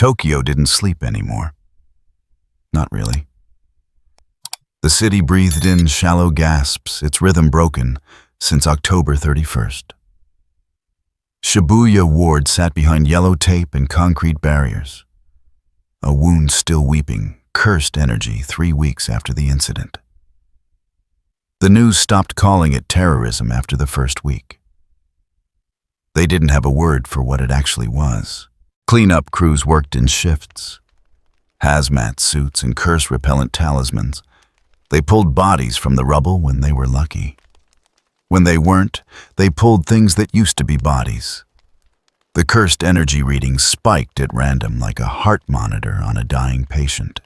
Tokyo didn't sleep anymore. Not really. The city breathed in shallow gasps, its rhythm broken since October 31st. Shibuya Ward sat behind yellow tape and concrete barriers. A wound still weeping, cursed energy 3 weeks after the incident. The news stopped calling it terrorism after the first week. They didn't have a word for what it actually was. Cleanup crews worked in shifts. Hazmat suits and curse-repellent talismans. They pulled bodies from the rubble when they were lucky. When they weren't, they pulled things that used to be bodies. The cursed energy readings spiked at random like a heart monitor on a dying patient.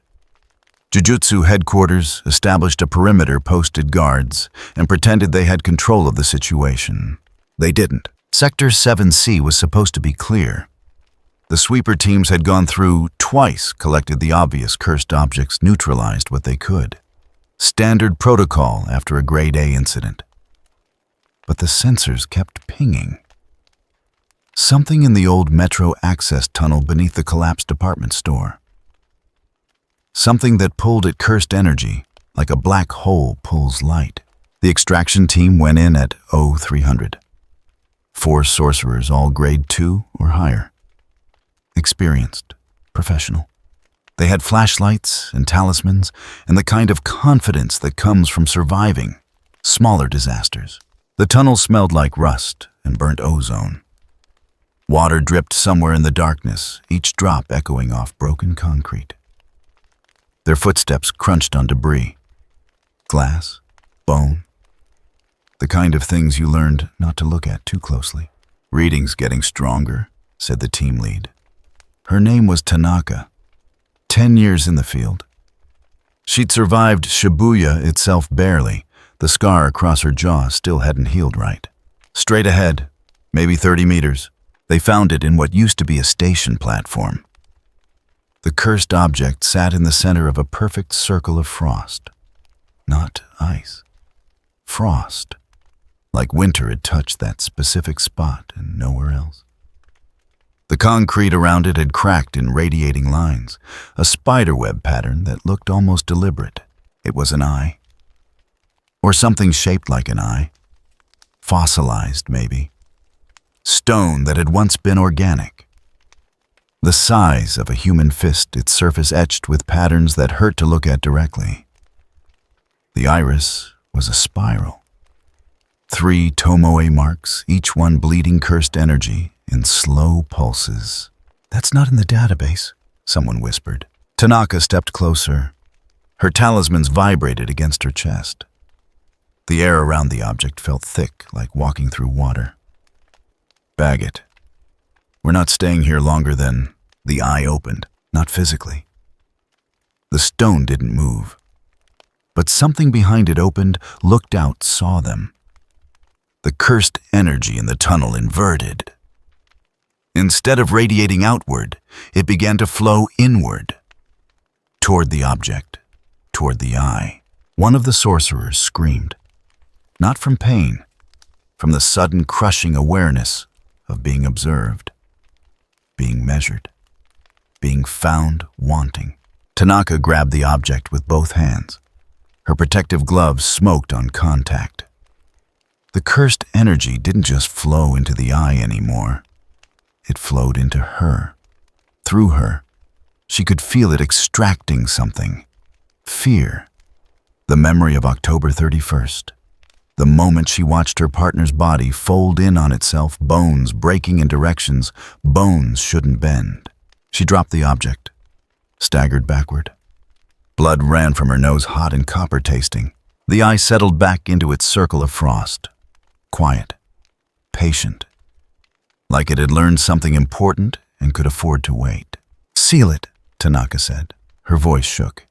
Jujjutsu headquarters established a perimeter, posted guards, and pretended they had control of the situation. They didn't. Sector 7C was supposed to be clear. The sweeper teams had gone through twice, collected the obvious cursed objects, neutralized what they could. Standard protocol after a grade A incident. But the sensors kept pinging. Something in the old metro access tunnel beneath the collapsed department store. Something that pulled at cursed energy like a black hole pulls light. The extraction team went in at 0300. 4 sorcerers, all grade 2 or higher. Experienced, professional. They had flashlights and talismans and the kind of confidence that comes from surviving smaller disasters. The tunnel smelled like rust and burnt ozone. Water dripped somewhere in the darkness, each drop echoing off broken concrete. Their footsteps crunched on debris. Glass, bone. The kind of things you learned not to look at too closely. "Reading's getting stronger," said the team lead. Her name was Tanaka. 10 years in the field. She'd survived Shibuya itself barely. The scar across her jaw still hadn't healed right. Straight ahead, maybe 30 meters, they found it in what used to be a station platform. The cursed object sat in the center of a perfect circle of frost. Not ice. Frost. Like winter had touched that specific spot and nowhere else. The concrete around it had cracked in radiating lines, a spiderweb pattern that looked almost deliberate. It was an eye. Or something shaped like an eye. Fossilized, maybe. Stone that had once been organic. The size of a human fist, its surface etched with patterns that hurt to look at directly. The iris was a spiral. 3 tomoe marks, each one bleeding cursed energy in slow pulses. "That's not in the database," someone whispered. Tanaka stepped closer. Her talismans vibrated against her chest. The air around the object felt thick, like walking through water. "Bag it. We're not staying here longer than..." The eye opened, not physically. The stone didn't move. But something behind it opened, looked out, saw them. The cursed energy in the tunnel inverted. Instead of radiating outward, it began to flow inward. Toward the object, toward the eye. One of the sorcerers screamed. Not from pain, from the sudden crushing awareness of being observed, being measured, being found wanting. Tanaka grabbed the object with both hands. Her protective gloves smoked on contact. The cursed energy didn't just flow into the eye anymore. It flowed into her, through her. She could feel it extracting something. Fear. The memory of October 31st. The moment she watched her partner's body fold in on itself, bones breaking in directions bones shouldn't bend. She dropped the object, staggered backward. Blood ran from her nose, hot and copper-tasting. The eye settled back into its circle of frost. Quiet, patient, like it had learned something important and could afford to wait. "Seal it," Tanaka said. Her voice shook.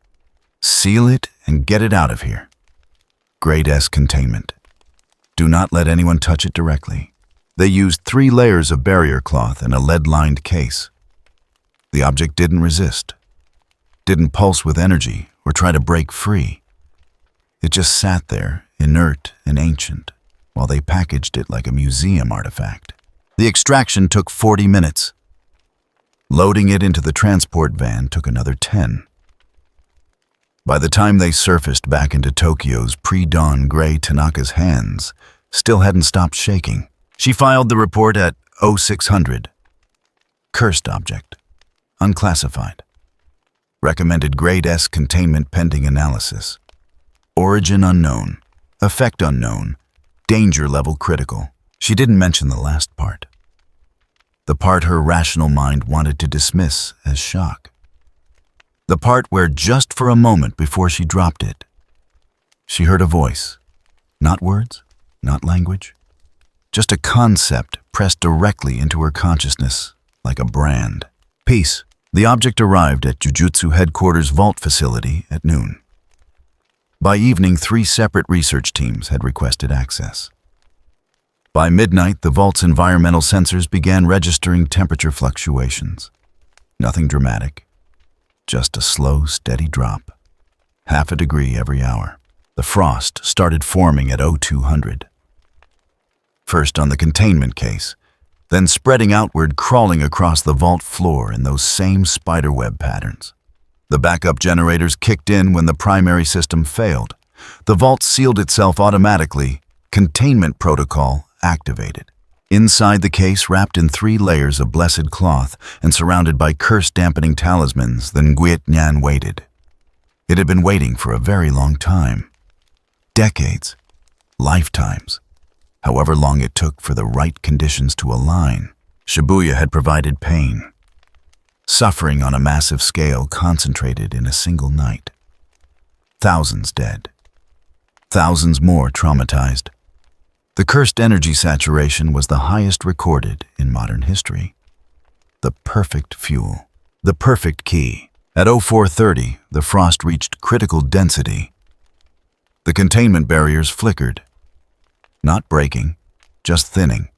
"Seal it and get it out of here. Grade S containment. Do not let anyone touch it directly." They used 3 layers of barrier cloth and a lead-lined case. The object didn't resist, didn't pulse with energy or try to break free. It just sat there, inert and ancient, while they packaged it like a museum artifact. The extraction took 40 minutes. Loading it into the transport van took another 10. By the time they surfaced back into Tokyo's pre-dawn gray, Tanaka's hands still hadn't stopped shaking. She filed the report at 0600. Cursed object. Unclassified. Recommended grade S containment pending analysis. Origin unknown. Effect unknown. Danger level critical. She didn't mention the last part. The part her rational mind wanted to dismiss as shock. The part where just for a moment before she dropped it, she heard a voice. Not words, not language. Just a concept pressed directly into her consciousness like a brand. Peace. The object arrived at Jujjutsu headquarters vault facility at noon. By evening, 3 separate research teams had requested access. By midnight, the vault's environmental sensors began registering temperature fluctuations. Nothing dramatic, just a slow, steady drop. 0.5 degree every hour. The frost started forming at 0200. First on the containment case, then spreading outward, crawling across the vault floor in those same spiderweb patterns. The backup generators kicked in when the primary system failed. The vault sealed itself automatically. Containment protocol activated. Inside the case, wrapped in 3 layers of blessed cloth and surrounded by curse-dampening talismans, the Nguyen Nhan waited. It had been waiting for a very long time. Decades. Lifetimes. However long it took for the right conditions to align. Shibuya had provided pain. Suffering on a massive scale concentrated in a single night. Thousands dead. Thousands more traumatized. The cursed energy saturation was the highest recorded in modern history. The perfect fuel. The perfect key. At 0430, the frost reached critical density. The containment barriers flickered. Not breaking, just thinning,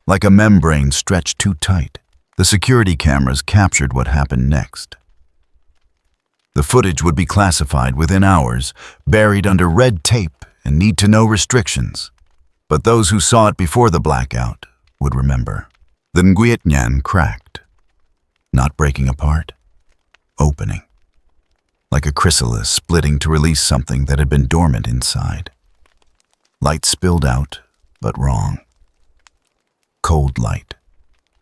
like a membrane stretched too tight. The security cameras captured what happened next. The footage would be classified within hours, buried under red tape and need-to-know restrictions. But those who saw it before the blackout would remember. The Nguyen Nhan cracked, not breaking apart, opening, like a chrysalis splitting to release something that had been dormant inside. Light spilled out, but wrong. Cold light,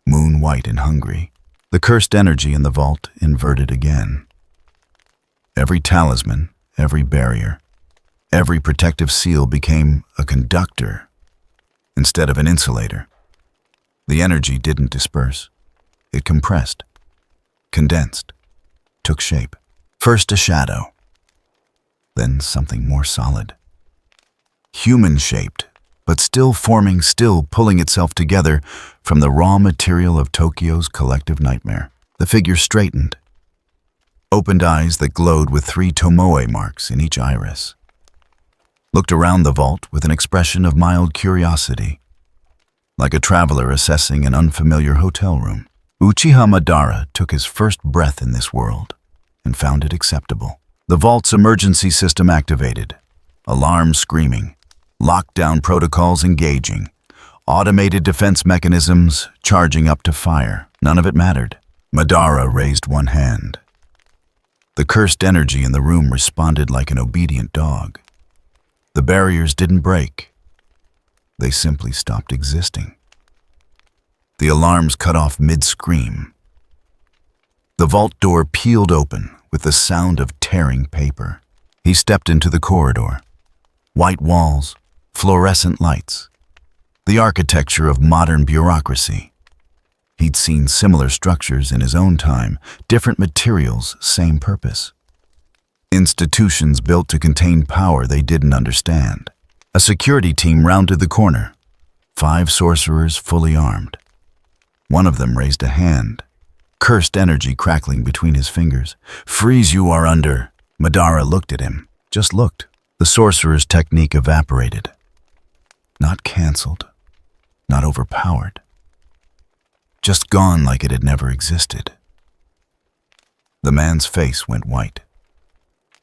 moon white and hungry. The cursed energy in the vault inverted again. Every talisman, every barrier, every protective seal became a conductor instead of an insulator. The energy didn't disperse. It compressed, condensed, took shape. First a shadow, then something more solid. Human-shaped, but still forming, still pulling itself together from the raw material of Tokyo's collective nightmare. The figure straightened, opened eyes that glowed with 3 tomoe marks in each iris. Looked around the vault with an expression of mild curiosity, like a traveler assessing an unfamiliar hotel room. Uchiha Madara took his first breath in this world and found it acceptable. The vault's emergency system activated, alarms screaming, lockdown protocols engaging, automated defense mechanisms charging up to fire. None of it mattered. Madara raised one hand. The cursed energy in the room responded like an obedient dog. The barriers didn't break. They simply stopped existing. The alarms cut off mid-scream. The vault door peeled open with the sound of tearing paper. He stepped into the corridor. White walls, fluorescent lights. The architecture of modern bureaucracy. He'd seen similar structures in his own time, different materials, same purpose. Institutions built to contain power they didn't understand. A security team rounded the corner. 5 sorcerers fully armed. One of them raised a hand, cursed energy crackling between his fingers. "Freeze, you are under." Madara looked at him, just looked. The sorcerer's technique evaporated. Not cancelled, not overpowered. Just gone like it had never existed. The man's face went white.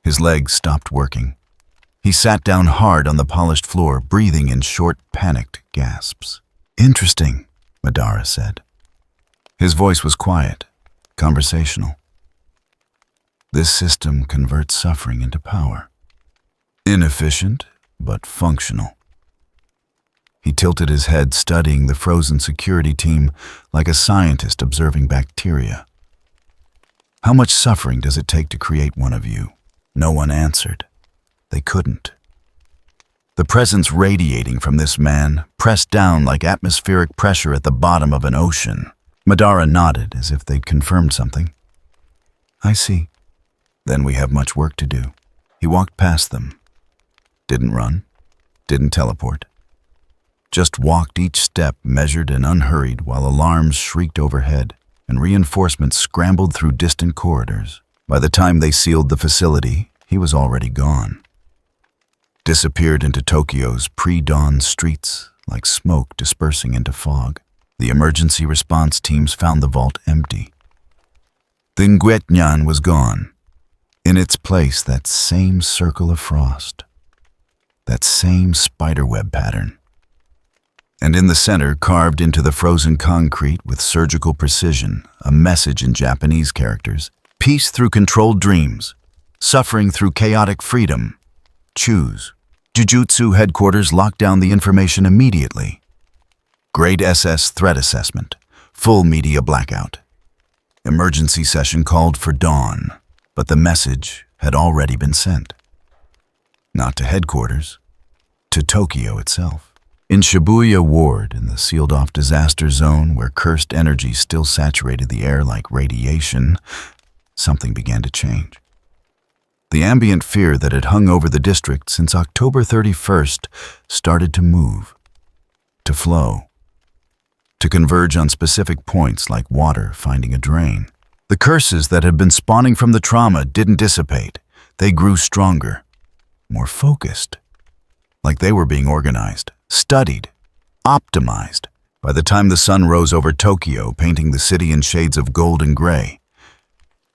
His legs stopped working. He sat down hard on the polished floor, breathing in short, panicked gasps. "Interesting," Madara said. His voice was quiet, conversational. This system converts suffering into power. Inefficient, but functional. He tilted his head, studying the frozen security team like a scientist observing bacteria. How much suffering does it take to create one of you? No one answered. They couldn't. The presence radiating from this man pressed down like atmospheric pressure at the bottom of an ocean. Madara nodded as if they'd confirmed something. I see. Then we have much work to do. He walked past them. Didn't run. Didn't teleport. Just walked each step measured and unhurried while alarms shrieked overhead and reinforcements scrambled through distant corridors. By the time they sealed the facility, he was already gone. Disappeared into Tokyo's pre-dawn streets like smoke dispersing into fog. The emergency response teams found the vault empty. The Nguetnyan was gone. In its place, that same circle of frost. That same spiderweb pattern. And in the center, carved into the frozen concrete with surgical precision, a message in Japanese characters. Peace through controlled dreams. Suffering through chaotic freedom. Choose. Jujjutsu headquarters locked down the information immediately. Grade SS threat assessment. Full media blackout. Emergency session called for dawn, but the message had already been sent. Not to headquarters, to Tokyo itself. In Shibuya Ward, in the sealed-off disaster zone where cursed energy still saturated the air like radiation, something began to change. The ambient fear that had hung over the district since October 31st started to move, to flow, to converge on specific points like water finding a drain. The curses that had been spawning from the trauma didn't dissipate. They grew stronger, more focused, like they were being organized, studied, optimized. By the time the sun rose over Tokyo, painting the city in shades of gold and gray,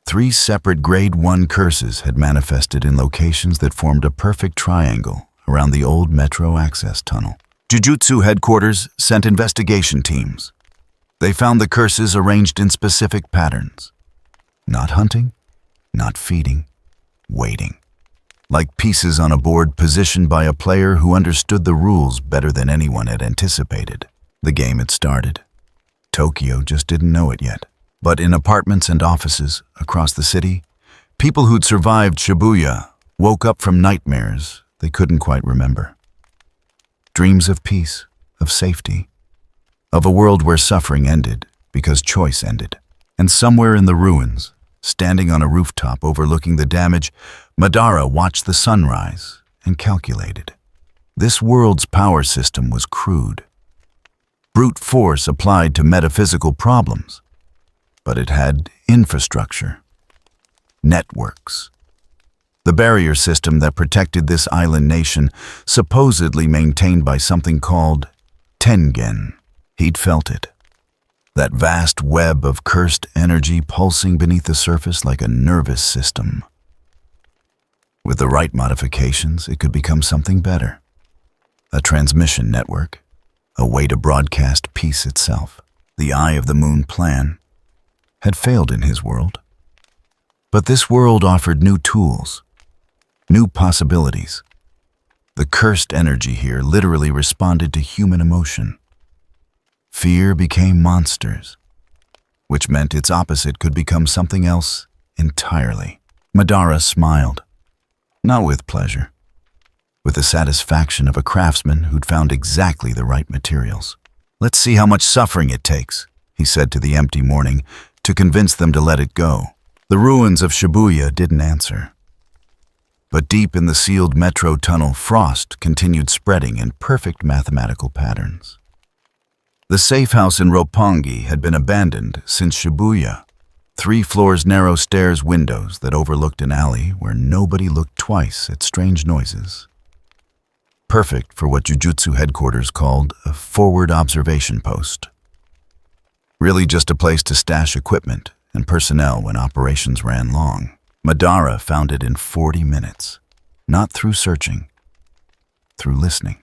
3 separate Grade 1 curses had manifested in locations that formed a perfect triangle around the old metro access tunnel. Jujutsu headquarters sent investigation teams. They found the curses arranged in specific patterns. Not hunting, not feeding, waiting. Like pieces on a board positioned by a player who understood the rules better than anyone had anticipated. The game had started. Tokyo just didn't know it yet. But in apartments and offices across the city, people who'd survived Shibuya woke up from nightmares they couldn't quite remember. Dreams of peace, of safety, of a world where suffering ended because choice ended. And somewhere in the ruins, standing on a rooftop overlooking the damage, Madara watched the sunrise and calculated. This world's power system was crude. Brute force applied to metaphysical problems. But it had infrastructure, networks. The barrier system that protected this island nation, supposedly maintained by something called Tengen. He'd felt it. That vast web of cursed energy pulsing beneath the surface like a nervous system. With the right modifications, it could become something better. A transmission network, a way to broadcast peace itself. The Eye of the Moon plan had failed in his world. But this world offered new tools, new possibilities. The cursed energy here literally responded to human emotion. Fear became monsters, which meant its opposite could become something else entirely. Madara smiled, not with pleasure, with the satisfaction of a craftsman who'd found exactly the right materials. Let's see how much suffering it takes, he said to the empty morning, to convince them to let it go. The ruins of Shibuya didn't answer. But deep in the sealed metro tunnel, frost continued spreading in perfect mathematical patterns. The safe house in Roppongi had been abandoned since Shibuya. 3 floors narrow stairs windows that overlooked an alley where nobody looked twice at strange noises. Perfect for what Jujutsu headquarters called a forward observation post. Really just a place to stash equipment and personnel when operations ran long. Madara found it in 40 minutes, not through searching, through listening.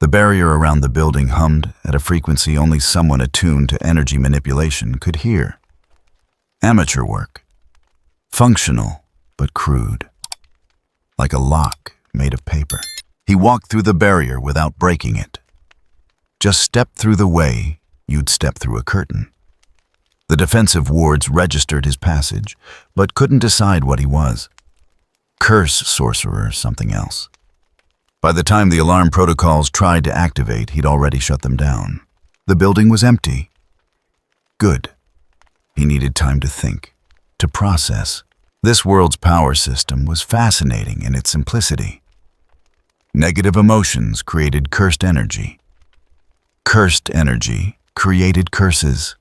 The barrier around the building hummed at a frequency only someone attuned to energy manipulation could hear. Amateur work. Functional, but crude. Like a lock made of paper. He walked through the barrier without breaking it. Just step through the way you'd step through a curtain. The defensive wards registered his passage, but couldn't decide what he was. Curse sorcerer or something else. By the time the alarm protocols tried to activate, he'd already shut them down. The building was empty. Good. He needed time to think, to process. This world's power system was fascinating in its simplicity. Negative emotions created cursed energy. Cursed energy created curses.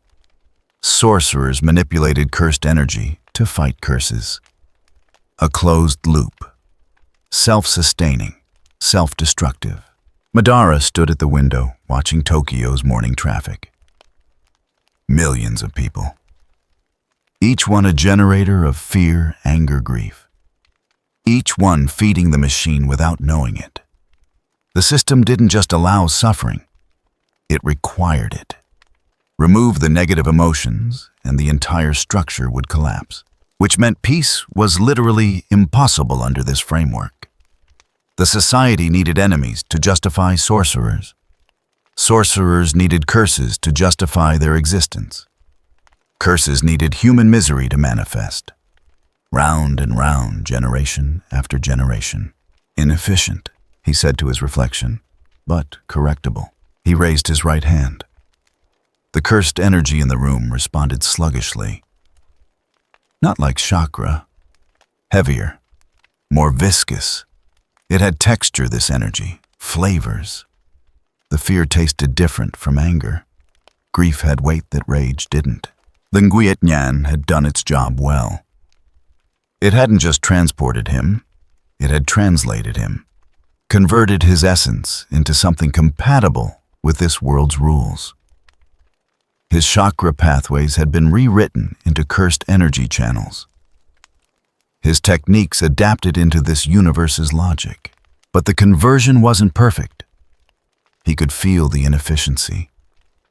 Sorcerers manipulated cursed energy to fight curses. A closed loop. Self-sustaining, self-destructive. Madara stood at the window, watching Tokyo's morning traffic. Millions of people. Each one a generator of fear, anger, grief. Each one feeding the machine without knowing it. The system didn't just allow suffering, it required it. Remove the negative emotions, and the entire structure would collapse, which meant peace was literally impossible under this framework. The society needed enemies to justify sorcerers. Sorcerers needed curses to justify their existence. Curses needed human misery to manifest. Round and round, generation after generation. Inefficient, he said to his reflection, but correctable. He raised his right hand. The cursed energy in the room responded sluggishly. Not like chakra. Heavier, more viscous. It had texture, this energy, flavors. The fear tasted different from anger. Grief had weight that rage didn't. The Nguyen had done its job well. It hadn't just transported him, it had translated him, converted his essence into something compatible with this world's rules. His chakra pathways had been rewritten into cursed energy channels. His techniques adapted into this universe's logic. But the conversion wasn't perfect. He could feel the inefficiency.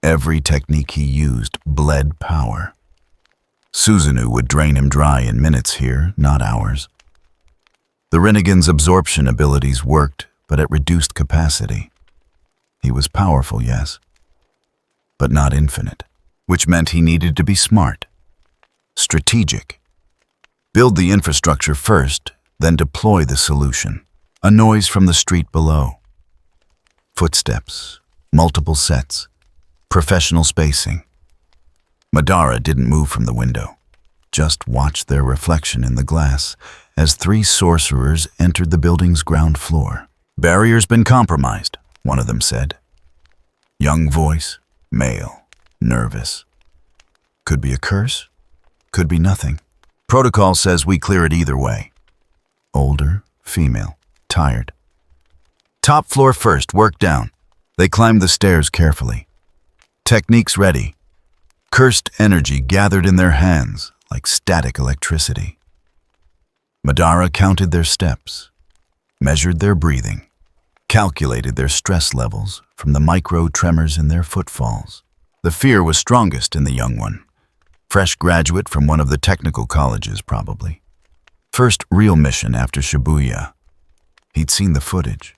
Every technique he used bled power. Susanoo would drain him dry in minutes here, not hours. The Rinnegan's absorption abilities worked, but at reduced capacity. He was powerful, yes, but not infinite, which meant he needed to be smart, strategic. Build the infrastructure first, then deploy the solution. A noise from the street below. Footsteps, multiple sets, professional spacing. Madara didn't move from the window, just watched their reflection in the glass as 3 sorcerers entered the building's ground floor. "Barrier's been compromised," one of them said. Young voice, male, nervous. Could be a curse, could be nothing. Protocol says we clear it either way. Older, female, tired. "Top floor first, work down." They climbed the stairs carefully. Techniques ready. Cursed energy gathered in their hands like static electricity. Madara counted their steps, measured their breathing, calculated their stress levels from the micro tremors in their footfalls. The fear was strongest in the young one. Fresh graduate from one of the technical colleges, probably. First real mission after Shibuya. He'd seen the footage.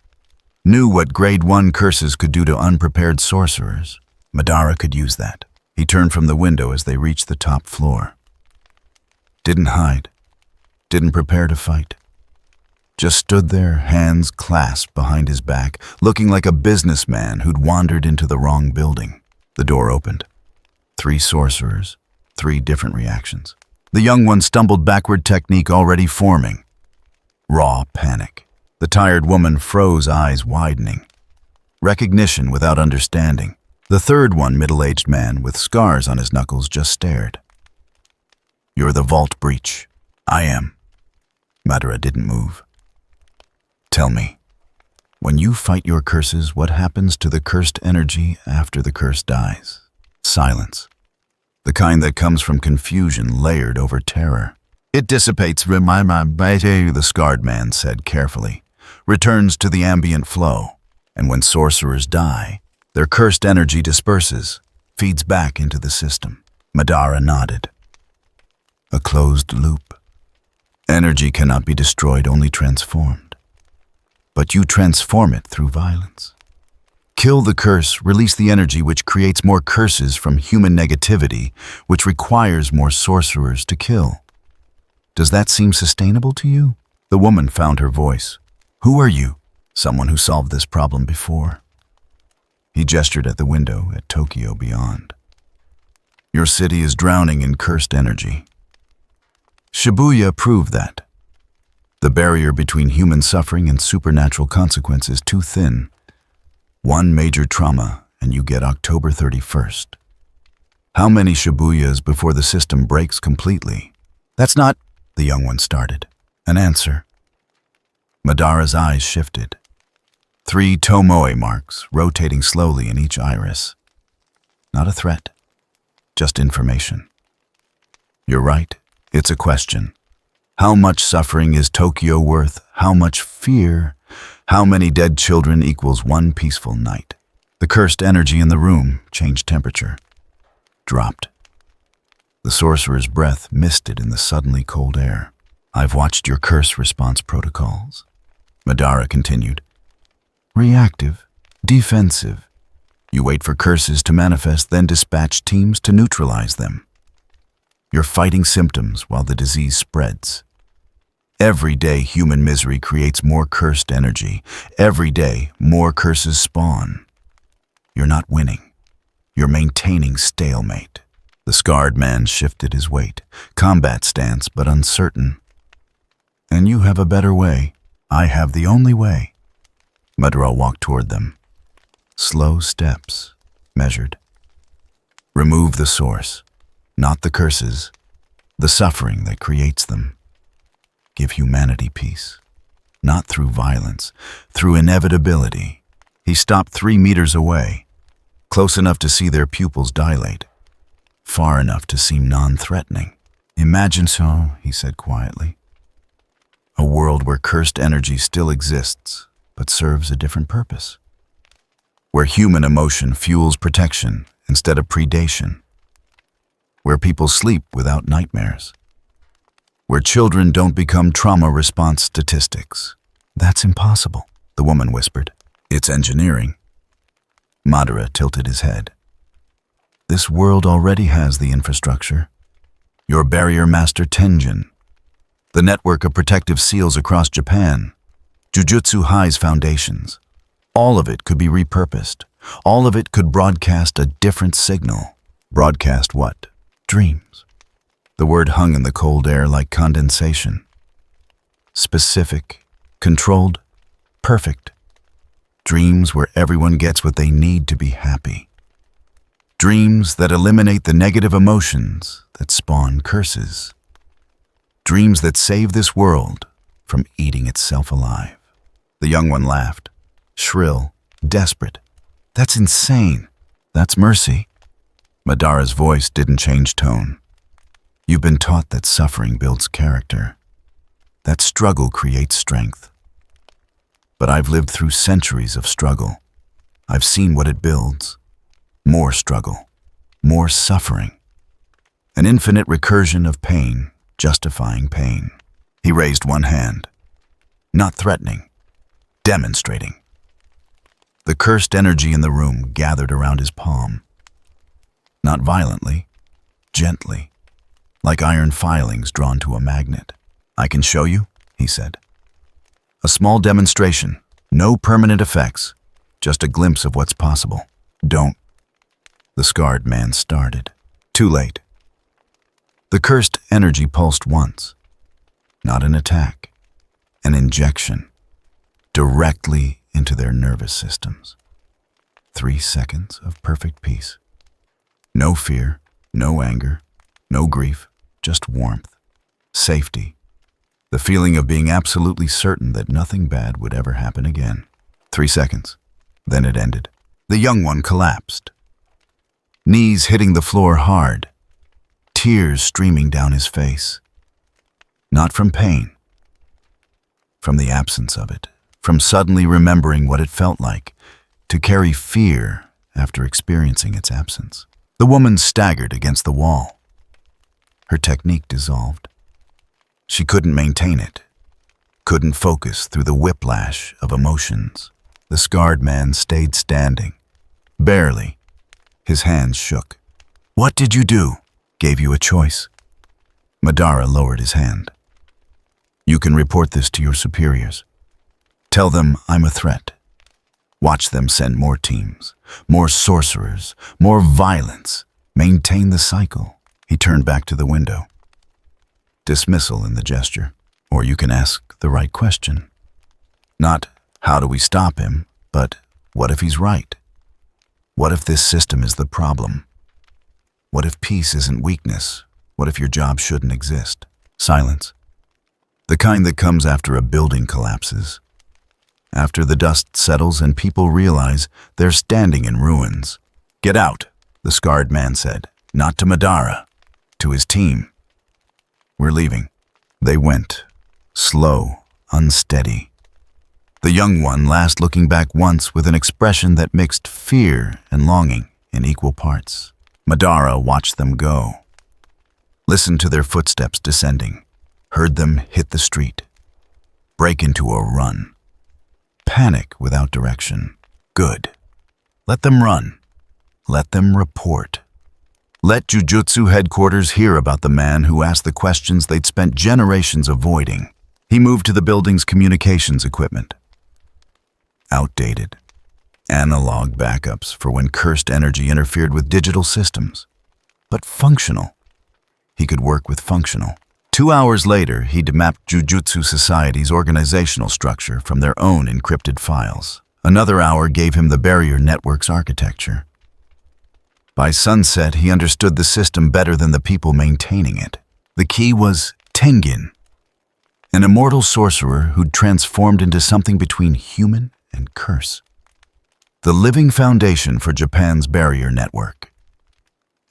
Knew what grade 1 curses could do to unprepared sorcerers. Madara could use that. He turned from the window as they reached the top floor. Didn't hide. Didn't prepare to fight. Just stood there, hands clasped behind his back, looking like a businessman who'd wandered into the wrong building. The door opened. 3 sorcerers, 3 different reactions. The young one stumbled backward, technique already forming. Raw panic. The tired woman froze, eyes widening. Recognition without understanding. The third one, middle-aged man with scars on his knuckles, just stared. "You're the vault breach." "I am." Madara didn't move. "Tell me, when you fight your curses, what happens to the cursed energy after the curse dies?" Silence. The kind that comes from confusion layered over terror. "It dissipates, the scarred man said carefully. Returns to the ambient flow, and when sorcerers die, their cursed energy disperses, feeds back into the system." Madara nodded. a closed loop. Energy cannot be destroyed, only transformed. But you transform it through violence. Kill the curse, release the energy which creates more curses from human negativity, which requires more sorcerers to kill. Does that seem sustainable to you? The woman found her voice. Who are you? Someone who solved this problem before. He gestured at the window at Tokyo beyond. Your city is drowning in cursed energy. Shibuya proved that. The barrier between human suffering and supernatural consequence is too thin. One major trauma, and you get October 31st. How many Shibuyas before the system breaks completely? That's not, the young one started. An answer. Madara's eyes shifted. 3 Tomoe marks, rotating slowly in each iris. Not a threat, just information. You're right, it's a question. How much suffering is Tokyo worth? How much fear? How many dead children equals one peaceful night? The cursed energy in the room changed temperature. Dropped. The sorcerer's breath misted in the suddenly cold air. I've watched your curse response protocols. Madara continued. Reactive, defensive. You wait for curses to manifest, then dispatch teams to neutralize them. You're fighting symptoms while the disease spreads. Every day, human misery creates more cursed energy. Every day, more curses spawn. You're not winning. You're maintaining stalemate. The scarred man shifted his weight. Combat stance, but uncertain. And you have a better way. I have the only way. Madara walked toward them. Slow steps, measured. Remove the source, not the curses, the suffering that creates them. Give humanity peace, not through violence, through inevitability. He stopped 3 meters away, close enough to see their pupils dilate, far enough to seem non-threatening. Imagine so, he said quietly. A world where cursed energy still exists, but serves a different purpose. Where human emotion fuels protection instead of predation. Where people sleep without nightmares. Where children don't become trauma response statistics. That's impossible, the woman whispered. It's engineering. Madara tilted his head. This world already has the infrastructure. Your barrier master Tenjin. The network of protective seals across Japan. Jujjutsu High's foundations. All of it could be repurposed. All of it could broadcast a different signal. Broadcast what? Dreams. The word hung in the cold air like condensation. Specific, controlled, perfect. Dreams where everyone gets what they need to be happy. Dreams that eliminate the negative emotions that spawn curses. Dreams that save this world from eating itself alive. The young one laughed. Shrill, desperate. That's insane. That's mercy. Madara's voice didn't change tone. You've been taught that suffering builds character. That struggle creates strength. But I've lived through centuries of struggle. I've seen what it builds. More struggle. More suffering. An infinite recursion of pain, justifying pain. He raised one hand. Not threatening. Demonstrating. The cursed energy in the room gathered around his palm. Not violently, gently, like iron filings drawn to a magnet. I can show you, he said. A small demonstration, no permanent effects, just a glimpse of what's possible. Don't. The scarred man started. Too late. The cursed energy pulsed once. Not an attack, an injection, directly into their nervous systems. 3 seconds of perfect peace. No fear, no anger, no grief, just warmth, safety, the feeling of being absolutely certain that nothing bad would ever happen again. 3 seconds, then it ended. The young one collapsed. Knees hitting the floor hard, tears streaming down his face. Not from pain, from the absence of it, from suddenly remembering what it felt like to carry fear after experiencing its absence. The woman staggered against the wall. Her technique dissolved. She couldn't maintain it, couldn't focus through the whiplash of emotions. The scarred man stayed standing. Barely. His hands shook. "What did you do?" "Gave you a choice." Madara lowered his hand. "You can report this to your superiors. Tell them I'm a threat. Watch them send more teams, more sorcerers, more violence. Maintain the cycle." He turned back to the window. Dismissal in the gesture. Or you can ask the right question. Not, how do we stop him, but what if he's right? What if this system is the problem? What if peace isn't weakness? What if your job shouldn't exist? Silence. The kind that comes after a building collapses. After the dust settles and people realize they're standing in ruins. "Get out," the scarred man said. Not to Madara, to his team. "We're leaving." They went, slow, unsteady. The young one last looking back once with an expression that mixed fear and longing in equal parts. Madara watched them go. Listened to their footsteps descending. Heard them hit the street. Break into a run. Panic without direction. Good. Let them run. Let them report. Let Jujutsu headquarters hear about the man who asked the questions they'd spent generations avoiding. He moved to the building's communications equipment. Outdated. Analog backups for when cursed energy interfered with digital systems. But functional. He could work with functional. 2 hours later, he'd mapped Jujutsu Society's organizational structure from their own encrypted files. Another hour gave him the barrier network's architecture. By sunset, he understood the system better than the people maintaining it. The key was Tengen, an immortal sorcerer who'd transformed into something between human and curse. The living foundation for Japan's barrier network.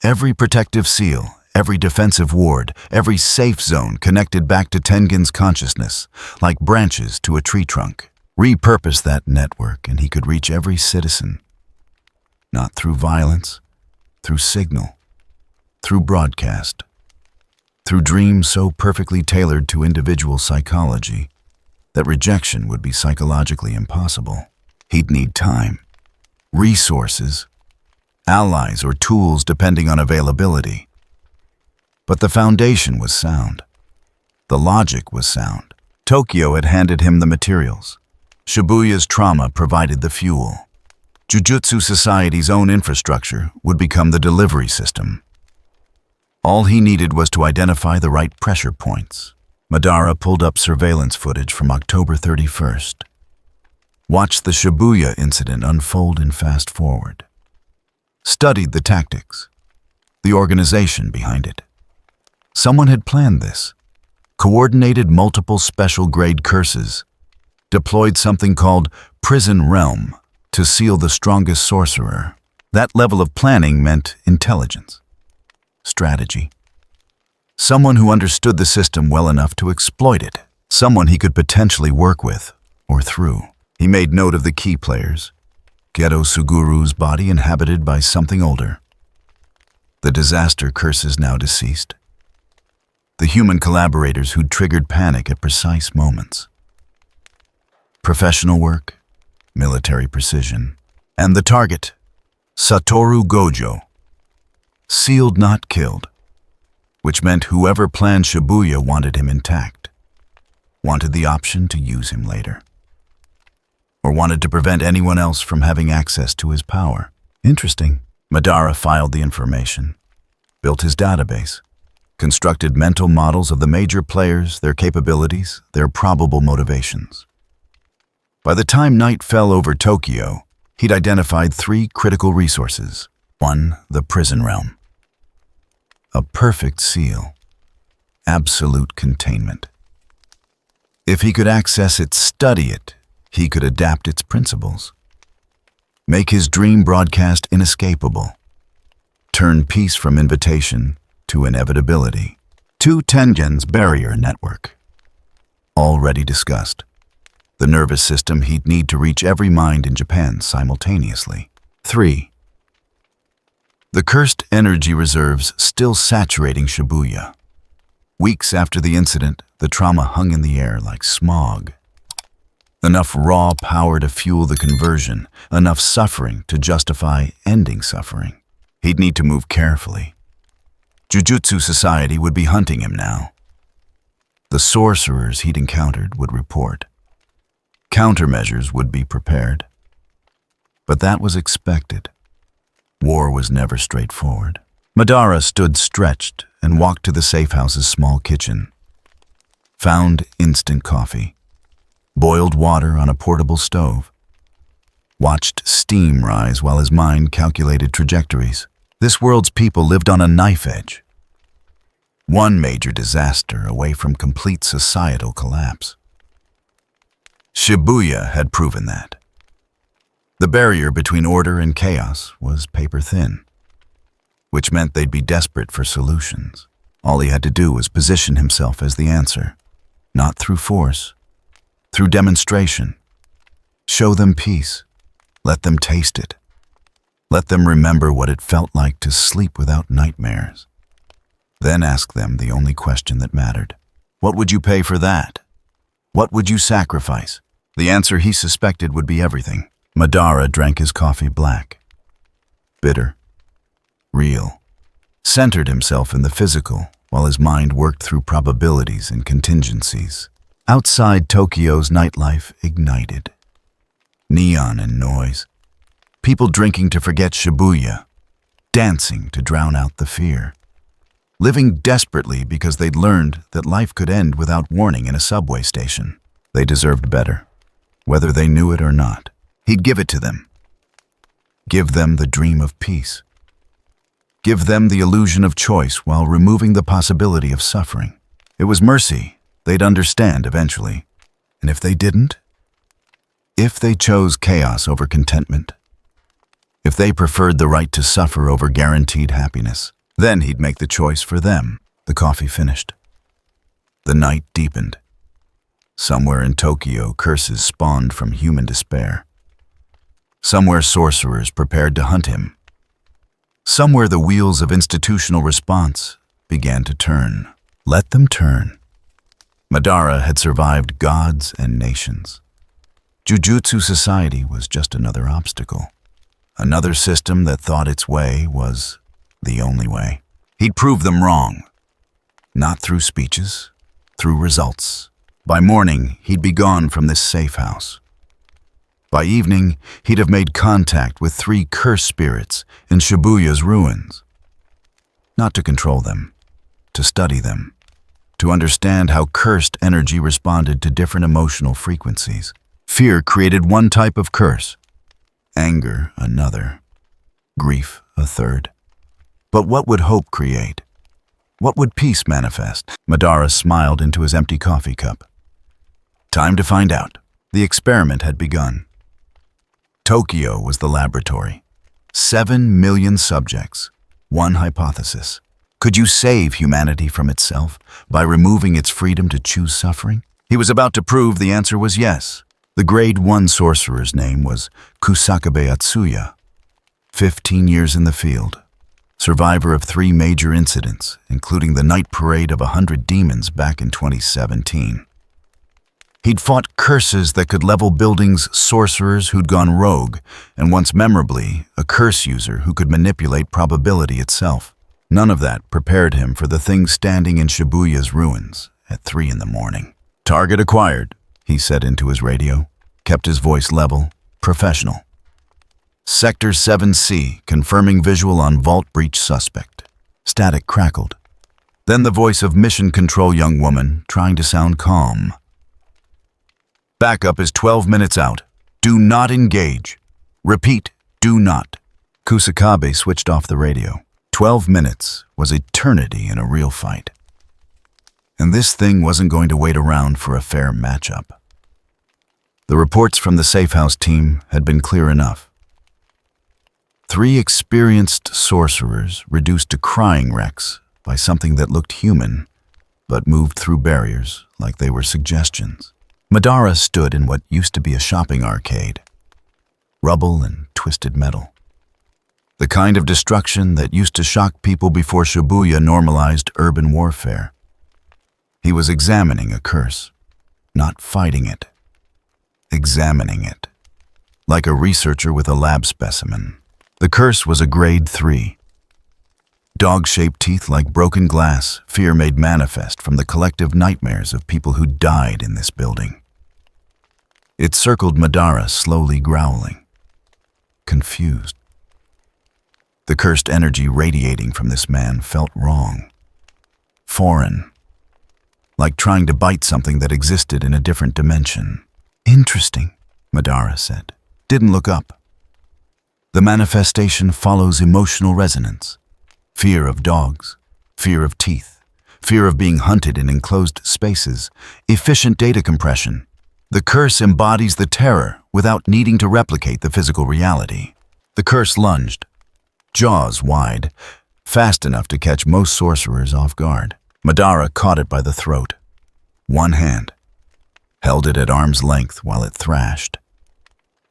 Every protective seal, every defensive ward, every safe zone connected back to Tengen's consciousness, like branches to a tree trunk. Repurpose that network and he could reach every citizen. Not through violence, through signal, through broadcast, through dreams so perfectly tailored to individual psychology that rejection would be psychologically impossible. He'd need time, resources, allies or tools depending on availability. But the foundation was sound. The logic was sound. Tokyo had handed him the materials. Shibuya's trauma provided the fuel. Jujutsu Society's own infrastructure would become the delivery system. All he needed was to identify the right pressure points. Madara pulled up surveillance footage from October 31st. Watched the Shibuya incident unfold in fast forward. Studied the tactics, the organization behind it. Someone had planned this, coordinated multiple special-grade curses, deployed something called Prison Realm to seal the strongest sorcerer. That level of planning meant intelligence, strategy. Someone who understood the system well enough to exploit it. Someone he could potentially work with or through. He made note of the key players. Geto Suguru's body inhabited by something older. The disaster curses now deceased. The human collaborators who'd triggered panic at precise moments. Professional work, military precision, and the target, Satoru Gojo. Sealed, not killed, which meant whoever planned Shibuya wanted him intact, wanted the option to use him later, or wanted to prevent anyone else from having access to his power. Interesting. Madara filed the information, built his database, constructed mental models of the major players, their capabilities, their probable motivations. By the time night fell over Tokyo, he'd identified 3 critical resources. 1, the prison realm. A perfect seal. Absolute containment. If he could access it, study it, he could adapt its principles. Make his dream broadcast inescapable. Turn peace from invitation to inevitability. 2, Tengen's barrier network. Already discussed. The nervous system he'd need to reach every mind in Japan simultaneously. 3, the cursed energy reserves still saturating Shibuya. Weeks after the incident, the trauma hung in the air like smog. Enough raw power to fuel the conversion, enough suffering to justify ending suffering. He'd need to move carefully. Jujutsu Society would be hunting him now. The sorcerers he'd encountered would report. Countermeasures would be prepared. But that was expected. War was never straightforward. Madara stood stretched and walked to the safe house's small kitchen. Found instant coffee. Boiled water on a portable stove. Watched steam rise while his mind calculated trajectories. This world's people lived on a knife edge. One major disaster away from complete societal collapse. Shibuya had proven that. The barrier between order and chaos was paper thin, which meant they'd be desperate for solutions. All he had to do was position himself as the answer, not through force, through demonstration. Show them peace. Let them taste it. Let them remember what it felt like to sleep without nightmares. Then ask them the only question that mattered. What would you pay for that? What would you sacrifice? The answer he suspected would be everything. Madara drank his coffee black. Bitter. Real. Centered himself in the physical while his mind worked through probabilities and contingencies. Outside Tokyo's nightlife ignited. Neon and noise. People drinking to forget Shibuya. Dancing to drown out the fear. Living desperately because they'd learned that life could end without warning in a subway station. They deserved better, whether they knew it or not. He'd give it to them. Give them the dream of peace. Give them the illusion of choice while removing the possibility of suffering. It was mercy. They'd understand eventually. And if they didn't? If they chose chaos over contentment? If they preferred the right to suffer over guaranteed happiness? Then he'd make the choice for them. The coffee finished. The night deepened. Somewhere in Tokyo, curses spawned from human despair. Somewhere sorcerers prepared to hunt him. Somewhere the wheels of institutional response began to turn. Let them turn. Madara had survived gods and nations. Jujutsu Society was just another obstacle. Another system that thought its way was the only way. He'd prove them wrong. Not through speeches, through results. By morning, he'd be gone from this safe house. By evening, he'd have made contact with 3 cursed spirits in Shibuya's ruins. Not to control them, to study them, to understand how cursed energy responded to different emotional frequencies. Fear created one type of curse, anger another, grief a third. But what would hope create? What would peace manifest? Madara smiled into his empty coffee cup. Time to find out. The experiment had begun. Tokyo was the laboratory. 7 million subjects, one hypothesis. Could you save humanity from itself by removing its freedom to choose suffering? He was about to prove the answer was yes. The grade 1 sorcerer's name was Kusakabe Atsuya. 15 years in the field. Survivor of 3 major incidents, including the night parade of 100 demons back in 2017. He'd fought curses that could level buildings, sorcerers who'd gone rogue, and once memorably, a curse user who could manipulate probability itself. None of that prepared him for the thing standing in Shibuya's ruins at 3 in the morning. Target acquired, he said into his radio, kept his voice level, professional. Sector 7C, confirming visual on vault breach suspect. Static crackled. Then the voice of mission control young woman, trying to sound calm. Backup is 12 minutes out. Do not engage. Repeat, do not. Kusakabe switched off the radio. 12 minutes was eternity in a real fight. And this thing wasn't going to wait around for a fair matchup. The reports from the safe house team had been clear enough. 3 experienced sorcerers reduced to crying wrecks by something that looked human, but moved through barriers like they were suggestions. Madara stood in what used to be a shopping arcade. Rubble and twisted metal. The kind of destruction that used to shock people before Shibuya normalized urban warfare. He was examining a curse, not fighting it. Examining it, like a researcher with a lab specimen. The curse was a grade 3. Dog-shaped teeth like broken glass, fear made manifest from the collective nightmares of people who died in this building. It circled Madara, slowly growling, confused. The cursed energy radiating from this man felt wrong, foreign, like trying to bite something that existed in a different dimension. Interesting, Madara said. Didn't look up. The manifestation follows emotional resonance. Fear of dogs, fear of teeth, fear of being hunted in enclosed spaces, efficient data compression. The curse embodies the terror without needing to replicate the physical reality. The curse lunged, jaws wide, fast enough to catch most sorcerers off guard. Madara caught it by the throat. One hand, held it at arm's length while it thrashed.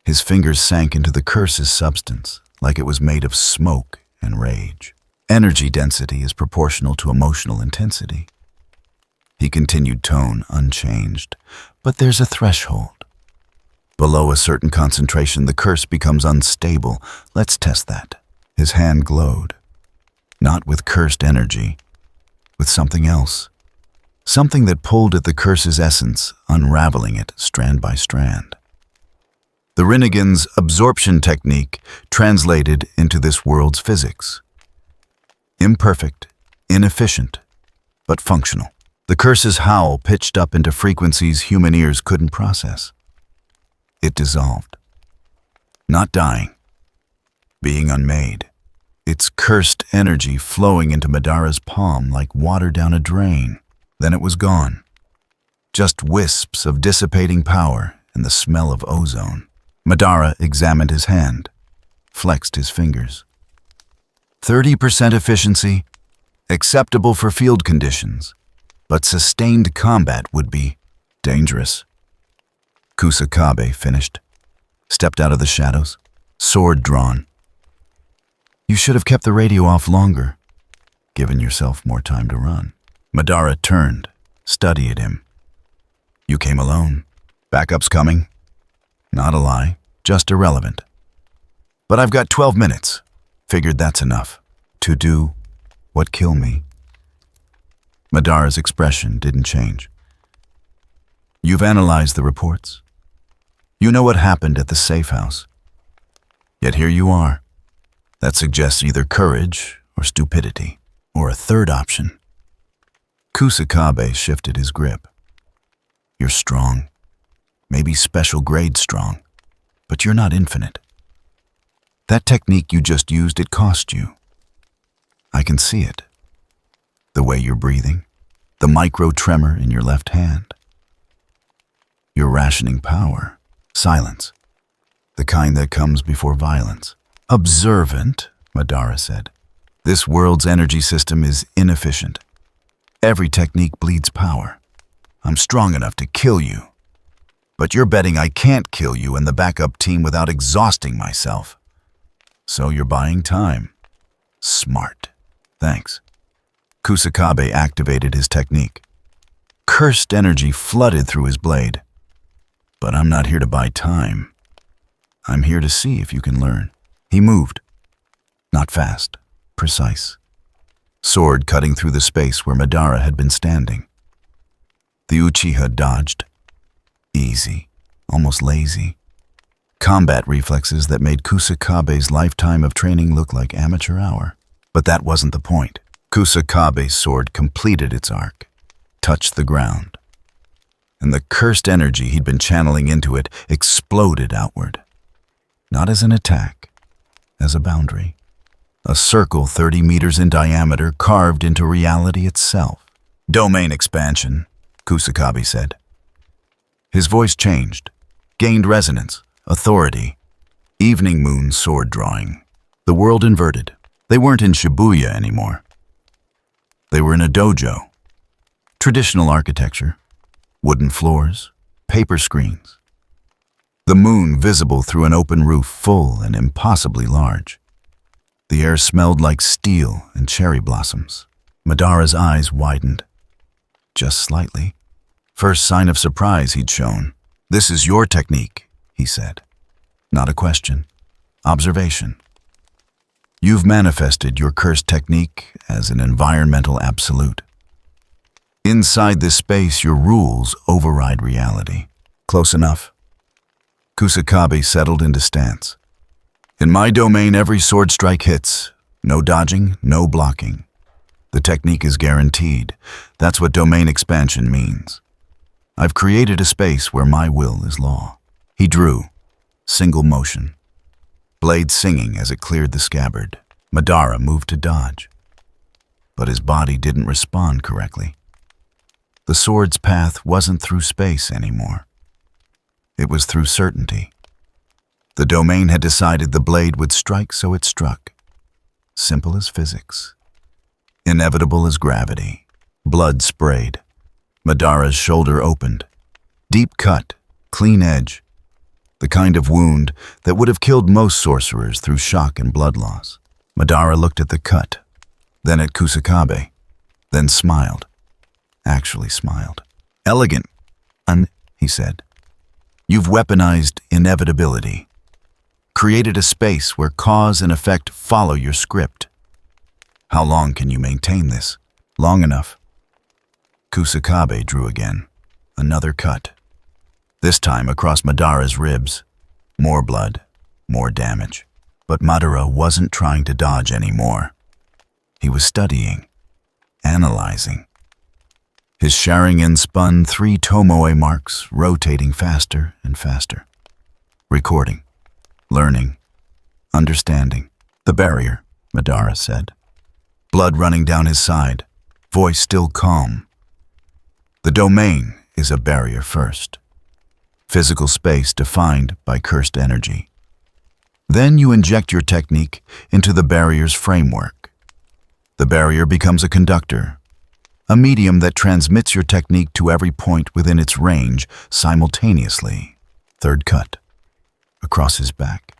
His fingers sank into the curse's substance, like it was made of smoke and rage. Energy density is proportional to emotional intensity. He continued, tone unchanged. But there's a threshold. Below a certain concentration, the curse becomes unstable. Let's test that. His hand glowed. Not with cursed energy, with something else. Something that pulled at the curse's essence, unraveling it strand by strand. The Rinnegan's absorption technique translated into this world's physics. Imperfect, inefficient, but functional. The curse's howl pitched up into frequencies human ears couldn't process. It dissolved. Not dying, being unmade. Its cursed energy flowing into Madara's palm like water down a drain. Then it was gone. Just wisps of dissipating power and the smell of ozone. Madara examined his hand, flexed his fingers. 30% efficiency, acceptable for field conditions, but sustained combat would be dangerous. Kusakabe finished, stepped out of the shadows, sword drawn. You should have kept the radio off longer, given yourself more time to run. Madara turned, studied him. You came alone. Backup's coming. Not a lie, just irrelevant. But I've got 12 minutes. Figured that's enough. To do what kill me. Madara's expression didn't change. You've analyzed the reports. You know what happened at the safe house. Yet here you are. That suggests either courage or stupidity, or a third option. Kusakabe shifted his grip. You're strong, maybe special grade strong, but you're not infinite. That technique you just used, it cost you. I can see it. The way you're breathing, the micro tremor in your left hand. You're rationing power, silence, the kind that comes before violence. Observant, Madara said. This world's energy system is inefficient. Every technique bleeds power. I'm strong enough to kill you. But you're betting I can't kill you and the backup team without exhausting myself. So you're buying time. Smart. Thanks. Kusakabe activated his technique. Cursed energy flooded through his blade. But I'm not here to buy time. I'm here to see if you can learn. He moved. Not fast, precise. Sword cutting through the space where Madara had been standing. The Uchiha dodged. Easy, almost lazy. Combat reflexes that made Kusakabe's lifetime of training look like amateur hour. But that wasn't the point. Kusakabe's sword completed its arc, touched the ground, and the cursed energy he'd been channeling into it exploded outward. Not as an attack, as a boundary. A circle 30 meters in diameter carved into reality itself. Domain expansion, Kusakabe said. His voice changed, gained resonance, authority. Evening moon sword drawing. The world inverted. They weren't in Shibuya anymore. They were in a dojo. Traditional architecture. Wooden floors, paper screens. The moon visible through an open roof, full and impossibly large. The air smelled like steel and cherry blossoms. Madara's eyes widened. just slightly. First sign of surprise he'd shown. "This is your technique," he said. Not a question. Observation. "You've manifested your cursed technique as an environmental absolute. Inside this space, your rules override reality." Close enough. Kusakabe settled into stance. "In my domain, every sword strike hits. No dodging, no blocking. The technique is guaranteed. That's what domain expansion means. I've created a space where my will is law." He drew. Single motion. Blade singing as it cleared the scabbard. Madara moved to dodge. But his body didn't respond correctly. The sword's path wasn't through space anymore. It was through certainty. The domain had decided the blade would strike, so it struck. Simple as physics. Inevitable as gravity. Blood sprayed. Madara's shoulder opened. Deep cut, clean edge. The kind of wound that would have killed most sorcerers through shock and blood loss. Madara looked at the cut, then at Kusakabe, then smiled. Actually smiled. "Elegant, he said. "You've weaponized inevitability. Created a space where cause and effect follow your script. How long can you maintain this?" "Long enough." Kusakabe drew again. Another cut. This time across Madara's ribs. More blood, more damage. But Madara wasn't trying to dodge anymore. He was studying, analyzing. His Sharingan spun 3 Tomoe marks, rotating faster and faster. Recording, learning, understanding. "The barrier," Madara said. Blood running down his side, voice still calm. "The domain is a barrier first. Physical space defined by cursed energy. Then you inject your technique into the barrier's framework. The barrier becomes a conductor, a medium that transmits your technique to every point within its range simultaneously." Third cut. Across his back.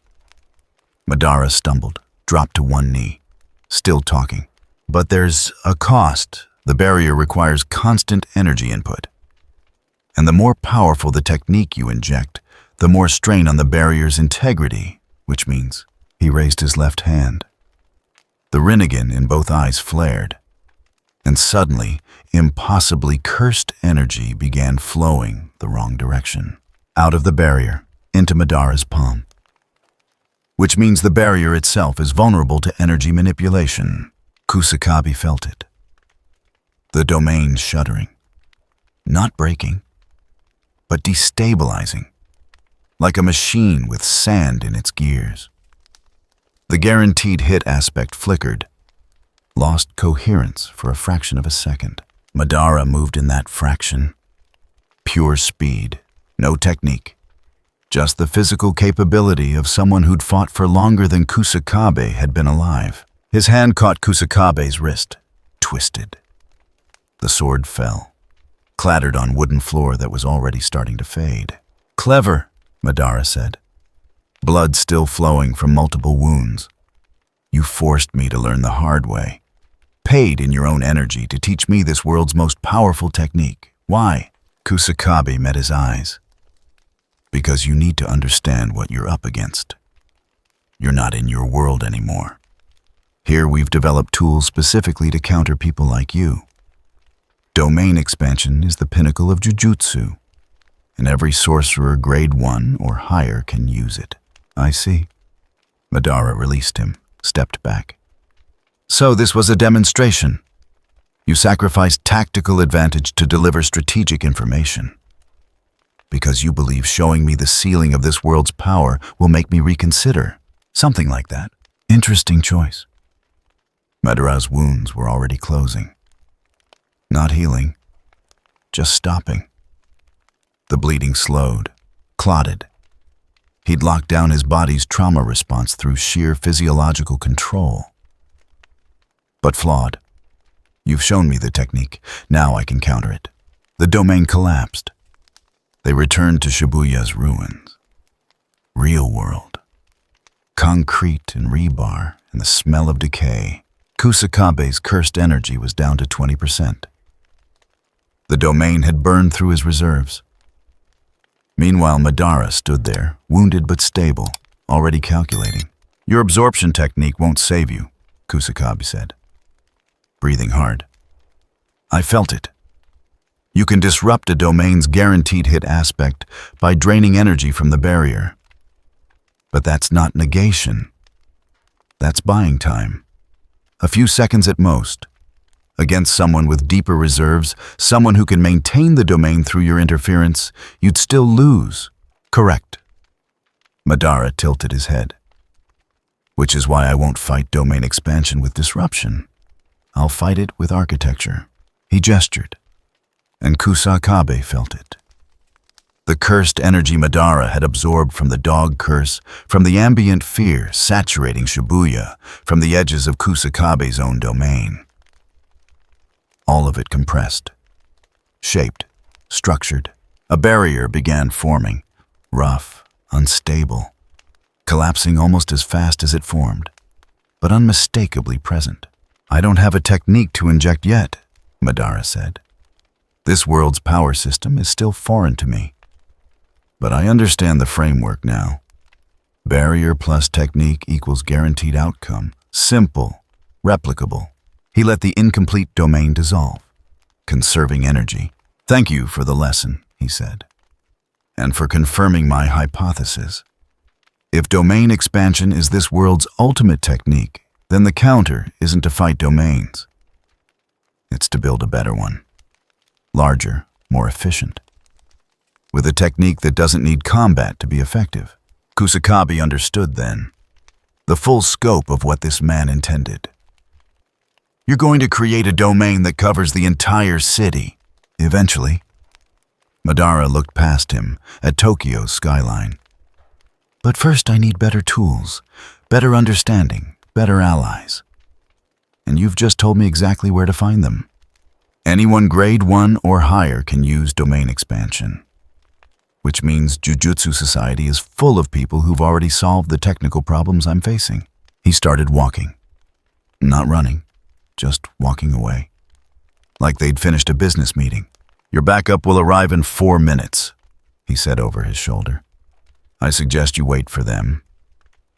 Madara stumbled, dropped to one knee, still talking. "But there's a cost. The barrier requires constant energy input. And the more powerful the technique you inject, the more strain on the barrier's integrity, which means..." He raised his left hand. The Rinnegan in both eyes flared. And suddenly, impossibly cursed energy began flowing the wrong direction. Out of the barrier, into Madara's palm. Which means the barrier itself is vulnerable to energy manipulation. Kusakabe felt it. The domain shuddering. Not breaking, but destabilizing. Like a machine with sand in its gears. The guaranteed hit aspect flickered. Lost coherence for a fraction of a second. Madara moved in that fraction. Pure speed, no technique. Just the physical capability of someone who'd fought for longer than Kusakabe had been alive. His hand caught Kusakabe's wrist, twisted. The sword fell, clattered on wooden floor that was already starting to fade. "Clever," Madara said. Blood still flowing from multiple wounds. "You forced me to learn the hard way. Paid in your own energy to teach me this world's most powerful technique. Why?" Kusakabe met his eyes. "Because you need to understand what you're up against. You're not in your world anymore. Here we've developed tools specifically to counter people like you. Domain expansion is the pinnacle of Jujjutsu, and every sorcerer grade 1 or higher can use it." "I see." Madara released him, stepped back. "So this was a demonstration. You sacrificed tactical advantage to deliver strategic information. Because you believe showing me the ceiling of this world's power will make me reconsider. Something like that. Interesting choice." Madara's wounds were already closing. Not healing, just stopping. The bleeding slowed, clotted. He'd locked down his body's trauma response through sheer physiological control. But flawed. "You've shown me the technique. Now I can counter it." The domain collapsed. They returned to Shibuya's ruins. Real world. Concrete and rebar and the smell of decay. Kusakabe's cursed energy was down to 20%. The domain had burned through his reserves. Meanwhile, Madara stood there, wounded but stable, already calculating. "Your absorption technique won't save you," Kusakabe said, breathing hard. "I felt it. You can disrupt a domain's guaranteed hit aspect by draining energy from the barrier. But that's not negation. That's buying time. A few seconds at most. Against someone with deeper reserves, someone who can maintain the domain through your interference, you'd still lose." "Correct." Madara tilted his head. "Which is why I won't fight domain expansion with disruption. I'll fight it with architecture." He gestured, and Kusakabe felt it. The cursed energy Madara had absorbed from the dog curse, from the ambient fear saturating Shibuya, from the edges of Kusakabe's own domain. All of it compressed, shaped, structured. A barrier began forming, rough, unstable, collapsing almost as fast as it formed, but unmistakably present. "I don't have a technique to inject yet," Madara said. "This world's power system is still foreign to me. But I understand the framework now. Barrier plus technique equals guaranteed outcome. Simple, replicable." He let the incomplete domain dissolve, conserving energy. "Thank you for the lesson," he said, "and for confirming my hypothesis. If domain expansion is this world's ultimate technique, then the counter isn't to fight domains. It's to build a better one. Larger, more efficient. With a technique that doesn't need combat to be effective." Kusakabe understood then the full scope of what this man intended. "You're going to create a domain that covers the entire city, eventually." Madara looked past him at Tokyo's skyline. "But first I need better tools, better understanding, better allies. And you've just told me exactly where to find them. Anyone grade 1 or higher can use domain expansion. Which means Jujutsu Society is full of people who've already solved the technical problems I'm facing." He started walking. Not running, just walking away. Like they'd finished a business meeting. "Your backup will arrive in 4 minutes, he said over his shoulder. "I suggest you wait for them.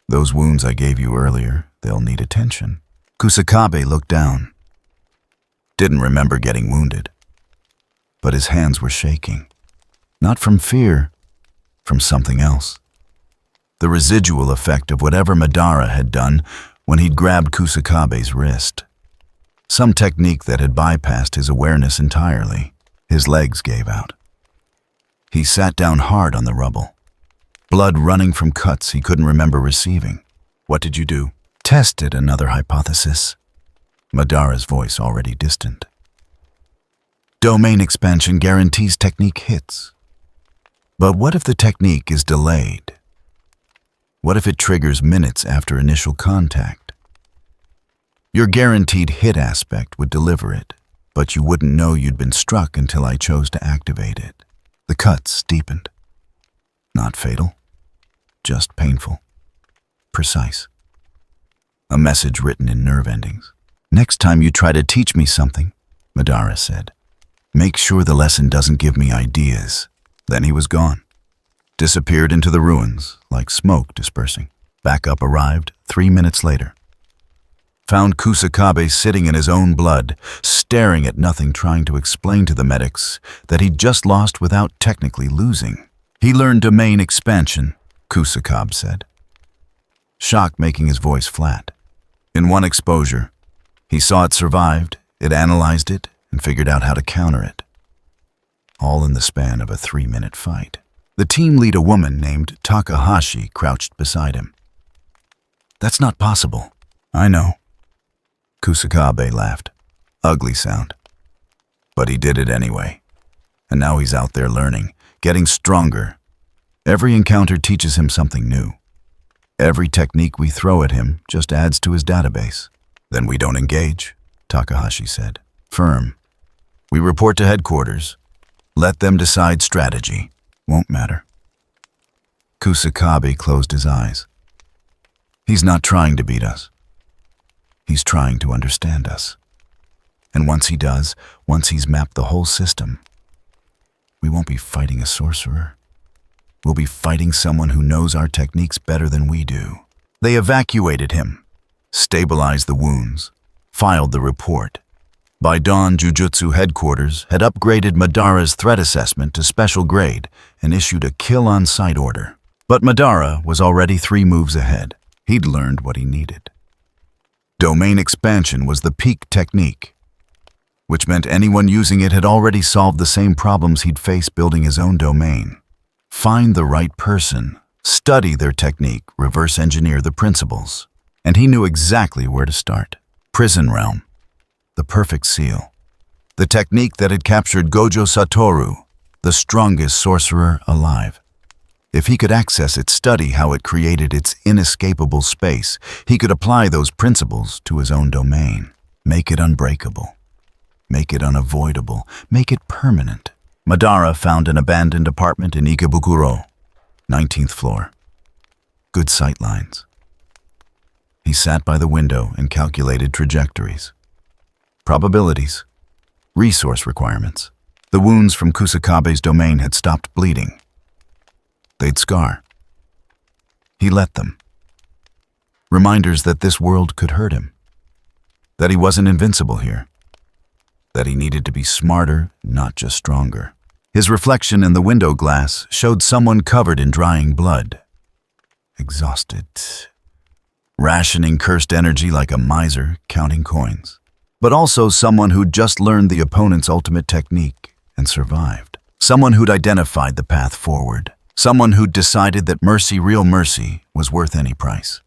Those wounds I gave you earlier, they'll need attention." Kusakabe looked down. Didn't remember getting wounded. But his hands were shaking. Not from fear, from something else. The residual effect of whatever Madara had done when he'd grabbed Kusakabe's wrist. Some technique that had bypassed his awareness entirely. His legs gave out. He sat down hard on the rubble, blood running from cuts he couldn't remember receiving. "What did you do?" "Tested another hypothesis." Madara's voice already distant. "Domain expansion guarantees technique hits. But what if the technique is delayed? What if it triggers minutes after initial contact? Your guaranteed hit aspect would deliver it, but you wouldn't know you'd been struck until I chose to activate it." The cuts deepened. Not fatal, just painful, precise. A message written in nerve endings. "Next time you try to teach me something," Madara said, "make sure the lesson doesn't give me ideas." Then he was gone. Disappeared into the ruins, like smoke dispersing. Backup arrived 3 minutes later. Found Kusakabe sitting in his own blood, staring at nothing, trying to explain to the medics that he'd just lost without technically losing. "He learned domain expansion," Kusakabe said, shock making his voice flat. "In one exposure, he saw it survived, it analyzed it, and figured out how to counter it. All in the span of a 3-minute fight." The team lead, a woman named Takahashi, crouched beside him. "That's not possible." "I know." Kusakabe laughed. Ugly sound. "But he did it anyway. And now he's out there learning, getting stronger. Every encounter teaches him something new. Every technique we throw at him just adds to his database." "Then we don't engage," Takahashi said. "Firm. We report to headquarters. Let them decide strategy. Won't matter." Kusakabe closed his eyes. "He's not trying to beat us. He's trying to understand us." And once he does, once he's mapped the whole system, we won't be fighting a sorcerer. We'll be fighting someone who knows our techniques better than we do. They evacuated him, stabilized the wounds, filed the report. By dawn, Jujutsu headquarters had upgraded Madara's threat assessment to special grade and issued a kill-on-sight order. But Madara was already 3 moves ahead. He'd learned what he needed. Domain expansion was the peak technique, which meant anyone using it had already solved the same problems he'd faced building his own domain. Find the right person, study their technique, reverse engineer the principles. And he knew exactly where to start. Prison Realm. The perfect seal. The technique that had captured Gojo Satoru, the strongest sorcerer alive. If he could access it, study how it created its inescapable space, he could apply those principles to his own domain. Make it unbreakable. Make it unavoidable. Make it permanent. Madara found an abandoned apartment in Ikebukuro, 19th floor. Good sight lines. He sat by the window and calculated trajectories. Probabilities. Resource requirements. The wounds from Kusakabe's domain had stopped bleeding. They'd scar. He let them. Reminders that this world could hurt him. That he wasn't invincible here. That he needed to be smarter, not just stronger. His reflection in the window glass showed someone covered in drying blood. Exhausted. Rationing cursed energy like a miser counting coins. But also someone who'd just learned the opponent's ultimate technique and survived. Someone who'd identified the path forward. Someone who'd decided that mercy, real mercy, was worth any price.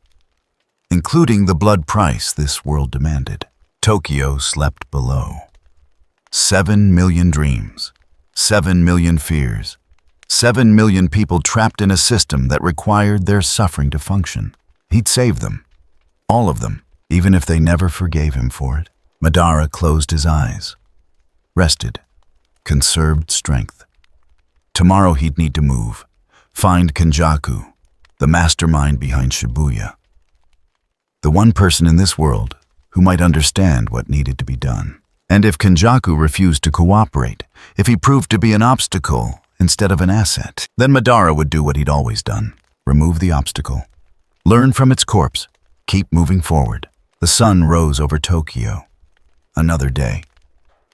Including the blood price this world demanded. Tokyo slept below. 7 million dreams. 7 million fears. 7 million people trapped in a system that required their suffering to function. He'd save them. All of them, even if they never forgave him for it. Madara closed his eyes. Rested. Conserved strength. Tomorrow he'd need to move. Find Kenjaku, the mastermind behind Shibuya. The one person in this world who might understand what needed to be done. And if Kenjaku refused to cooperate, if he proved to be an obstacle instead of an asset, then Madara would do what he'd always done. Remove the obstacle. Learn from its corpse. Keep moving forward. The sun rose over Tokyo. Another day.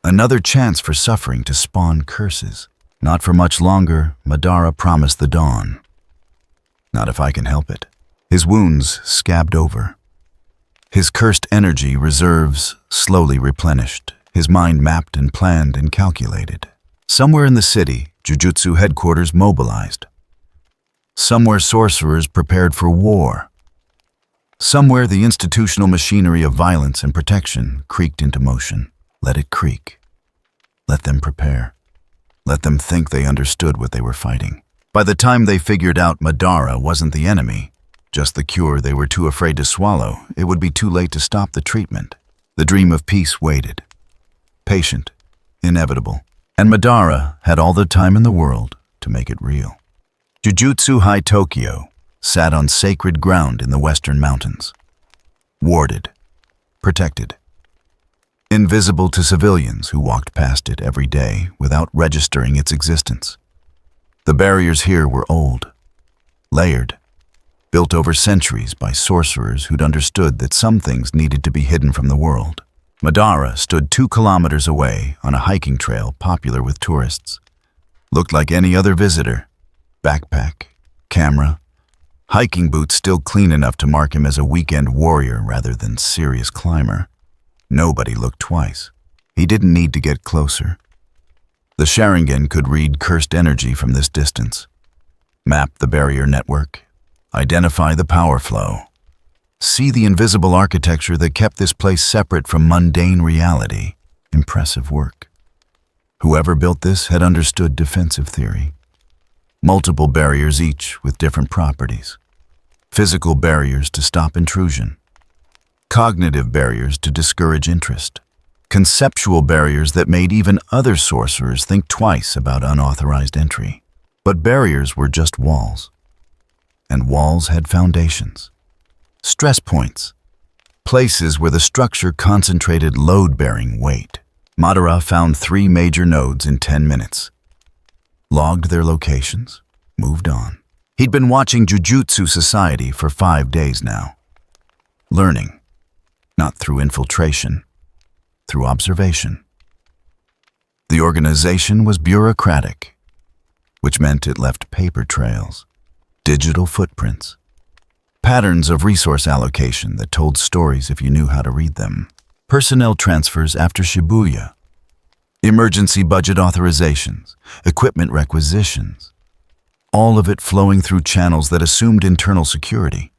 Another chance for suffering to spawn curses. Not for much longer, Madara promised the dawn. Not if I can help it. His wounds scabbed over. His cursed energy reserves slowly replenished. His mind mapped and planned and calculated. Somewhere in the city, Jujutsu headquarters mobilized. Somewhere sorcerers prepared for war. Somewhere the institutional machinery of violence and protection creaked into motion. Let it creak. Let them prepare. Let them think they understood what they were fighting. By the time they figured out Madara wasn't the enemy, just the cure they were too afraid to swallow, it would be too late to stop the treatment. The dream of peace waited. Patient, inevitable. And Madara had all the time in the world to make it real. Jujutsu High Tokyo sat on sacred ground in the western mountains. Warded. Protected. Invisible to civilians who walked past it every day without registering its existence. The barriers here were old, layered, built over centuries by sorcerers who'd understood that some things needed to be hidden from the world. Madara stood 2 kilometers away on a hiking trail popular with tourists. Looked like any other visitor. Backpack, camera, hiking boots still clean enough to mark him as a weekend warrior rather than serious climber. Nobody looked twice. He didn't need to get closer. The Sharingan could read cursed energy from this distance. Map the barrier network. Identify the power flow. See the invisible architecture that kept this place separate from mundane reality. Impressive work. Whoever built this had understood defensive theory. Multiple barriers each with different properties. Physical barriers to stop intrusion. Cognitive barriers to discourage interest. Conceptual barriers that made even other sorcerers think twice about unauthorized entry. But barriers were just walls. And walls had foundations. Stress points. places where the structure concentrated load-bearing weight. Madara found 3 major nodes in 10 minutes, logged their locations, moved on. He'd been watching Jujjutsu Society for 5 days now, learning, not through infiltration, through observation. The organization was bureaucratic, which meant it left paper trails, digital footprints, patterns of resource allocation that told stories if you knew how to read them. Personnel transfers after Shibuya, emergency budget authorizations, equipment requisitions, all of it flowing through channels that assumed internal security.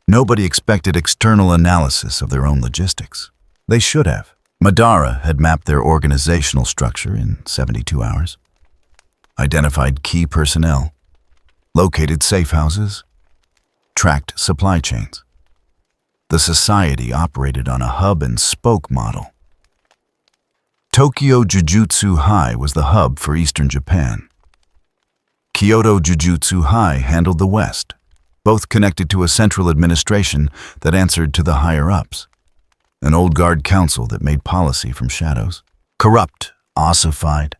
Nobody expected external analysis of their own logistics. They should have. Madara had mapped their organizational structure in 72 hours, identified key personnel, located safe houses, tracked supply chains. The society operated on a hub-and-spoke model. Tokyo Jujutsu High was the hub for Eastern Japan. Kyoto Jujutsu High handled the West, both connected to a central administration that answered to the higher-ups, an old guard council that made policy from shadows. Corrupt, ossified,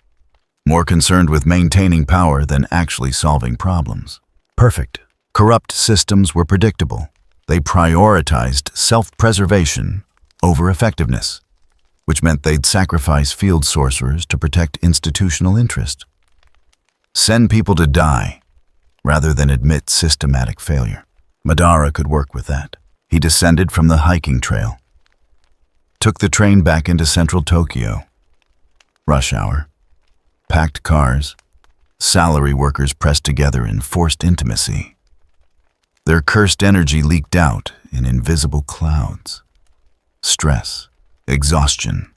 more concerned with maintaining power than actually solving problems. Perfect. Corrupt systems were predictable. They prioritized self-preservation over effectiveness, which meant they'd sacrifice field sorcerers to protect institutional interest. Send people to die, rather than admit systematic failure. Madara could work with that. He descended from the hiking trail, took the train back into central Tokyo. Rush hour, packed cars, salary workers pressed together in forced intimacy. Their cursed energy leaked out in invisible clouds. Stress, exhaustion,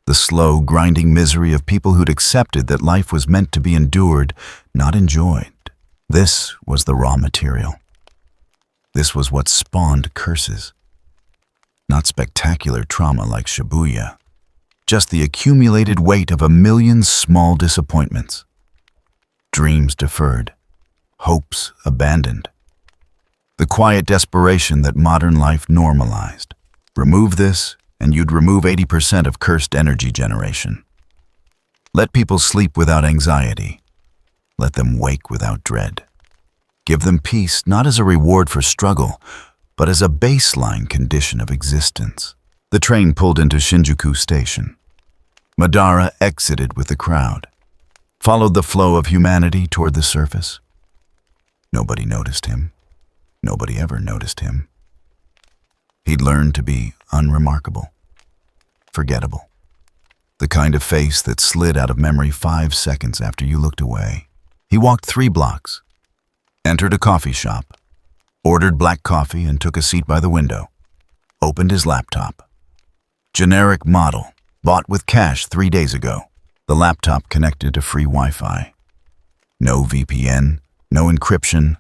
the slow, grinding misery of people who'd accepted that life was meant to be endured, not enjoyed. This was the raw material. This was what spawned curses. Not spectacular trauma like Shibuya, just the accumulated weight of 1,000,000 small disappointments. Dreams deferred, hopes abandoned. The quiet desperation that modern life normalized. Remove this, and you'd remove 80% of cursed energy generation. Let people sleep without anxiety. Let them wake without dread. Give them peace not as a reward for struggle, but as a baseline condition of existence. The train pulled into Shinjuku Station. Madara exited with the crowd, followed the flow of humanity toward the surface. Nobody noticed him. Nobody ever noticed him. He'd learned to be unremarkable, forgettable, the kind of face that slid out of memory 5 seconds after you looked away. He walked 3 blocks, entered a coffee shop, ordered black coffee and took a seat by the window, opened his laptop. Generic model, bought with cash 3 days ago. The laptop connected to free Wi-Fi. No VPN, no encryption,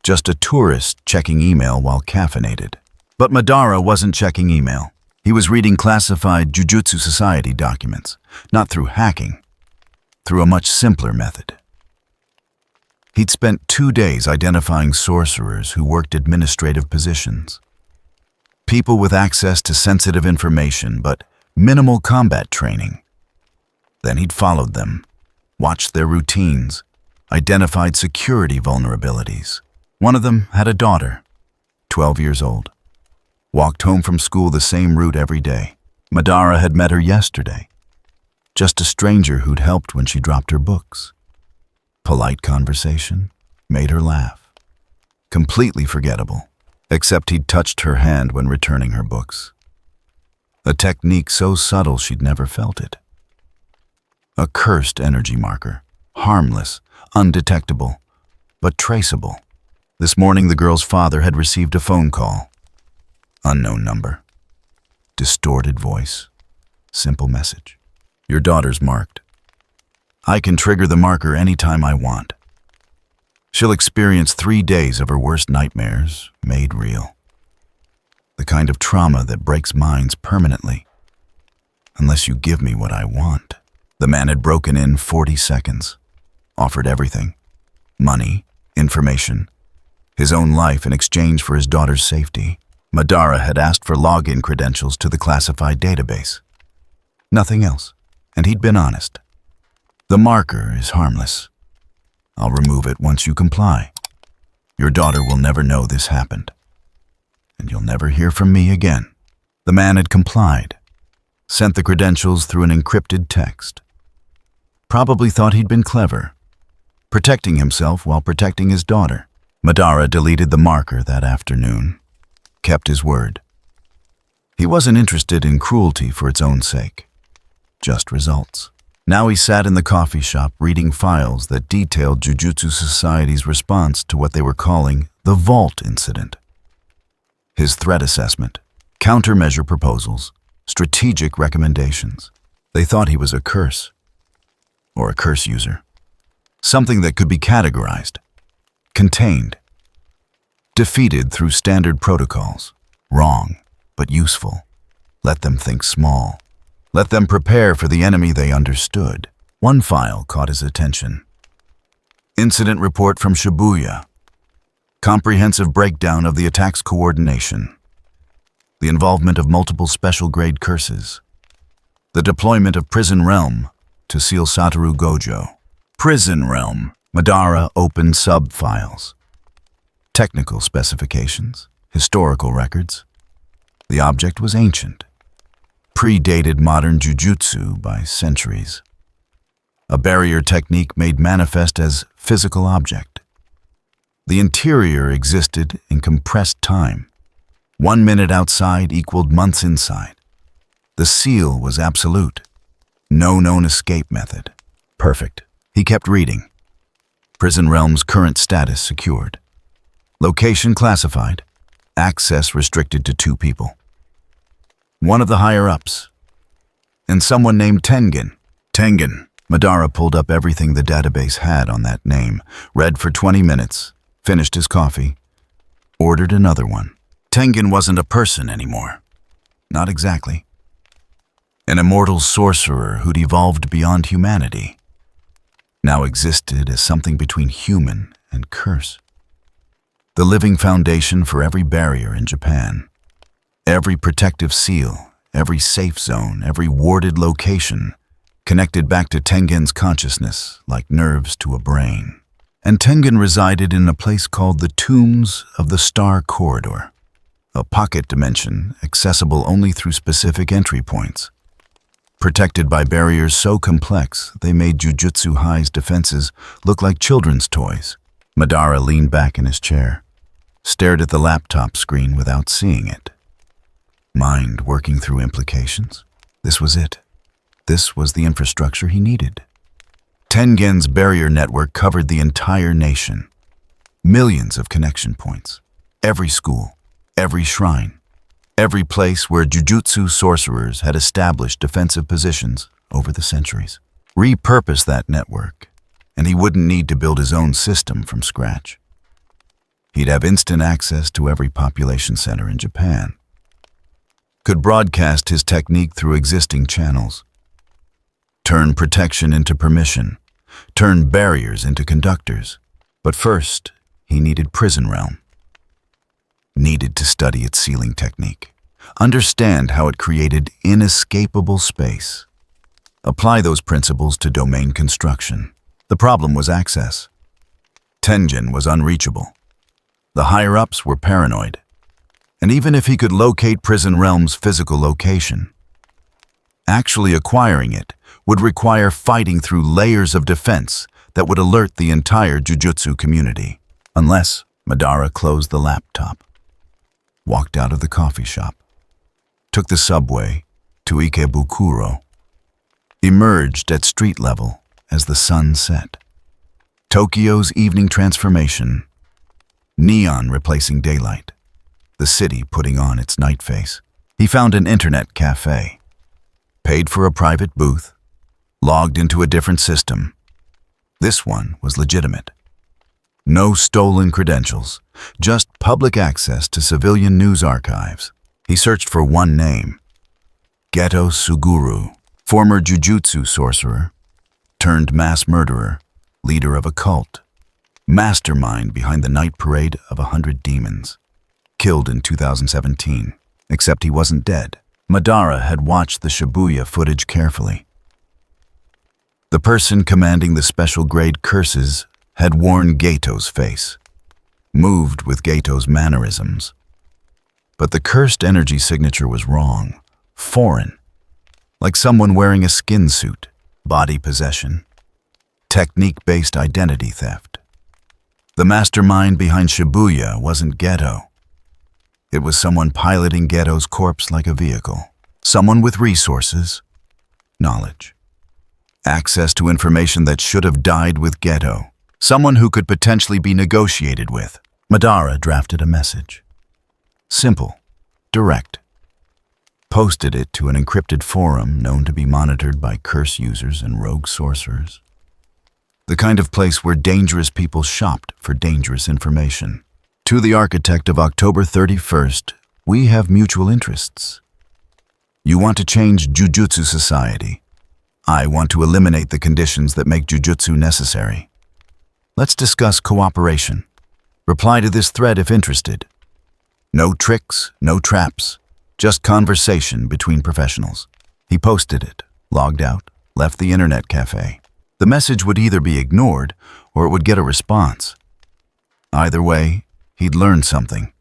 just a tourist checking email while caffeinated. But Madara wasn't checking email. He was reading classified Jujutsu Society documents, not through hacking, through a much simpler method. He'd spent 2 days identifying sorcerers who worked administrative positions. People with access to sensitive information, but minimal combat training. Then he'd followed them, watched their routines, identified security vulnerabilities. One of them had a daughter, 12 years old. Walked home from school the same route every day. Madara had met her yesterday. Just a stranger who'd helped when she dropped her books. Polite conversation, made her laugh. Completely forgettable, except he'd touched her hand when returning her books. A technique so subtle she'd never felt it. A cursed energy marker, harmless, undetectable, but traceable. This morning the girl's father had received a phone call. Unknown number. Distorted voice. Simple message. Your daughter's marked. I can trigger the marker anytime I want. She'll experience 3 days of her worst nightmares made real. The kind of trauma that breaks minds permanently. Unless you give me what I want. The man had broken in 40 seconds. Offered everything. Money, information, his own life in exchange for his daughter's safety. Madara had asked for login credentials to the classified database. Nothing else, and he'd been honest. The marker is harmless. I'll remove it once you comply. Your daughter will never know this happened, and you'll never hear from me again. The man had complied, sent the credentials through an encrypted text. Probably thought he'd been clever, protecting himself while protecting his daughter. Madara deleted the marker that afternoon, kept his word. He wasn't interested in cruelty for its own sake, just results. Now he sat in the coffee shop reading files that detailed Jujutsu Society's response to what they were calling the Vault Incident. His threat assessment, countermeasure proposals, strategic recommendations. They thought he was a curse, or a curse user. Something that could be categorized, contained, defeated through standard protocols. Wrong, but useful. Let them think small. Let them prepare for the enemy they understood. One file caught his attention. Incident report from Shibuya. Comprehensive breakdown of the attack's coordination. The involvement of multiple special-grade curses. The deployment of Prison Realm to seal Satoru Gojo. Prison Realm. Madara opened sub-files. Technical specifications. Historical records. The object was ancient. Predated modern jujutsu by centuries. A barrier technique made manifest as physical object. The interior existed in compressed time. 1 minute outside equaled months inside. The seal was absolute. No known escape method. Perfect. He kept reading. Prison Realm's current status secured. Location classified. Access restricted to 2 people. One of the higher-ups, and someone named Tengen. Tengen. Madara pulled up everything the database had on that name, read for 20 minutes, finished his coffee, ordered another one. Tengen wasn't a person anymore. Not exactly. An immortal sorcerer who'd evolved beyond humanity, now existed as something between human and curse. The living foundation for every barrier in Japan. Every protective seal, every safe zone, every warded location connected back to Tengen's consciousness like nerves to a brain. And Tengen resided in a place called the Tombs of the Star Corridor, a pocket dimension accessible only through specific entry points. Protected by barriers so complex they made Jujutsu High's defenses look like children's toys. Madara leaned back in his chair, stared at the laptop screen without seeing it. Mind working through implications? This was it. This was the infrastructure he needed. Tengen's barrier network covered the entire nation. Millions of connection points. Every school, every shrine, every place where Jujutsu sorcerers had established defensive positions over the centuries. Repurpose that network, and he wouldn't need to build his own system from scratch. He'd have instant access to every population center in Japan. Could broadcast his technique through existing channels. Turn protection into permission. Turn barriers into conductors. But first, he needed Prison Realm. Needed to study its sealing technique. Understand how it created inescapable space. Apply those principles to domain construction. The problem was access. Tengen was unreachable. The higher-ups were paranoid. And even if he could locate Prison Realm's physical location, actually acquiring it would require fighting through layers of defense that would alert the entire Jujutsu community. Unless Madara closed the laptop, walked out of the coffee shop, took the subway to Ikebukuro, emerged at street level as the sun set. Tokyo's evening transformation, neon replacing daylight. The city putting on its night face. He found an internet cafe, paid for a private booth, logged into a different system. This one was legitimate. No stolen credentials, just public access to civilian news archives. He searched for one name, Geto Suguru, former Jujutsu sorcerer, turned mass murderer, leader of a cult, mastermind behind the night parade of 100 demons. killed in 2017, except he wasn't dead. Madara had watched the Shibuya footage carefully. The person commanding the special grade curses had worn Gato's face, moved with Gato's mannerisms. But the cursed energy signature was wrong, foreign, like someone wearing a skin suit, body possession, technique-based identity theft. The mastermind behind Shibuya wasn't Geto. It was someone piloting Geto's corpse like a vehicle. Someone with resources, knowledge, access to information that should have died with Geto. Someone who could potentially be negotiated with. Madara drafted a message. Simple, direct. Posted it to an encrypted forum known to be monitored by curse users and rogue sorcerers. The kind of place where dangerous people shopped for dangerous information. To the architect of October 31st, we have mutual interests. You want to change Jujutsu society. I want to eliminate the conditions that make Jujutsu necessary. Let's discuss cooperation. Reply to this thread if interested. No tricks, no traps, just conversation between professionals. He posted it, logged out, left the internet cafe. The message would either be ignored or it would get a response. Either way, he'd learned something.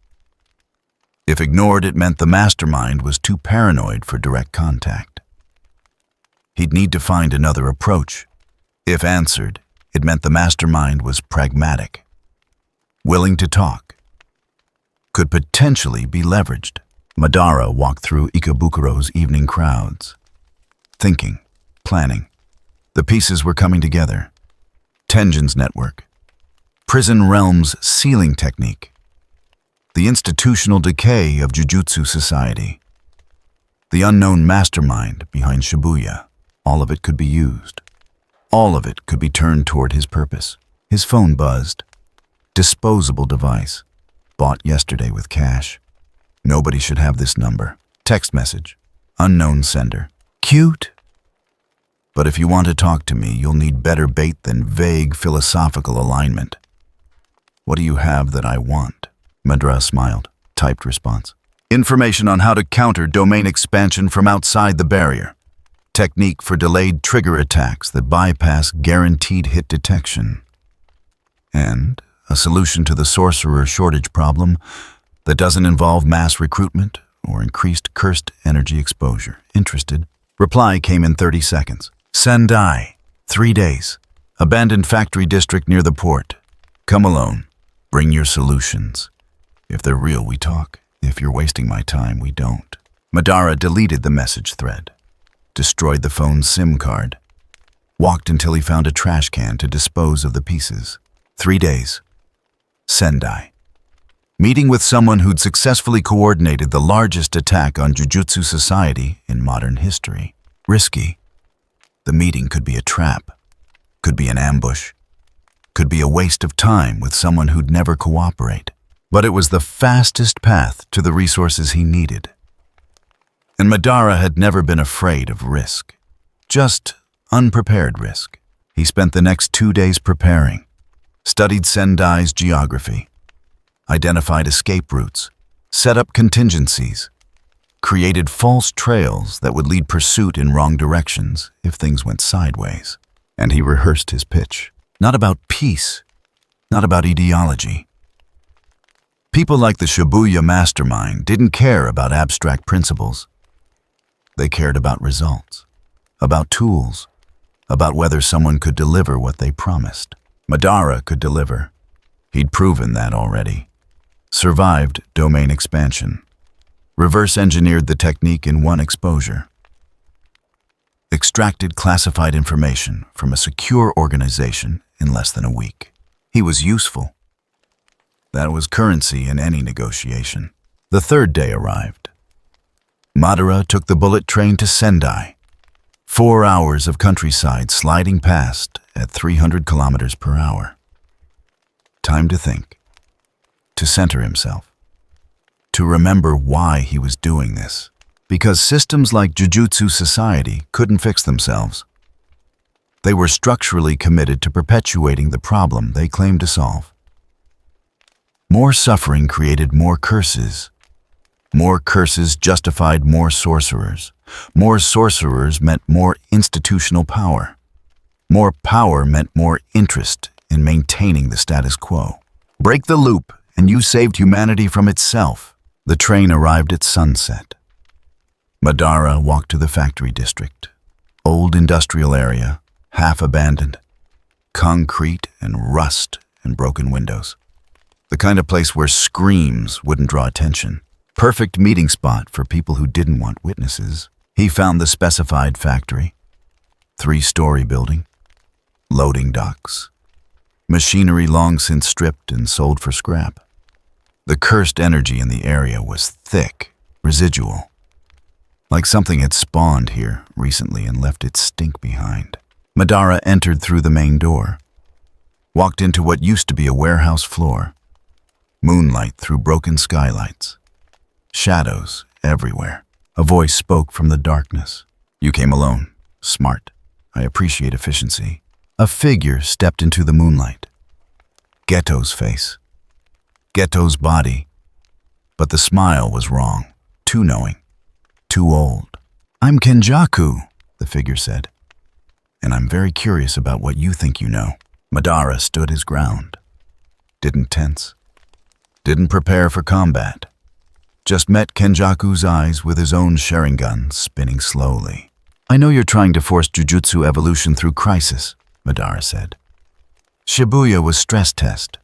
If ignored, it meant the mastermind was too paranoid for direct contact. He'd need to find another approach. If answered, it meant the mastermind was pragmatic, willing to talk, could potentially be leveraged. Madara walked through Ikabukuro's evening crowds, thinking, planning. The pieces were coming together. Tenjin's network, Prison Realm's sealing technique, the institutional decay of Jujutsu society, the unknown mastermind behind Shibuya. All of it could be used. All of it could be turned toward his purpose. His phone buzzed. Disposable device. Bought yesterday with cash. Nobody should have this number. Text message. Unknown sender. Cute. But if you want to talk to me, you'll need better bait than vague philosophical alignment. What do you have that I want? Madara smiled. Typed response. Information on how to counter domain expansion from outside the barrier. Technique for delayed trigger attacks that bypass guaranteed hit detection. And a solution to the sorcerer shortage problem that doesn't involve mass recruitment or increased cursed energy exposure. Interested? Reply came in 30 seconds. Sendai, 3 days. Abandoned factory district near the port. Come alone. Bring your solutions. If they're real, we talk. If you're wasting my time, we don't. Madara deleted the message thread. Destroyed the phone's SIM card. Walked until he found a trash can to dispose of the pieces. 3 days. Sendai. Meeting with someone who'd successfully coordinated the largest attack on Jujutsu society in modern history. Risky. The meeting could be a trap, could be an ambush, could be a waste of time with someone who'd never cooperate. But it was the fastest path to the resources he needed. And Madara had never been afraid of risk, just unprepared risk. He spent the next 2 days preparing, studied Sendai's geography, identified escape routes, set up contingencies, created false trails that would lead pursuit in wrong directions if things went sideways. And he rehearsed his pitch. Not about peace, not about ideology. People like the Shibuya mastermind didn't care about abstract principles. They cared about results, about tools, about whether someone could deliver what they promised. Madara could deliver. He'd proven that already. Survived domain expansion. Reverse-engineered the technique in one exposure. Extracted classified information from a secure organization in less than a week. He was useful. That was currency in any negotiation. The third day arrived. Madara took the bullet train to Sendai. 4 hours of countryside sliding past at 300 kilometers per hour. Time to think. To center himself. To remember why he was doing this. Because systems like Jujutsu society couldn't fix themselves. They were structurally committed to perpetuating the problem they claimed to solve. More suffering created more curses. More curses justified more sorcerers. More sorcerers meant more institutional power. More power meant more interest in maintaining the status quo. Break the loop, and you saved humanity from itself. The train arrived at sunset. Madara walked to the factory district. Old industrial area, half abandoned. Concrete and rust and broken windows. The kind of place where screams wouldn't draw attention. Perfect meeting spot for people who didn't want witnesses. He found the specified factory. 3-story building. Loading docks. Machinery long since stripped and sold for scrap. The cursed energy in the area was thick, residual. Like something had spawned here recently and left its stink behind. Madara entered through the main door. Walked into what used to be a warehouse floor. Moonlight through broken skylights. Shadows everywhere. A voice spoke from the darkness. "You came alone. Smart. I appreciate efficiency." A figure stepped into the moonlight. Ghetto's face. Ghetto's body. But the smile was wrong. Too knowing. Too old. "I'm Kenjaku," the figure said. "And I'm very curious about what you think you know." Madara stood his ground. Didn't tense. Didn't prepare for combat. Just met Kenjaku's eyes with his own Sharingan spinning slowly. "I know you're trying to force Jujutsu evolution through crisis," Madara said. "Shibuya was stress test.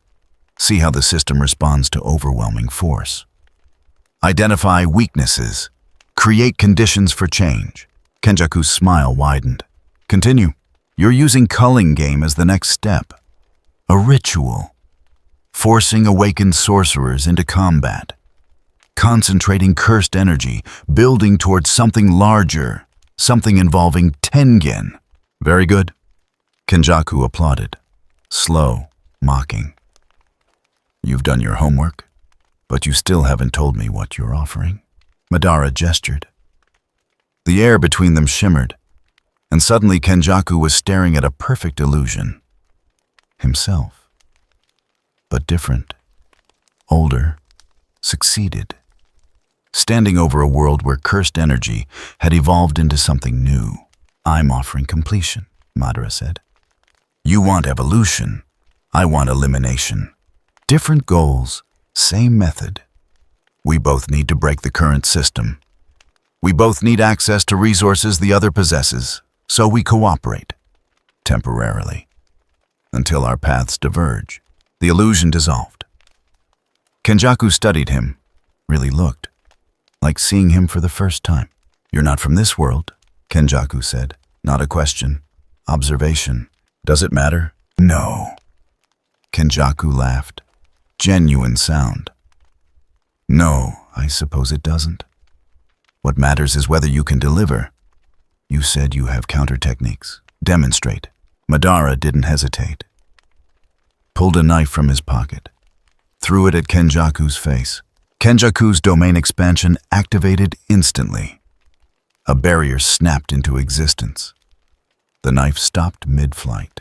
See how the system responds to overwhelming force. Identify weaknesses. Create conditions for change." Kenjaku's smile widened. "Continue. You're using culling game as the next step. A ritual. Forcing awakened sorcerers into combat. Concentrating cursed energy, building towards something larger, something involving Tengen." "Very good." Kenjaku applauded. Slow, mocking. "You've done your homework, but you still haven't told me what you're offering." Madara gestured. The air between them shimmered, and suddenly Kenjaku was staring at a perfect illusion. Himself. But different. Older. Succeeded. Standing over a world where cursed energy had evolved into something new. "I'm offering completion," Madara said. "You want evolution. I want elimination. Different goals, same method. We both need to break the current system. We both need access to resources the other possesses, so we cooperate. Temporarily. Until our paths diverge." The illusion dissolved. Kenjaku studied him, really looked, like seeing him for the first time. "You're not from this world," Kenjaku said. Not a question. Observation. "Does it matter?" "No." Kenjaku laughed. Genuine sound. "No, I suppose it doesn't. What matters is whether you can deliver. You said you have counter techniques. Demonstrate." Madara didn't hesitate. Pulled a knife from his pocket. Threw it at Kenjaku's face. Kenjaku's domain expansion activated instantly. A barrier snapped into existence. The knife stopped mid-flight.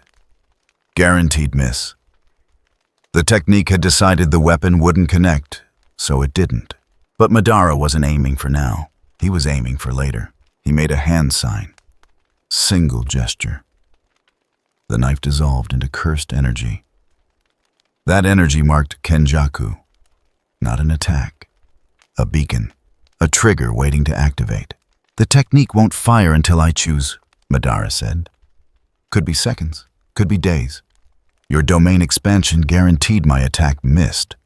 Guaranteed miss. The technique had decided the weapon wouldn't connect, so it didn't. But Madara wasn't aiming for now. He was aiming for later. He made a hand sign. Single gesture. The knife dissolved into cursed energy. That energy marked Kenjaku. Not an attack. A beacon. A trigger waiting to activate. "The technique won't fire until I choose," Madara said. "Could be seconds. Could be days. Your domain expansion guaranteed my attack missed.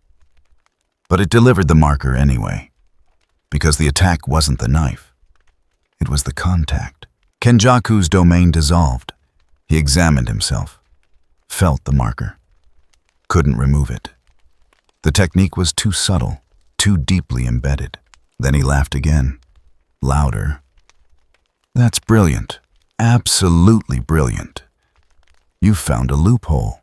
But it delivered the marker anyway. Because the attack wasn't the knife. It was the contact." Kenjaku's domain dissolved. He examined himself. Felt the marker. Couldn't remove it. The technique was too subtle, too deeply embedded. Then he laughed again. Louder. "That's brilliant. Absolutely brilliant. You've found a loophole.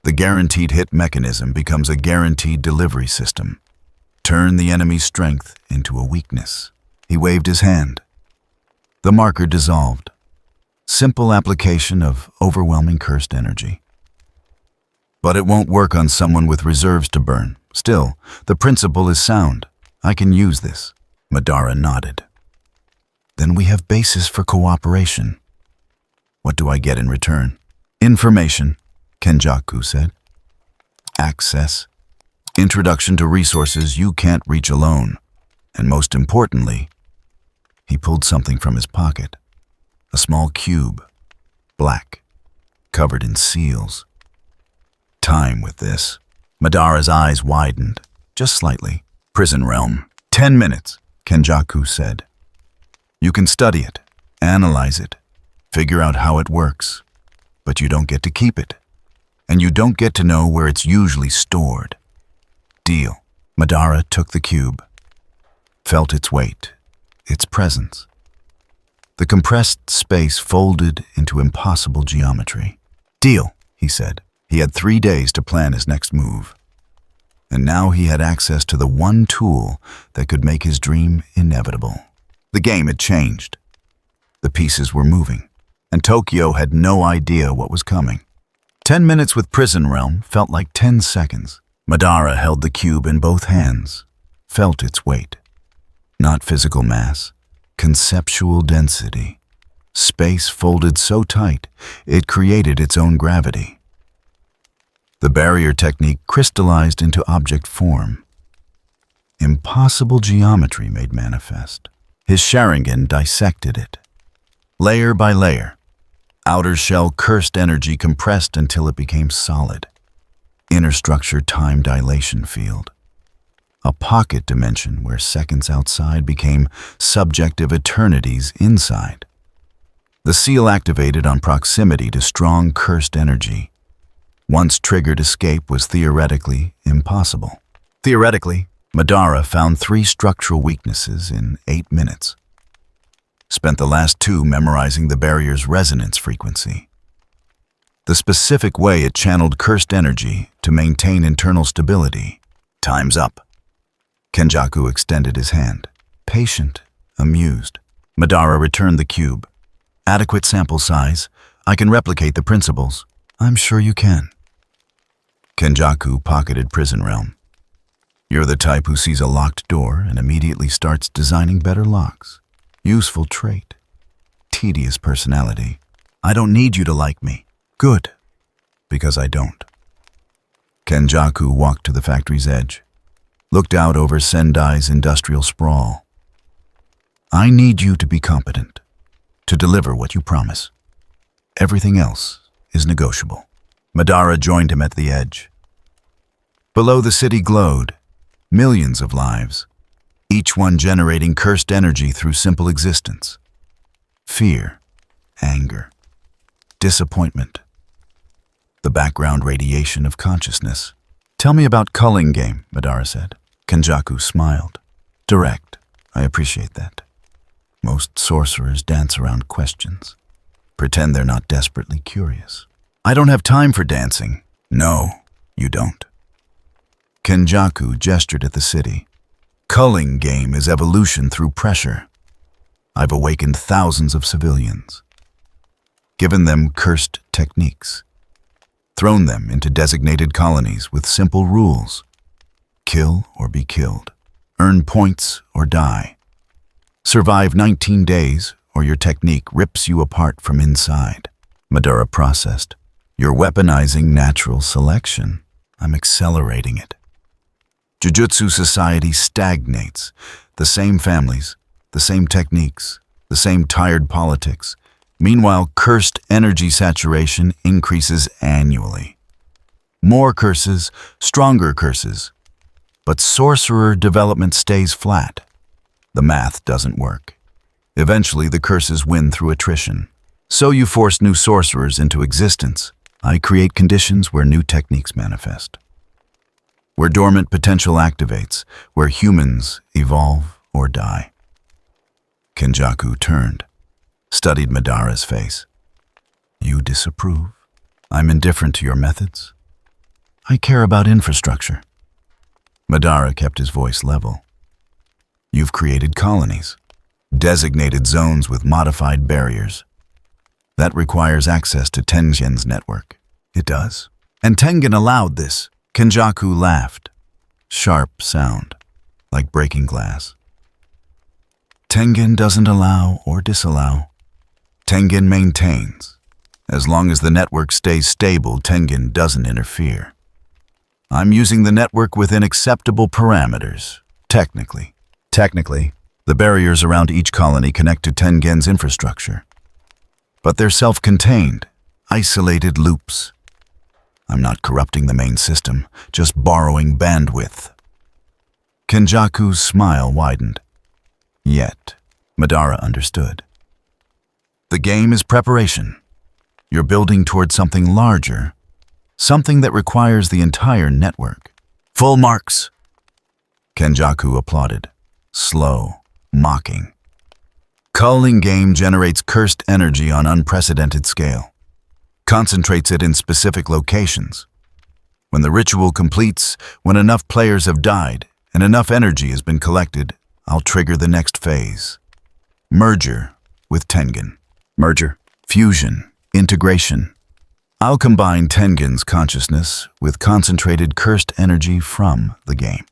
The guaranteed hit mechanism becomes a guaranteed delivery system. Turn the enemy's strength into a weakness." He waved his hand. The marker dissolved. Simple application of overwhelming cursed energy. "But it won't work on someone with reserves to burn," Still, the principle is sound. I can use this. Madara nodded. Then we have basis for cooperation. What do I get in return? Information, Kenjaku said. Access. Introduction to resources you can't reach alone. And most importantly, he pulled something from his pocket. A small cube, black, covered in seals. Time with this. Madara's eyes widened, just slightly. Prison realm. 10 minutes, Kenjaku said. You can study it, analyze it, figure out how it works, but you don't get to keep it. And you don't get to know where it's usually stored. Deal. Madara took the cube, felt its weight, its presence. The compressed space folded into impossible geometry. Deal, he said. He had 3 days to plan his next move. And now he had access to the one tool that could make his dream inevitable. The game had changed. The pieces were moving, and Tokyo had no idea what was coming. 10 minutes with Prison Realm felt like 10 seconds. Madara held the cube in both hands, felt its weight. Not physical mass, conceptual density. Space folded so tight, it created its own gravity. The barrier technique crystallized into object form. Impossible geometry made manifest. His Sharingan dissected it. Layer by layer, outer shell cursed energy compressed until it became solid. Inner structure time dilation field. A pocket dimension where seconds outside became subjective eternities inside. The seal activated on proximity to strong cursed energy. Once triggered, escape was theoretically impossible. Theoretically, Madara found 3 structural weaknesses in 8 minutes. Spent the last 2 memorizing the barrier's resonance frequency. The specific way it channeled cursed energy to maintain internal stability. Time's up. Kenjaku extended his hand, patient, amused. Madara returned the cube. Adequate sample size. I can replicate the principles. I'm sure you can. Kenjaku pocketed Prison Realm. You're the type who sees a locked door and immediately starts designing better locks. Useful trait. Tedious personality. I don't need you to like me. Good. Because I don't. Kenjaku walked to the factory's edge, looked out over Sendai's industrial sprawl. I need you to be competent, to deliver what you promise. Everything else is negotiable. Madara joined him at the edge. Below the city glowed, millions of lives, each one generating cursed energy through simple existence. Fear, anger, disappointment. The background radiation of consciousness. Tell me about culling game, Madara said. Kenjaku smiled. Direct. I appreciate that. Most sorcerers dance around questions. Pretend they're not desperately curious. I don't have time for dancing. No, you don't. Kenjaku gestured at the city. Culling game is evolution through pressure. I've awakened thousands of civilians. Given them cursed techniques. Thrown them into designated colonies with simple rules. Kill or be killed. Earn points or die. Survive 19 days or your technique rips you apart from inside. Madara processed. You're weaponizing natural selection. I'm accelerating it. Jujutsu society stagnates. The same families, the same techniques, the same tired politics. Meanwhile, cursed energy saturation increases annually. More curses, stronger curses. But sorcerer development stays flat. The math doesn't work. Eventually, the curses win through attrition. So you force new sorcerers into existence. I create conditions where new techniques manifest. Where dormant potential activates, where humans evolve or die. Kenjaku turned, studied Madara's face. You disapprove. I'm indifferent to your methods. I care about infrastructure. Madara kept his voice level. You've created colonies, designated zones with modified barriers. That requires access to Tengen's network. It does. And Tengen allowed this. Kenjaku laughed. Sharp sound, like breaking glass. Tengen doesn't allow or disallow. Tengen maintains. As long as the network stays stable, Tengen doesn't interfere. I'm using the network within acceptable parameters, technically. Technically, the barriers around each colony connect to Tengen's infrastructure. But they're self-contained, isolated loops. I'm not corrupting the main system, just borrowing bandwidth. Kenjaku's smile widened. Yet, Madara understood. The game is preparation. You're building towards something larger, something that requires the entire network. Full marks! Kenjaku applauded, slow, mocking. Culling game generates cursed energy on unprecedented scale, concentrates it in specific locations. When the ritual completes, when enough players have died and enough energy has been collected, I'll trigger the next phase. Merger with Tengen. Merger, fusion, integration. I'll combine Tengen's consciousness with concentrated cursed energy from the game.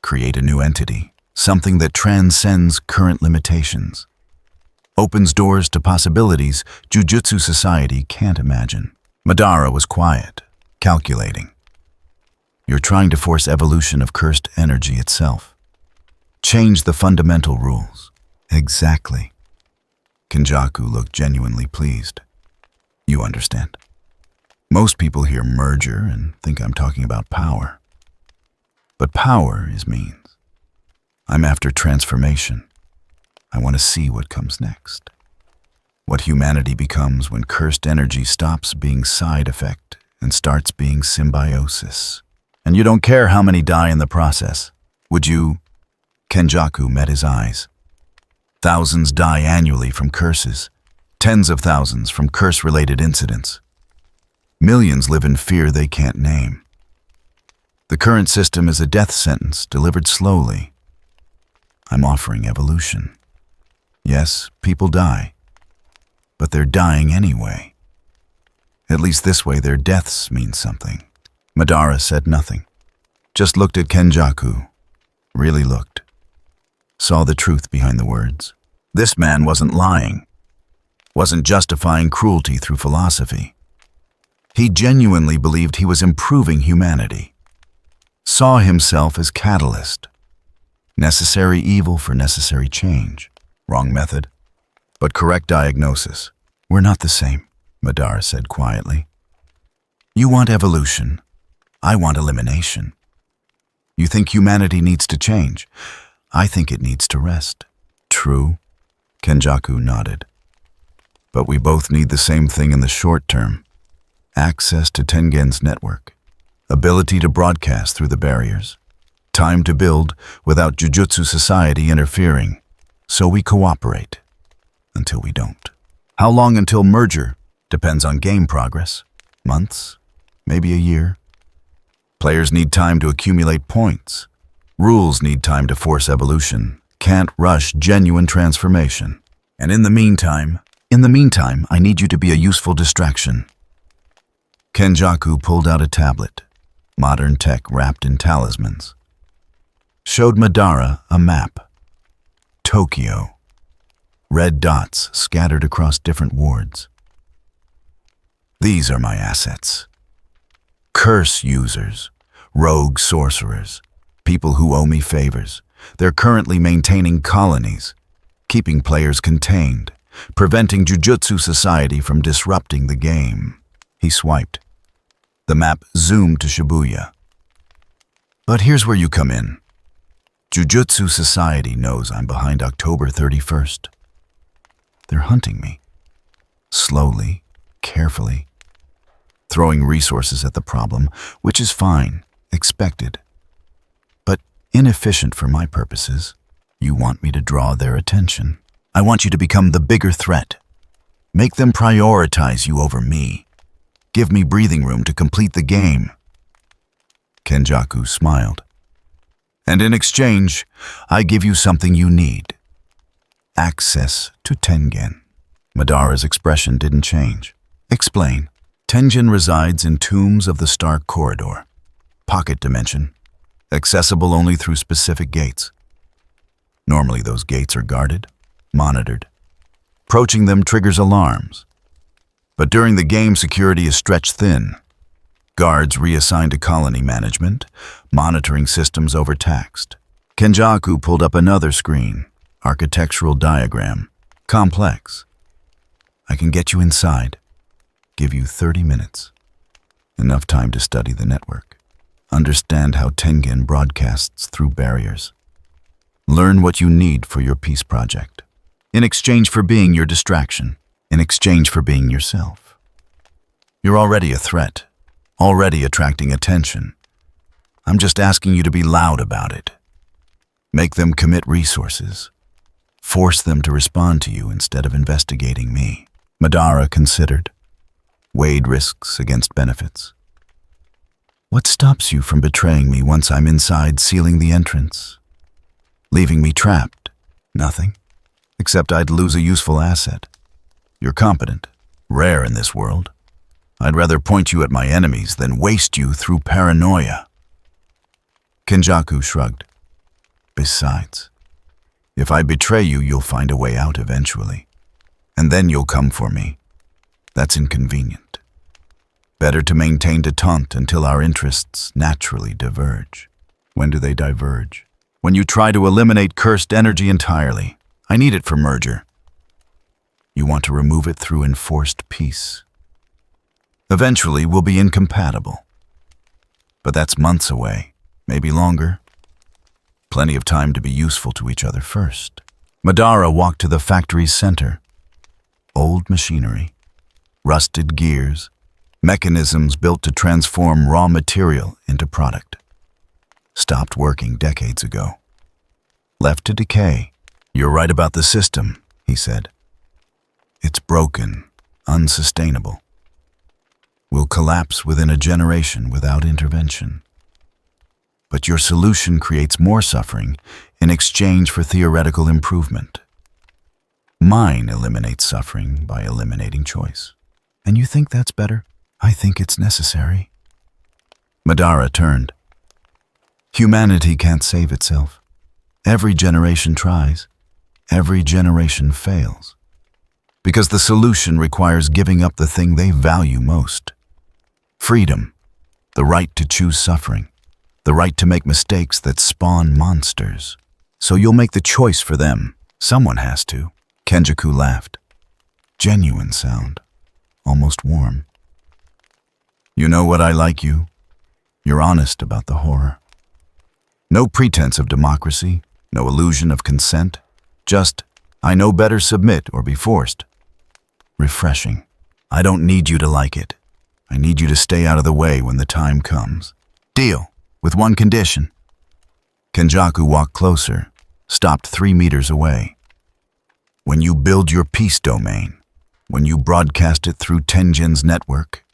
Create a new entity, something that transcends current limitations. Opens doors to possibilities Jujutsu society can't imagine. Madara was quiet, calculating. You're trying to force evolution of cursed energy itself. Change the fundamental rules. Exactly. Kenjaku looked genuinely pleased. You understand. Most people hear merger and think I'm talking about power. But power is means. I'm after transformation. I want to see what comes next. What humanity becomes when cursed energy stops being side effect and starts being symbiosis. And you don't care how many die in the process. Would you? Kenjaku met his eyes. Thousands die annually from curses. Tens of thousands from curse-related incidents. Millions live in fear they can't name. The current system is a death sentence delivered slowly. I'm offering evolution. Yes, people die, but they're dying anyway. At least this way their deaths mean something. Madara said nothing, just looked at Kenjaku, really looked. Saw the truth behind the words. This man wasn't lying, wasn't justifying cruelty through philosophy. He genuinely believed he was improving humanity, saw himself as catalyst, necessary evil for necessary change. Wrong method, but correct diagnosis. We're not the same, Madara said quietly. You want evolution. I want elimination. You think humanity needs to change. I think it needs to rest. True, Kenjaku nodded. But we both need the same thing in the short term. Access to Tengen's network. Ability to broadcast through the barriers. Time to build without Jujutsu society interfering. So we cooperate. Until we don't. How long until merger? Depends on game progress. Months? Maybe a year. Players need time to accumulate points. Rules need time to force evolution. Can't rush genuine transformation. And in the meantime, I need you to be a useful distraction. Kenjaku pulled out a tablet, modern tech wrapped in talismans. Showed Madara a map. Tokyo. Red dots scattered across different wards. These are my assets. Curse users, rogue sorcerers, people who owe me favors. They're currently maintaining colonies, keeping players contained, preventing Jujutsu society from disrupting the game. He swiped. The map zoomed to Shibuya. But here's where you come in. Jujutsu society knows I'm behind October 31st. They're hunting me. Slowly, carefully. Throwing resources at the problem, which is fine, expected. But inefficient for my purposes. You want me to draw their attention. I want you to become the bigger threat. Make them prioritize you over me. Give me breathing room to complete the game. Kenjaku smiled. And in exchange, I give you something you need. Access to Tengen. Madara's expression didn't change. Explain. Tengen resides in tombs of the Star Corridor. Pocket dimension. accessible only through specific gates. Normally those gates are guarded, monitored. Approaching them triggers alarms. But during the game, security is stretched thin. Guards reassigned to colony management, monitoring systems overtaxed. Kenjaku pulled up another screen, architectural diagram, complex. I can get you inside, give you 30 minutes. Enough time to study the network, understand how Tengen broadcasts through barriers. Learn what you need for your peace project, in exchange for being your distraction, in exchange for being yourself. You're already a threat, already attracting attention. I'm just asking you to be loud about it. Make them commit resources. Force them to respond to you instead of investigating me. Madara considered, weighed risks against benefits. What stops you from betraying me once I'm inside, sealing the entrance? Leaving me trapped? Nothing, except I'd lose a useful asset. You're competent, rare in this world. I'd rather point you at my enemies than waste you through paranoia. Kenjaku shrugged. Besides, if I betray you, you'll find a way out eventually. And then you'll come for me. That's inconvenient. Better to maintain détente until our interests naturally diverge. When do they diverge? When you try to eliminate cursed energy entirely. I need it for merger. You want to remove it through enforced peace. Eventually, we'll be incompatible. But that's months away, maybe longer. Plenty of time to be useful to each other first. Madara walked to the factory's center. Old machinery, rusted gears, mechanisms built to transform raw material into product. Stopped working decades ago. Left to decay. You're right about the system, he said. It's broken, unsustainable. Will collapse within a generation without intervention. But your solution creates more suffering in exchange for theoretical improvement. Mine eliminates suffering by eliminating choice. And you think that's better? I think it's necessary. Madara turned. Humanity can't save itself. Every generation tries. Every generation fails. Because the solution requires giving up the thing they value most. Freedom, the right to choose suffering, the right to make mistakes that spawn monsters. So you'll make the choice for them. Someone has to. Kenjaku laughed. Genuine sound, almost warm. You know what I like you? You're honest about the horror. No pretense of democracy, no illusion of consent. Just, I know better, submit or be forced. Refreshing. I don't need you to like it. I need you to stay out of the way when the time comes. Deal, with one condition. Kenjaku walked closer, stopped 3 meters away. When you build your peace domain, when you broadcast it through Tengen's network,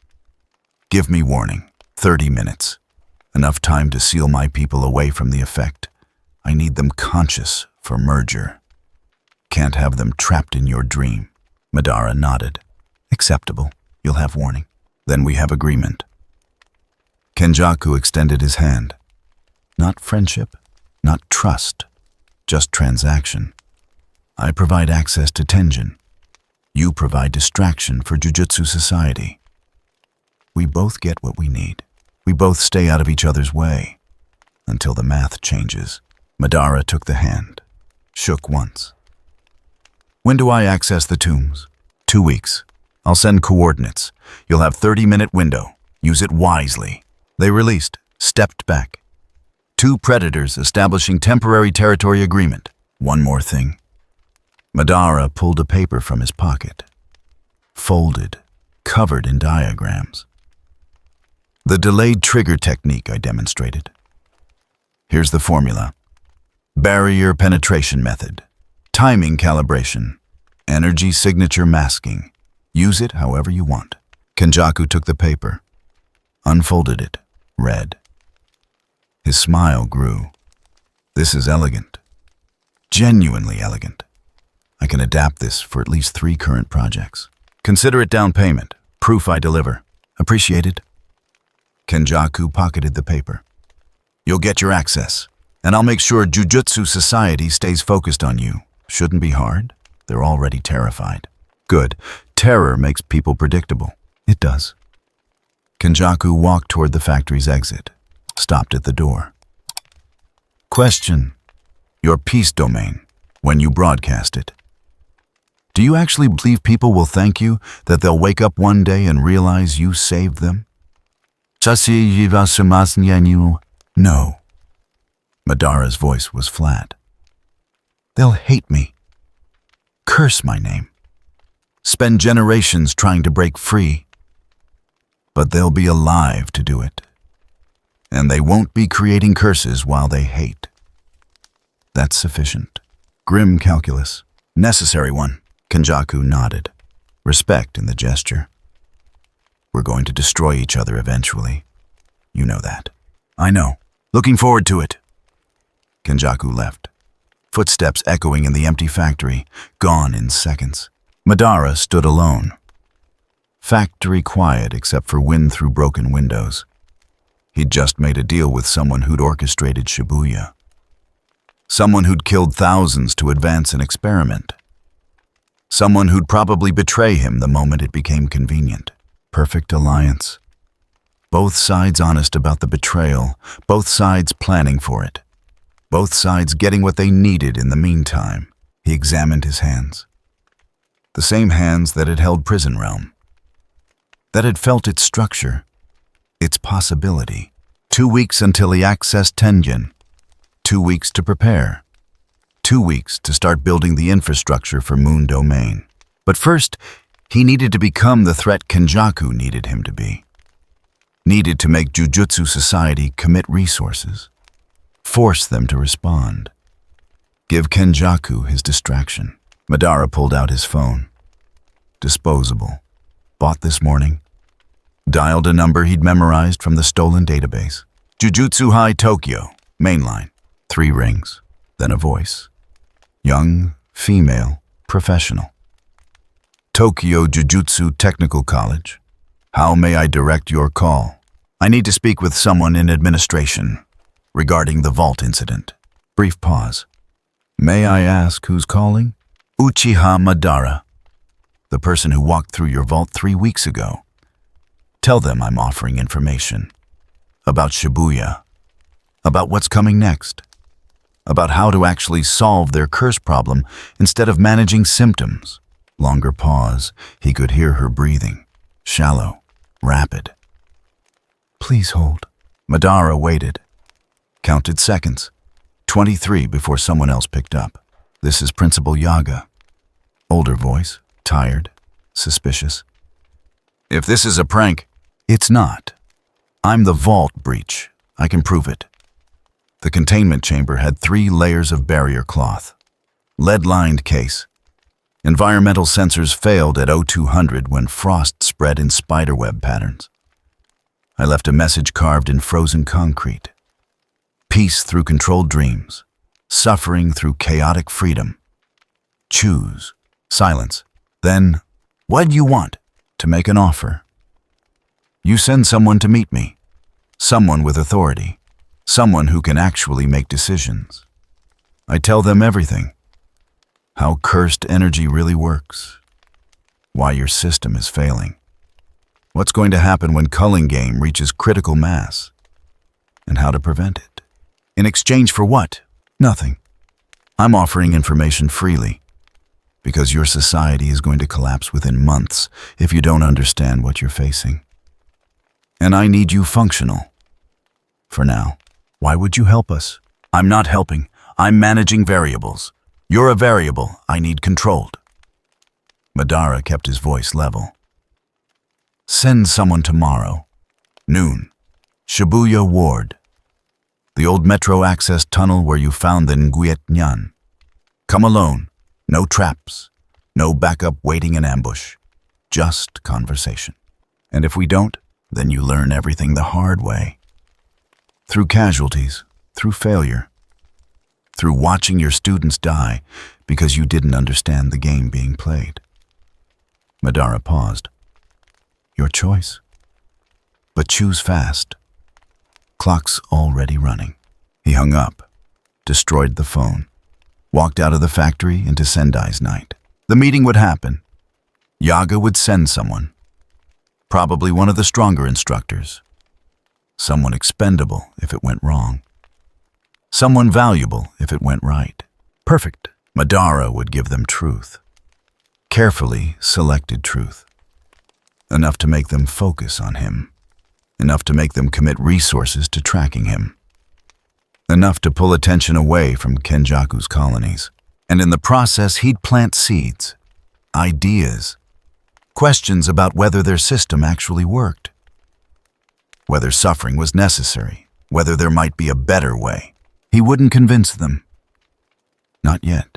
give me warning, 30 minutes. Enough time to seal my people away from the effect. I need them conscious for merger. Can't have them trapped in your dream. Madara nodded. Acceptable. You'll have warning. Then we have agreement. Kenjaku extended his hand. Not friendship, not trust, just transaction. I provide access to Tengen. You provide distraction for Jujutsu society. We both get what we need. We both stay out of each other's way. Until the math changes. Madara took the hand. Shook once. When do I access the tombs? 2 weeks. I'll send coordinates. You'll have 30-minute window. Use it wisely. They released, stepped back. 2 predators establishing temporary territory agreement. One more thing. Madara pulled a paper from his pocket. Folded, covered in diagrams. The delayed trigger technique I demonstrated. Here's the formula. Barrier penetration method. Timing calibration. Energy signature masking. Use it however you want. Kenjaku took the paper, unfolded it, read. His smile grew. This is elegant. Genuinely elegant. I can adapt this for at least 3 current projects. Consider it down payment. Proof I deliver. Appreciated. Kenjaku pocketed the paper. You'll get your access, and I'll make sure Jujutsu Society stays focused on you. Shouldn't be hard. They're already terrified. Good. Terror makes people predictable. It does. Kenjaku walked toward the factory's exit, stopped at the door. Question. Your peace domain, when you broadcast it. Do you actually believe people will thank you, that they'll wake up one day and realize you saved them? No. Madara's voice was flat. They'll hate me, curse my name, spend generations trying to break free. But they'll be alive to do it. And they won't be creating curses while they hate. That's sufficient. Grim calculus. Necessary one. Kenjaku nodded, respect in the gesture. We're going to destroy each other eventually. You know that. I know. Looking forward to it. Kenjaku left, footsteps echoing in the empty factory, gone in seconds. Madara stood alone. Factory quiet except for wind through broken windows. He'd just made a deal with someone who'd orchestrated Shibuya. Someone who'd killed thousands to advance an experiment. Someone who'd probably betray him the moment it became convenient. Perfect alliance. Both sides honest about the betrayal, both sides planning for it. Both sides getting what they needed in the meantime. He examined his hands. The same hands that had held Prison Realm. That had felt its structure, its possibility. 2 weeks until he accessed Tenjin. 2 weeks to prepare. 2 weeks to start building the infrastructure for Moon Domain. But first, he needed to become the threat Kenjaku needed him to be. Needed to make Jujutsu Society commit resources. Force them to respond. Give Kenjaku his distraction. Madara pulled out his phone. Disposable. Bought this morning. Dialed a number he'd memorized from the stolen database. Jujutsu High Tokyo, mainline. 3 rings, then a voice. Young, female, professional. Tokyo Jujutsu Technical College. How may I direct your call? I need to speak with someone in administration regarding the vault incident. Brief pause. May I ask who's calling? Uchiha Madara, the person who walked through your vault 3 weeks ago. Tell them I'm offering information about Shibuya, about what's coming next, about how to actually solve their curse problem instead of managing symptoms. Longer pause. He could hear her breathing. Shallow, rapid. Please hold. Madara waited. Counted seconds. 23 before someone else picked up. This is Principal Yaga. Older voice, tired, suspicious. If this is a prank, it's not. I'm the vault breach. I can prove it. The containment chamber had 3 layers of barrier cloth. Lead-lined case. Environmental sensors failed at 0200 when frost spread in spiderweb patterns. I left a message carved in frozen concrete. Peace through controlled dreams. Suffering through chaotic freedom. Choose. Silence. Then, what do you want? To make an offer. You send someone to meet me. Someone with authority. Someone who can actually make decisions. I tell them everything. How cursed energy really works. Why your system is failing. What's going to happen when culling game reaches critical mass. And how to prevent it. In exchange for what? Nothing. I'm offering information freely. Because your society is going to collapse within months if you don't understand what you're facing. And I need you functional. For now. Why would you help us? I'm not helping. I'm managing variables. You're a variable I need controlled. Madara kept his voice level. Send someone tomorrow. Noon. Shibuya Ward. The old metro access tunnel where you found the Nguyen Nyan. Come alone. No traps. No backup waiting in ambush. Just conversation. And if we don't, then you learn everything the hard way. Through casualties, through failure, through watching your students die because you didn't understand the game being played. Madara paused. Your choice. But choose fast. clock's already running. He hung up, destroyed the phone, walked out of the factory into Sendai's night. The meeting would happen. Yaga would send someone, probably one of the stronger instructors. Someone expendable if it went wrong. Someone valuable if it went right. Perfect. Madara would give them truth. Carefully selected truth. Enough to make them focus on him. Enough to make them commit resources to tracking him. Enough to pull attention away from Kenjaku's colonies. And in the process, he'd plant seeds, ideas, questions about whether their system actually worked, whether suffering was necessary, whether there might be a better way. He wouldn't convince them. Not yet.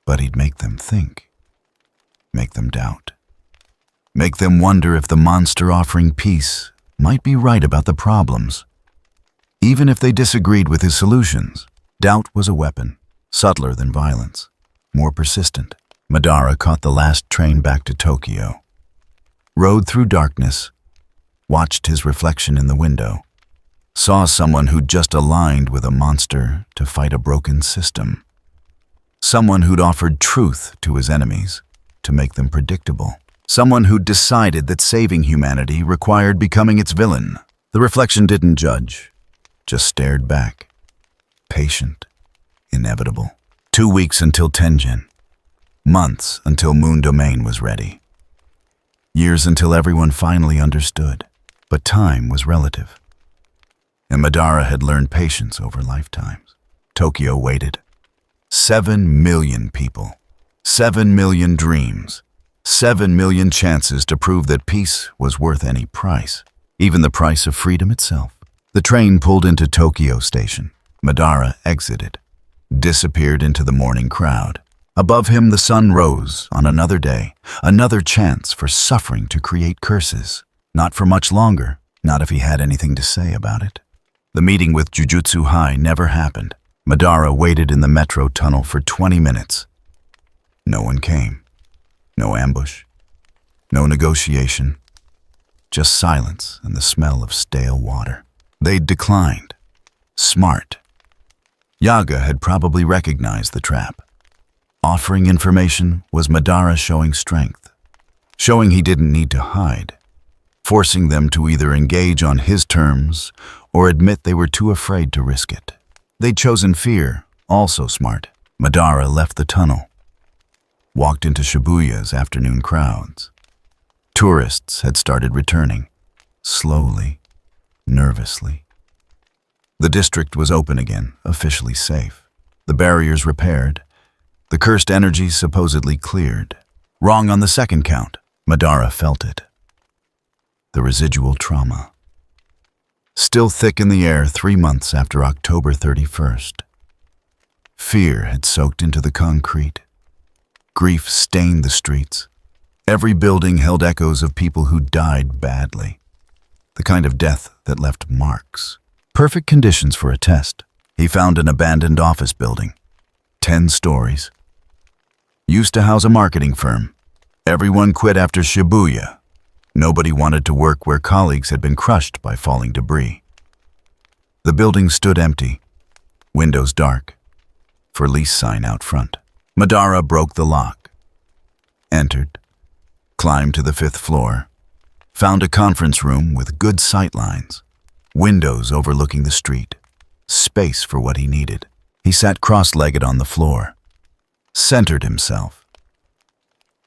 But he'd make them think, make them doubt, make them wonder if the monster offering peace might be right about the problems. Even if they disagreed with his solutions, doubt was a weapon, subtler than violence, more persistent. Madara caught the last train back to Tokyo, rode through darkness, watched his reflection in the window, saw someone who'd just aligned with a monster to fight a broken system. Someone who'd offered truth to his enemies to make them predictable. Someone who'd decided that saving humanity required becoming its villain. The reflection didn't judge, just stared back. Patient, inevitable. 2 weeks until Tenjin. Months until Moon Domain was ready. Years until everyone finally understood. But time was relative. And Madara had learned patience over lifetimes. Tokyo waited. 7 million people. 7 million dreams. 7 million chances to prove that peace was worth any price. Even the price of freedom itself. The train pulled into Tokyo Station. Madara exited. Disappeared into the morning crowd. Above him the sun rose on another day. Another chance for suffering to create curses. Not for much longer. Not if he had anything to say about it. The meeting with Jujutsu High never happened. Madara waited in the metro tunnel for 20 minutes. No one came. No ambush. No negotiation. Just silence and the smell of stale water. They'd declined. Smart. Yaga had probably recognized the trap. Offering information was Madara showing strength. Showing he didn't need to hide. Forcing them to either engage on his terms or admit they were too afraid to risk it. They'd chosen fear, also smart. Madara left the tunnel. Walked into Shibuya's afternoon crowds. Tourists had started returning, slowly, nervously. The district was open again, officially safe. The barriers repaired. The cursed energies supposedly cleared. Wrong on the second count. Madara felt it. The residual trauma. Still thick in the air 3 months after October 31st. Fear had soaked into the concrete. Grief stained the streets. Every building held echoes of people who died badly. The kind of death that left marks. Perfect conditions for a test. He found an abandoned office building. 10 stories. Used to house a marketing firm. Everyone quit after Shibuya. Nobody wanted to work where colleagues had been crushed by falling debris. The building stood empty, windows dark, for lease sign out front. Madara broke the lock, entered, climbed to the 5th floor, found a conference room with good sight lines, windows overlooking the street, space for what he needed. He sat cross-legged on the floor, centered himself.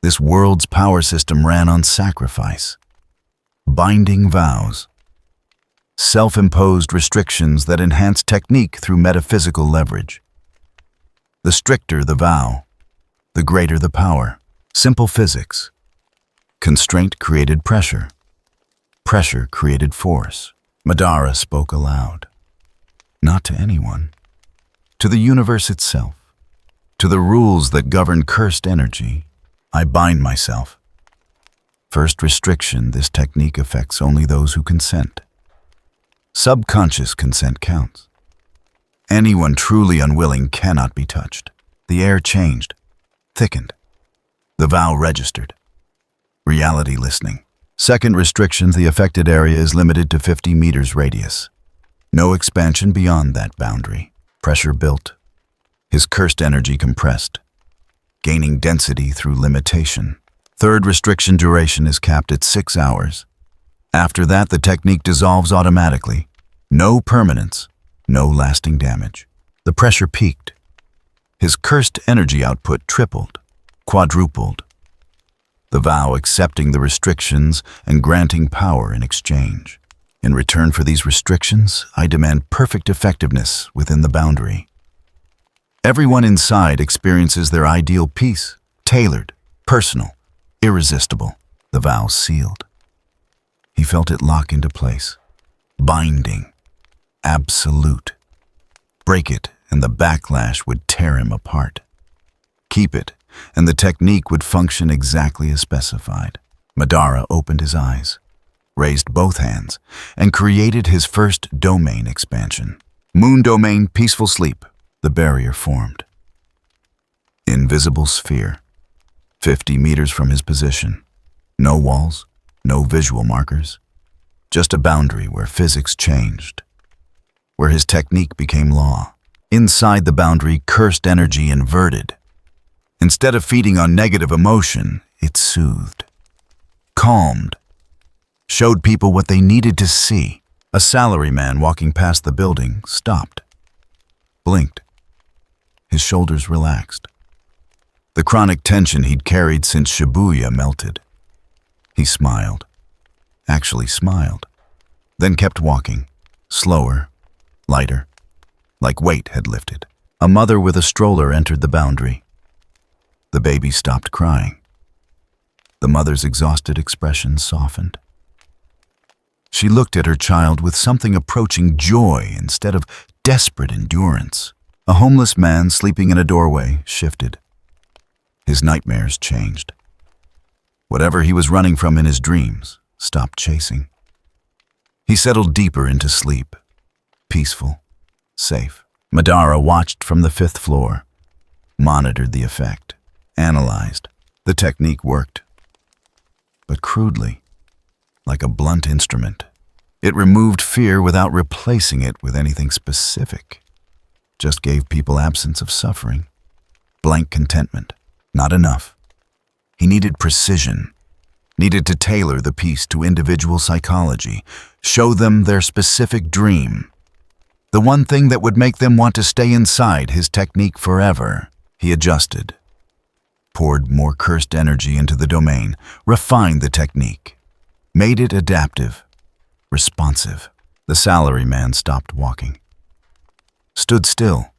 This world's power system ran on sacrifice, binding vows, self-imposed restrictions that enhanced technique through metaphysical leverage. The stricter the vow, the greater the power. Simple physics. Constraint created pressure. Pressure created force. Madara spoke aloud. Not to anyone. To the universe itself. To the rules that govern cursed energy. I bind myself. First restriction, this technique affects only those who consent. Subconscious consent counts. Anyone truly unwilling cannot be touched. The air changed, thickened. The vow registered. Reality listening. Second restriction, the affected area is limited to 50 meters radius. No expansion beyond that boundary. Pressure built. His cursed energy compressed, gaining density through limitation. Third restriction duration is capped at 6 hours. After that, the technique dissolves automatically. No permanence, no lasting damage. The pressure peaked. His cursed energy output tripled, quadrupled. The vow accepting the restrictions and granting power in exchange. In return for these restrictions, I demand perfect effectiveness within the boundary. Everyone inside experiences their ideal peace, tailored, personal, irresistible. The vow sealed. He felt it lock into place. Binding. Absolute. Break it, and the backlash would tear him apart. Keep it, and the technique would function exactly as specified. Madara opened his eyes, raised both hands, and created his first domain expansion. Moon domain, peaceful sleep. The barrier formed. Invisible sphere. 50 meters from his position. No walls, no visual markers. Just a boundary where physics changed. Where his technique became law. Inside the boundary, cursed energy inverted. Instead of feeding on negative emotion, it soothed. Calmed. Showed people what they needed to see. A salaryman walking past the building stopped. Blinked. His shoulders relaxed. The chronic tension he'd carried since Shibuya melted. He smiled. Actually smiled. Then kept walking. Slower. Lighter. Like weight had lifted. A mother with a stroller entered the boundary. The baby stopped crying. The mother's exhausted expression softened. She looked at her child with something approaching joy instead of desperate endurance. A homeless man sleeping in a doorway shifted. His nightmares changed. Whatever he was running from in his dreams stopped chasing. He settled deeper into sleep. Peaceful. Safe. Madara watched from the 5th floor. Monitored the effect. Analyzed. The technique worked. But crudely. Like a blunt instrument. It removed fear without replacing it with anything specific. Just gave people absence of suffering. Blank contentment. Not enough. He needed precision. Needed to tailor the piece to individual psychology. Show them their specific dream. The one thing that would make them want to stay inside his technique forever. He adjusted. Poured more cursed energy into the domain. Refined the technique. Made it adaptive. Responsive. The salaryman stopped walking. Stood still.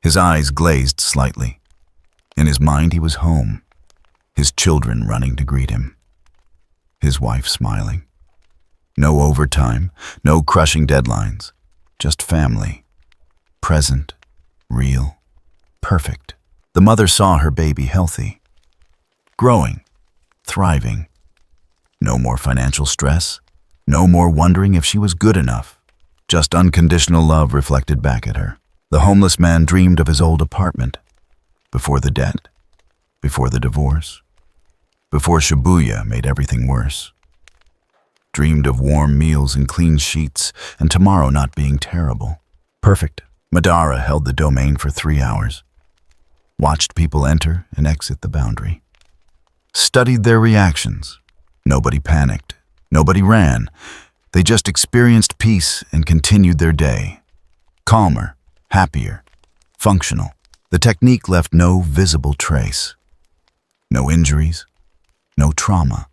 His eyes glazed slightly. In his mind, he was home. His children running to greet him. His wife smiling. No overtime, no crushing deadlines. Just family. Present. Real. Perfect. The mother saw her baby healthy. Growing. Thriving. No more financial stress. No more wondering if she was good enough. Just unconditional love reflected back at her. The homeless man dreamed of his old apartment. Before the debt. Before the divorce. Before Shibuya made everything worse. Dreamed of warm meals and clean sheets, and tomorrow not being terrible. Perfect. Madara held the domain for 3 hours. Watched people enter and exit the boundary. Studied their reactions. Nobody panicked. Nobody ran. They just experienced peace and continued their day. Calmer, happier, functional. The technique left no visible trace. No injuries, no trauma.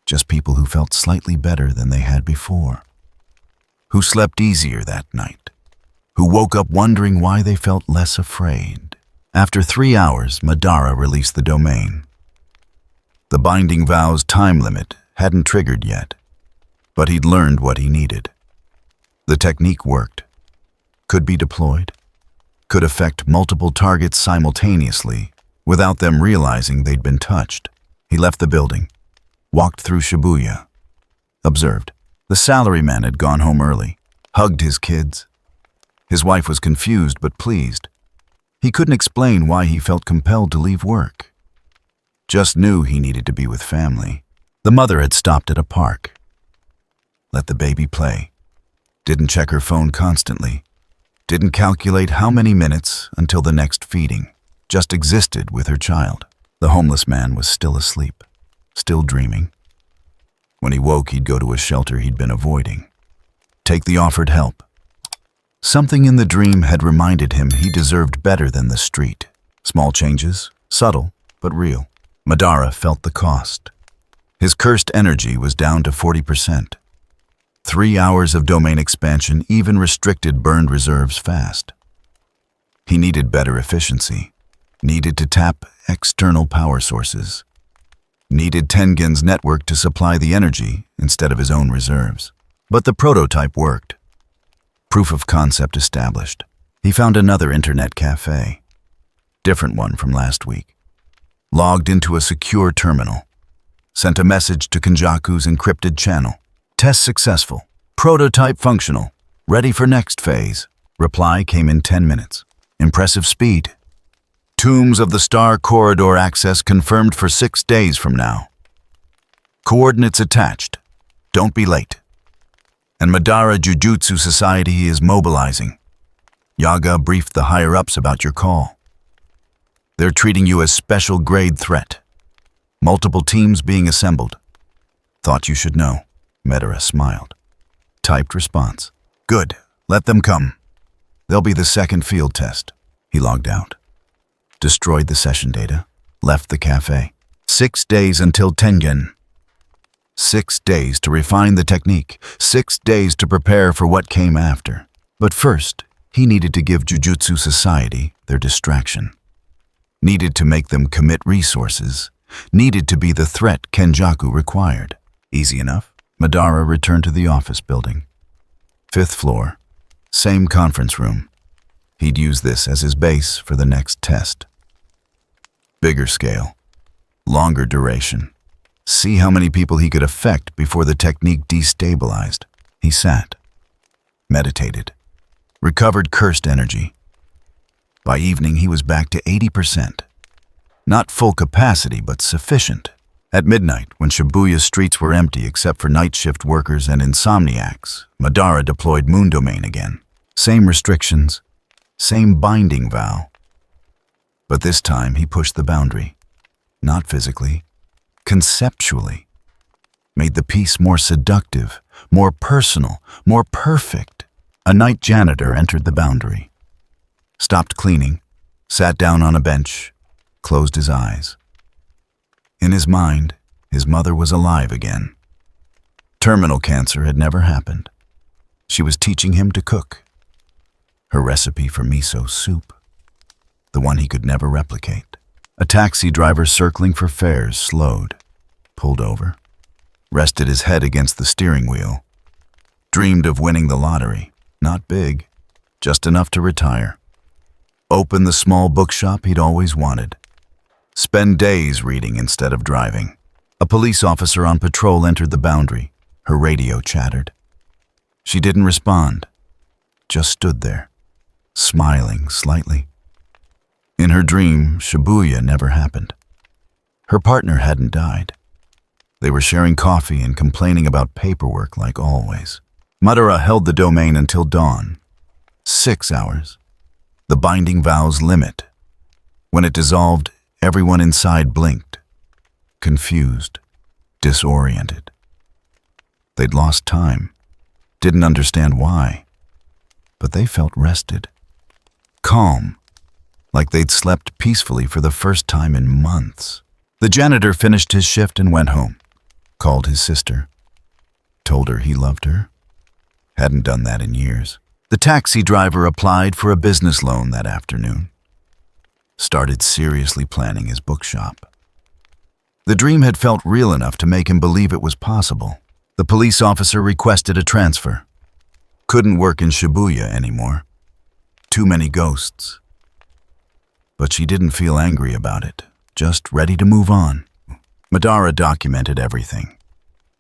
Just people who felt slightly better than they had before. Who slept easier that night. Who woke up wondering why they felt less afraid. After 3 hours, Madara released the domain. The binding vow's time limit hadn't triggered yet. But he'd learned what he needed. The technique worked. Could be deployed. Could affect multiple targets simultaneously without them realizing they'd been touched. He left the building. Walked through Shibuya. Observed. The salaryman had gone home early. Hugged his kids. His wife was confused but pleased. He couldn't explain why he felt compelled to leave work. Just knew he needed to be with family. The mother had stopped at a park. Let the baby play. Didn't check her phone constantly. Didn't calculate how many minutes until the next feeding. Just existed with her child. The homeless man was still asleep, still dreaming. When he woke, he'd go to a shelter he'd been avoiding. Take the offered help. Something in the dream had reminded him he deserved better than the street. Small changes, subtle, but real. Madara felt the cost. His cursed energy was down to 40%. 3 hours of domain expansion even restricted burned reserves fast. He needed better efficiency, needed to tap external power sources, needed Tengen's network to supply the energy instead of his own reserves. But the prototype worked. Proof of concept established. He found another internet cafe. Different one from last week. Logged into a secure terminal. Sent a message to Kenjaku's encrypted channel. Test successful. Prototype functional. Ready for next phase. Reply came in 10 minutes. Impressive speed. Tombs of the Star Corridor access confirmed for 6 days from now. Coordinates attached. Don't be late. And Madara Jujjutsu Society is mobilizing. Yaga briefed the higher-ups about your call. They're treating you as special grade threat. Multiple teams being assembled. Thought you should know. Madara smiled. Typed response. Good. Let them come. They'll be the second field test. He logged out. Destroyed the session data. Left the cafe. 6 days until Tengen. 6 days to refine the technique. 6 days to prepare for what came after. But first, he needed to give Jujutsu Society their distraction. Needed to make them commit resources. Needed to be the threat Kenjaku required. Easy enough. Madara returned to the office building. 5th floor. Same conference room. He'd use this as his base for the next test. Bigger scale. Longer duration. See how many people he could affect before the technique destabilized. He sat. Meditated. Recovered cursed energy. By evening, he was back to 80%. Not full capacity, but sufficient. At midnight, when Shibuya's streets were empty except for night shift workers and insomniacs, Madara deployed Moon Domain again. Same restrictions, same binding vow. But this time he pushed the boundary. Not physically, conceptually. Made the piece more seductive, more personal, more perfect. A night janitor entered the boundary. Stopped cleaning, sat down on a bench, closed his eyes. In his mind, his mother was alive again. Terminal cancer had never happened. She was teaching him to cook. Her recipe for miso soup. The one he could never replicate. A taxi driver circling for fares slowed, pulled over, rested his head against the steering wheel. Dreamed of winning the lottery. Not big, just enough to retire. Open the small bookshop he'd always wanted. Spend days reading instead of driving. A police officer on patrol entered the boundary. Her radio chattered. She didn't respond, just stood there, smiling slightly. In her dream, Shibuya never happened. Her partner hadn't died. They were sharing coffee and complaining about paperwork like always. Madara held the domain until dawn. 6 hours. The binding vow's limit. When it dissolved, everyone inside blinked. Confused. Disoriented. They'd lost time. Didn't understand why. But they felt rested. Calm. Like they'd slept peacefully for the first time in months. The janitor finished his shift and went home. Called his sister. Told her he loved her. Hadn't done that in years. The taxi driver applied for a business loan that afternoon. Started seriously planning his bookshop. The dream had felt real enough to make him believe it was possible. The police officer requested a transfer. Couldn't work in Shibuya anymore. Too many ghosts. But she didn't feel angry about it, just ready to move on. Madara documented everything.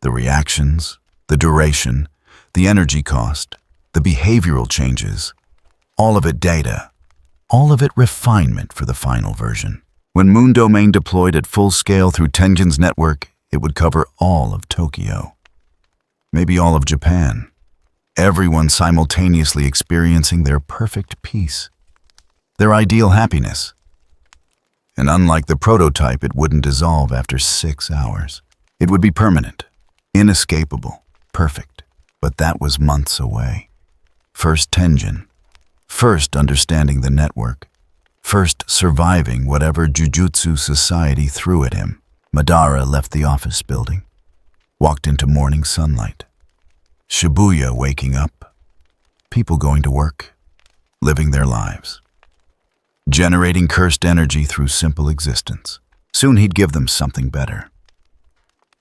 The reactions, the duration, the energy cost, the behavioral changes. All of it data. All of it refinement for the final version. When Moon Domain deployed at full scale through Tengen's network, it would cover all of Tokyo. Maybe all of Japan. everyone simultaneously experiencing their perfect peace, their ideal happiness. And unlike the prototype, it wouldn't dissolve after 6 hours. It would be permanent, inescapable, perfect. But that was months away. First Tenjin, first understanding the network, first surviving whatever Jujjutsu society threw at him. Madara left the office building, walked into morning sunlight. Shibuya waking up, people going to work, living their lives, generating cursed energy through simple existence. Soon he'd give them something better,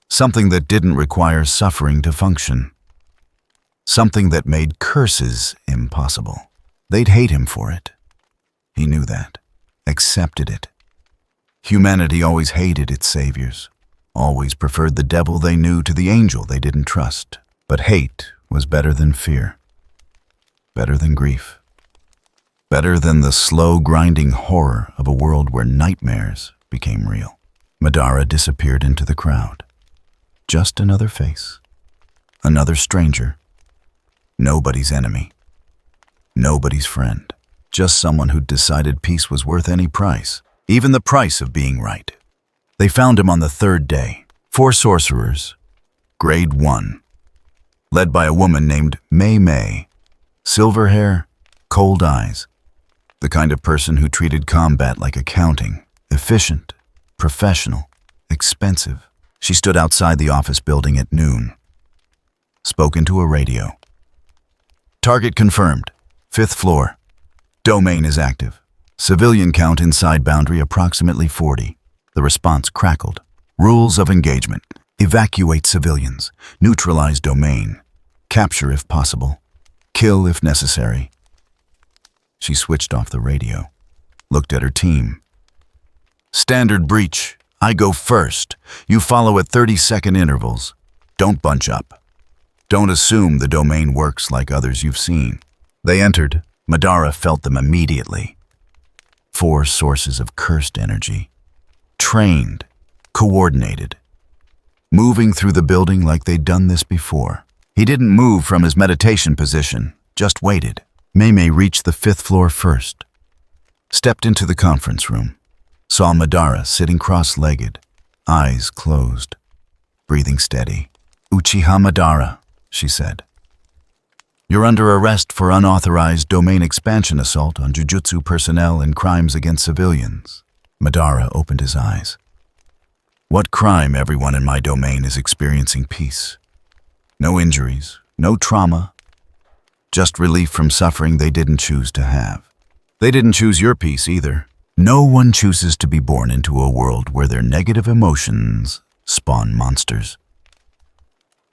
something that didn't require suffering to function, something that made curses impossible. They'd hate him for it. He knew that, accepted it. Humanity always hated its saviors, always preferred the devil they knew to the angel they didn't trust. But hate was better than fear, better than grief, better than the slow grinding horror of a world where nightmares became real. Madara disappeared into the crowd. Just another face, another stranger, nobody's enemy, nobody's friend, just someone who'd decided peace was worth any price, even the price of being right. They found him on the third day. 4 sorcerers, grade 1, led by a woman named Mei Mei, silver hair, cold eyes, the kind of person who treated combat like accounting, efficient, professional, expensive. She stood outside the office building at noon, spoke into a radio. Target confirmed, 5th floor. Domain is active. Civilian count inside boundary approximately 40. The response crackled. Rules of engagement. Evacuate civilians. Neutralize domain. Capture if possible. Kill if necessary. She switched off the radio, looked at her team. Standard breach. I go first. You follow at 30-second intervals. Don't bunch up. Don't assume the domain works like others you've seen. They entered. Madara felt them immediately. 4 sources of cursed energy. Trained, coordinated, moving through the building like they'd done this before. He didn't move from his meditation position, just waited. Mei Mei reached the 5th floor first, stepped into the conference room, saw Madara sitting cross-legged, eyes closed, breathing steady. Uchiha Madara, she said. You're under arrest for unauthorized domain expansion assault on Jujutsu personnel and crimes against civilians. Madara opened his eyes. What crime? Everyone in my domain is experiencing peace. No injuries, no trauma, just relief from suffering they didn't choose to have. They didn't choose your peace either. No one chooses to be born into a world where their negative emotions spawn monsters.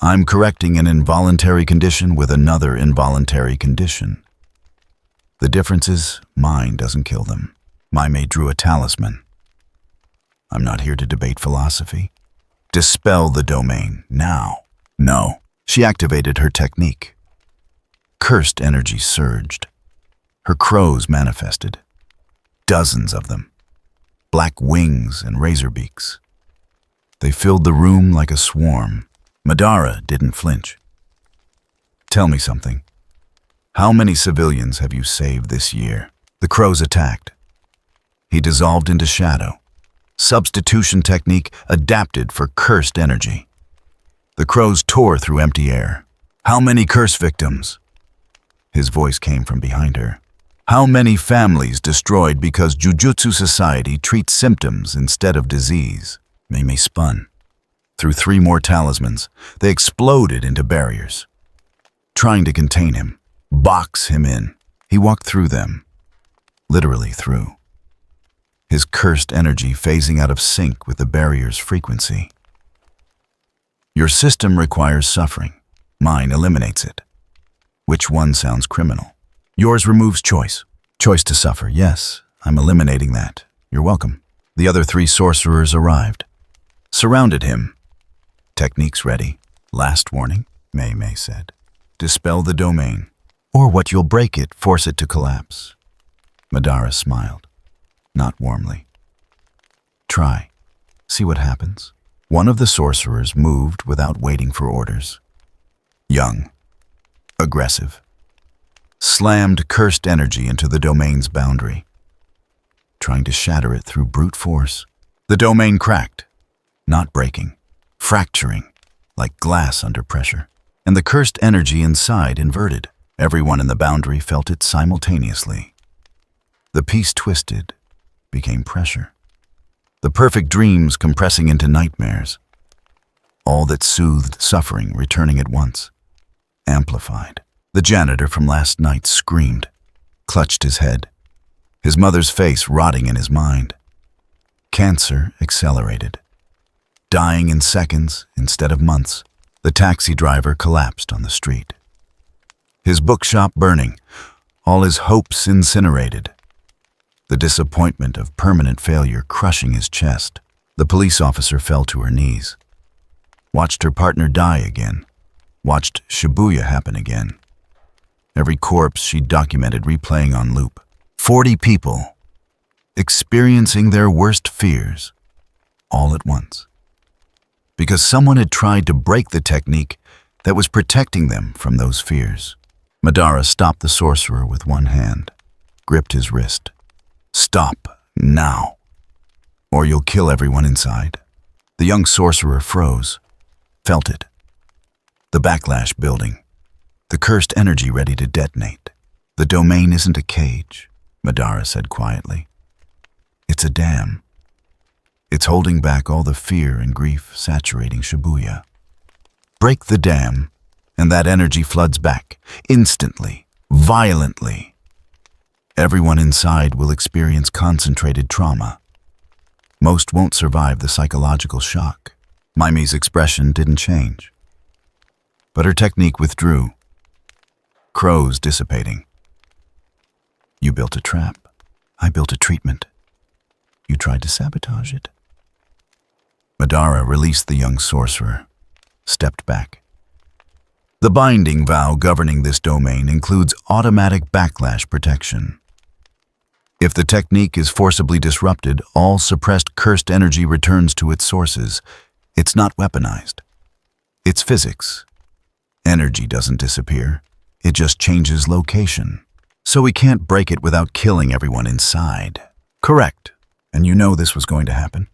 I'm correcting an involuntary condition with another involuntary condition. The difference is mine doesn't kill them. Mei Mei drew a talisman. I'm not here to debate philosophy. Dispel the domain, now. No. She activated her technique. Cursed energy surged. Her crows manifested. Dozens of them. Black wings and razor beaks. They filled the room like a swarm. Madara didn't flinch. Tell me something. How many civilians have you saved this year? The crows attacked. He dissolved into shadow. Substitution technique adapted for cursed energy. The crows tore through empty air. How many curse victims? His voice came from behind her. How many families destroyed because Jujutsu society treats symptoms instead of disease? Mei Mei spun. Through 3 more talismans, they exploded into barriers, trying to contain him, box him in. He walked through them, literally through. His cursed energy phasing out of sync with the barrier's frequency. Your system requires suffering. Mine eliminates it. Which one sounds criminal? Yours removes choice. Choice to suffer, yes, I'm eliminating that. You're welcome. The other 3 sorcerers arrived, surrounded him. Techniques ready. Last warning, Mei Mei said. Dispel the domain, or what you'll break it, force it to collapse. Madara smiled, not warmly. Try. See what happens. One of the sorcerers moved without waiting for orders. Young. A aggressive, slammed cursed energy into the domain's boundary, trying to shatter it through brute force. The domain cracked, not breaking, fracturing like glass under pressure, and the cursed energy inside inverted. Everyone in the boundary felt it simultaneously. The piece twisted, became pressure. The perfect dreams compressing into nightmares. All that soothed suffering returning at once, amplified. The janitor from last night screamed, clutched his head, his mother's face rotting in his mind. Cancer accelerated. Dying in seconds instead of months, the taxi driver collapsed on the street. His bookshop burning, all his hopes incinerated. The disappointment of permanent failure crushing his chest. The police officer fell to her knees. Watched her partner die again. Watched Shibuya happen again. Every corpse she documented replaying on loop. 40 people, experiencing their worst fears, all at once. Because someone had tried to break the technique that was protecting them from those fears. Madara stopped the sorcerer with one hand, gripped his wrist. Stop, now, or you'll kill everyone inside. The young sorcerer froze, felt it. The backlash building, the cursed energy ready to detonate. The domain isn't a cage, Madara said quietly. It's a dam. It's holding back all the fear and grief saturating Shibuya. Break the dam, and that energy floods back, instantly, violently. Everyone inside will experience concentrated trauma. Most won't survive the psychological shock. Mimi's expression didn't change. But her technique withdrew. Crows dissipating. You built a trap. I built a treatment. You tried to sabotage it. Madara released the young sorcerer, stepped back. The binding vow governing this domain includes automatic backlash protection. If the technique is forcibly disrupted, all suppressed cursed energy returns to its sources. It's not weaponized. It's physics. Energy doesn't disappear. It just changes location. So we can't break it without killing everyone inside. Correct. And you know this was going to happen.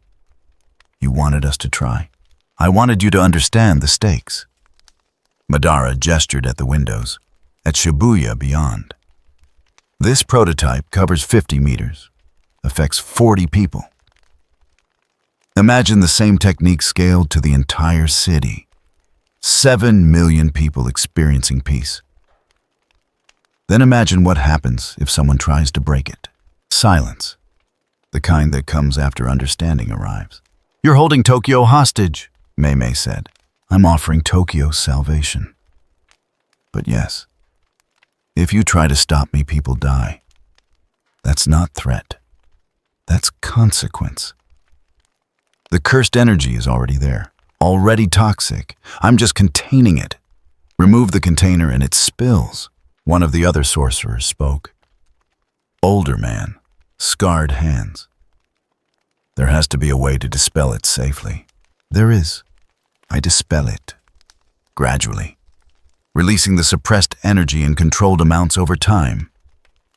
You wanted us to try. I wanted you to understand the stakes. Madara gestured at the windows, at Shibuya beyond. This prototype covers 50 meters, affects 40 people. Imagine the same technique scaled to the entire city. 7 million people experiencing peace. Then imagine what happens if someone tries to break it. Silence. The kind that comes after understanding arrives. You're holding Tokyo hostage, Mei said. I'm offering Tokyo's salvation. But yes, if you try to stop me, people die. That's not threat. That's consequence. The cursed energy is already there, already toxic. I'm just containing it. Remove the container and it spills. One of the other sorcerers spoke. Older man, scarred hands. There has to be a way to dispel it safely. There is. I dispel it. Gradually. Releasing the suppressed energy in controlled amounts over time.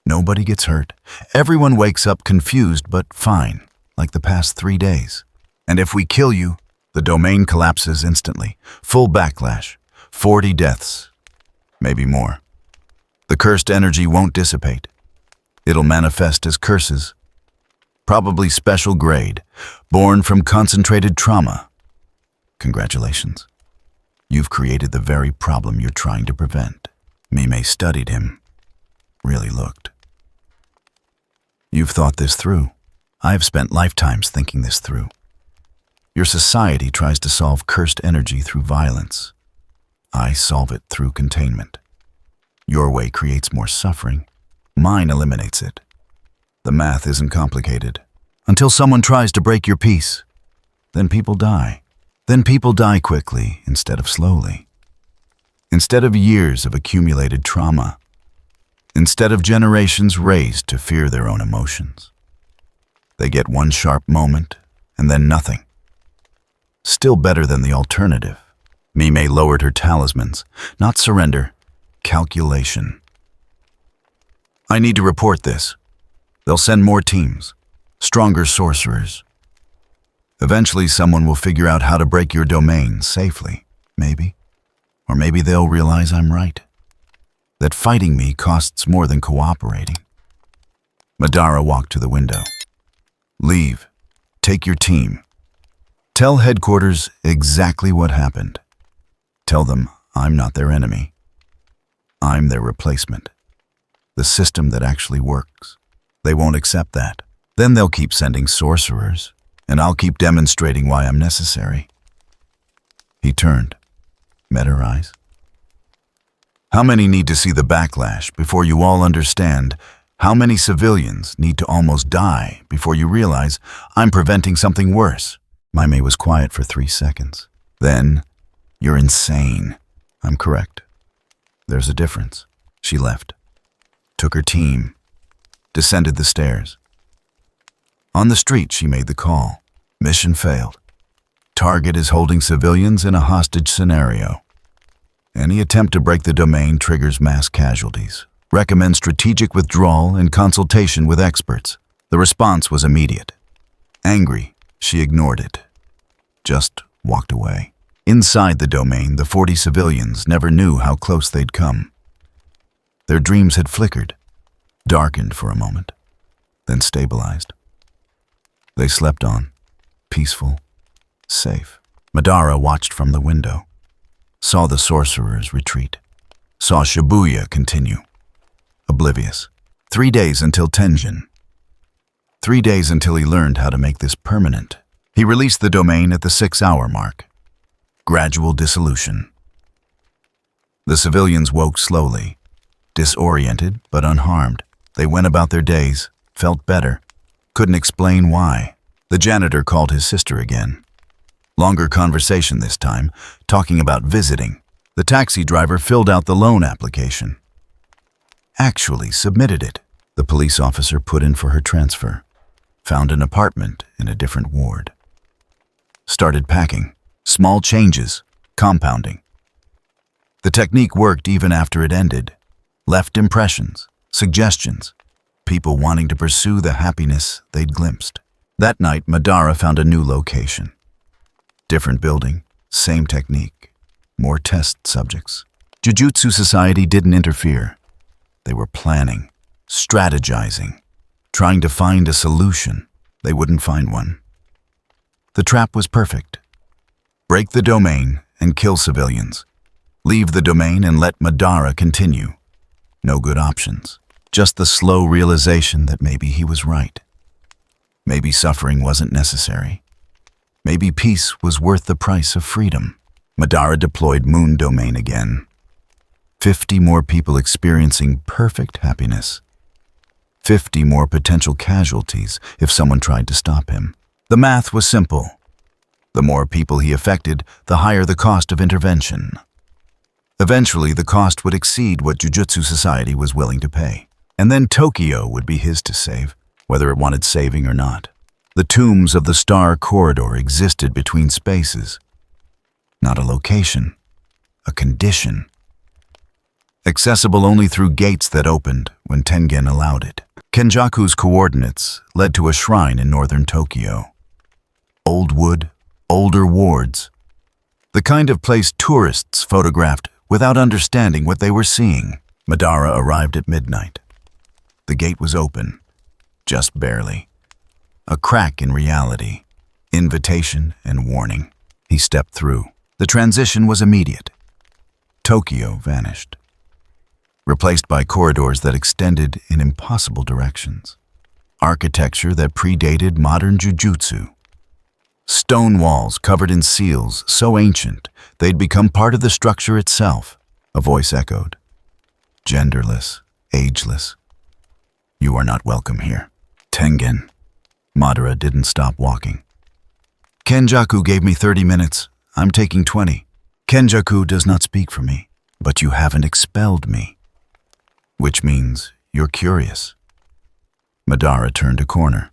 Nobody gets hurt. Everyone wakes up confused but fine, like the past 3 days. And if we kill you, the domain collapses instantly. Full backlash. 40 deaths. Maybe more. The cursed energy won't dissipate. It'll manifest as curses. Probably special grade, born from concentrated trauma. Congratulations. You've created the very problem you're trying to prevent. Mime studied him. Really looked. You've thought this through. I've spent lifetimes thinking this through. Your society tries to solve cursed energy through violence. I solve it through containment. Your way creates more suffering. Mine eliminates it. The math isn't complicated. Until someone tries to break your peace, then people die. Then people die quickly instead of slowly. Instead of years of accumulated trauma. Instead of generations raised to fear their own emotions. They get one sharp moment and then nothing. Still better than the alternative. Mime lowered her talismans. Not surrender, calculation. I need to report this. They'll send more teams, stronger sorcerers. Eventually someone will figure out how to break your domain safely, maybe. Or maybe they'll realize I'm right. That fighting me costs more than cooperating. Madara walked to the window. Leave. Take your team. Tell headquarters exactly what happened. Tell them I'm not their enemy. I'm their replacement. The system that actually works. They won't accept that. Then they'll keep sending sorcerers, and I'll keep demonstrating why I'm necessary. He turned, met her eyes. How many need to see the backlash before you all understand? How many civilians need to almost die before you realize I'm preventing something worse? Maimei was quiet for 3 seconds. Then, you're insane. I'm correct. There's a difference. She left, took her team, descended the stairs. On the street, she made the call. Mission failed. Target is holding civilians in a hostage scenario. Any attempt to break the domain triggers mass casualties. Recommend strategic withdrawal and consultation with experts. The response was immediate. Angry, she ignored it. Just walked away. Inside the domain, the 40 civilians never knew how close they'd come. Their dreams had flickered, darkened for a moment, then stabilized. They slept on, peaceful, safe. Madara watched from the window, saw the sorcerers retreat, saw Shibuya continue, oblivious. 3 days until Tenjin. 3 days until he learned how to make this permanent. He released the domain at the 6-hour mark. Gradual dissolution. The civilians woke slowly, disoriented but unharmed. They went about their days, felt better, couldn't explain why. The janitor called his sister again. Longer conversation this time, talking about visiting. The taxi driver filled out the loan application. Actually submitted it. The police officer put in for her transfer. Found an apartment in a different ward. Started packing. Small changes, compounding. The technique worked even after it ended. Left impressions, suggestions, people wanting to pursue the happiness they'd glimpsed. That night, Madara found a new location. Different building, same technique, more test subjects. Jujutsu Society didn't interfere. They were planning, strategizing, trying to find a solution. They wouldn't find one. The trap was perfect. Break the domain and kill civilians. Leave the domain and let Madara continue. No good options. Just the slow realization that maybe he was right. Maybe suffering wasn't necessary. Maybe peace was worth the price of freedom. Madara deployed Moon Domain again. 50 more people experiencing perfect happiness. 50 more potential casualties if someone tried to stop him. The math was simple. The more people he affected, the higher the cost of intervention. Eventually, the cost would exceed what Jujutsu Society was willing to pay. And then Tokyo would be his to save, whether it wanted saving or not. The tombs of the Star Corridor existed between spaces. Not a location, a condition. Accessible only through gates that opened when Tengen allowed it. Kenjaku's coordinates led to a shrine in northern Tokyo. Old wood, older wards. The kind of place tourists photographed without understanding what they were seeing. Madara arrived at midnight. The gate was open, just barely. A crack in reality, invitation and warning. He stepped through. The transition was immediate. Tokyo vanished, replaced by corridors that extended in impossible directions. Architecture that predated modern jujutsu. Stone walls covered in seals so ancient they'd become part of the structure itself. A voice echoed. Genderless, ageless. You are not welcome here. Tengen. Madara didn't stop walking. Kenjaku gave me 30 minutes. I'm taking 20. Kenjaku does not speak for me, but you haven't expelled me. Which means you're curious. Madara turned a corner.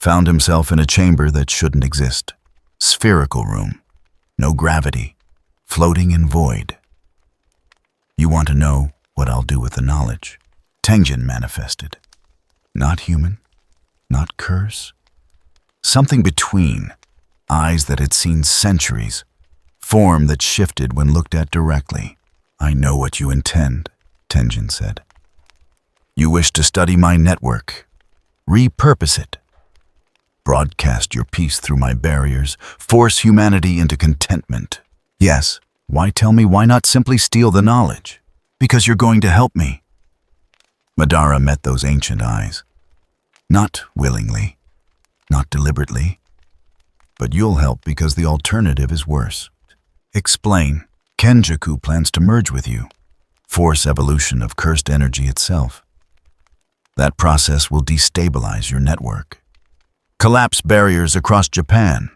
Found himself in a chamber that shouldn't exist. Spherical room. No gravity. Floating in void. You want to know what I'll do with the knowledge? Tenjin manifested. Not human, not curse. Something between. Eyes that had seen centuries. Form that shifted when looked at directly. I know what you intend, Tenjin said. You wish to study my network. Repurpose it. Broadcast your peace through my barriers. Force humanity into contentment. Yes, why tell me why not simply steal the knowledge? Because you're going to help me. Madara met those ancient eyes. Not willingly, not deliberately, but you'll help because the alternative is worse. Explain. Kenjaku plans to merge with you, force evolution of cursed energy itself. That process will destabilize your network. Collapse barriers across Japan.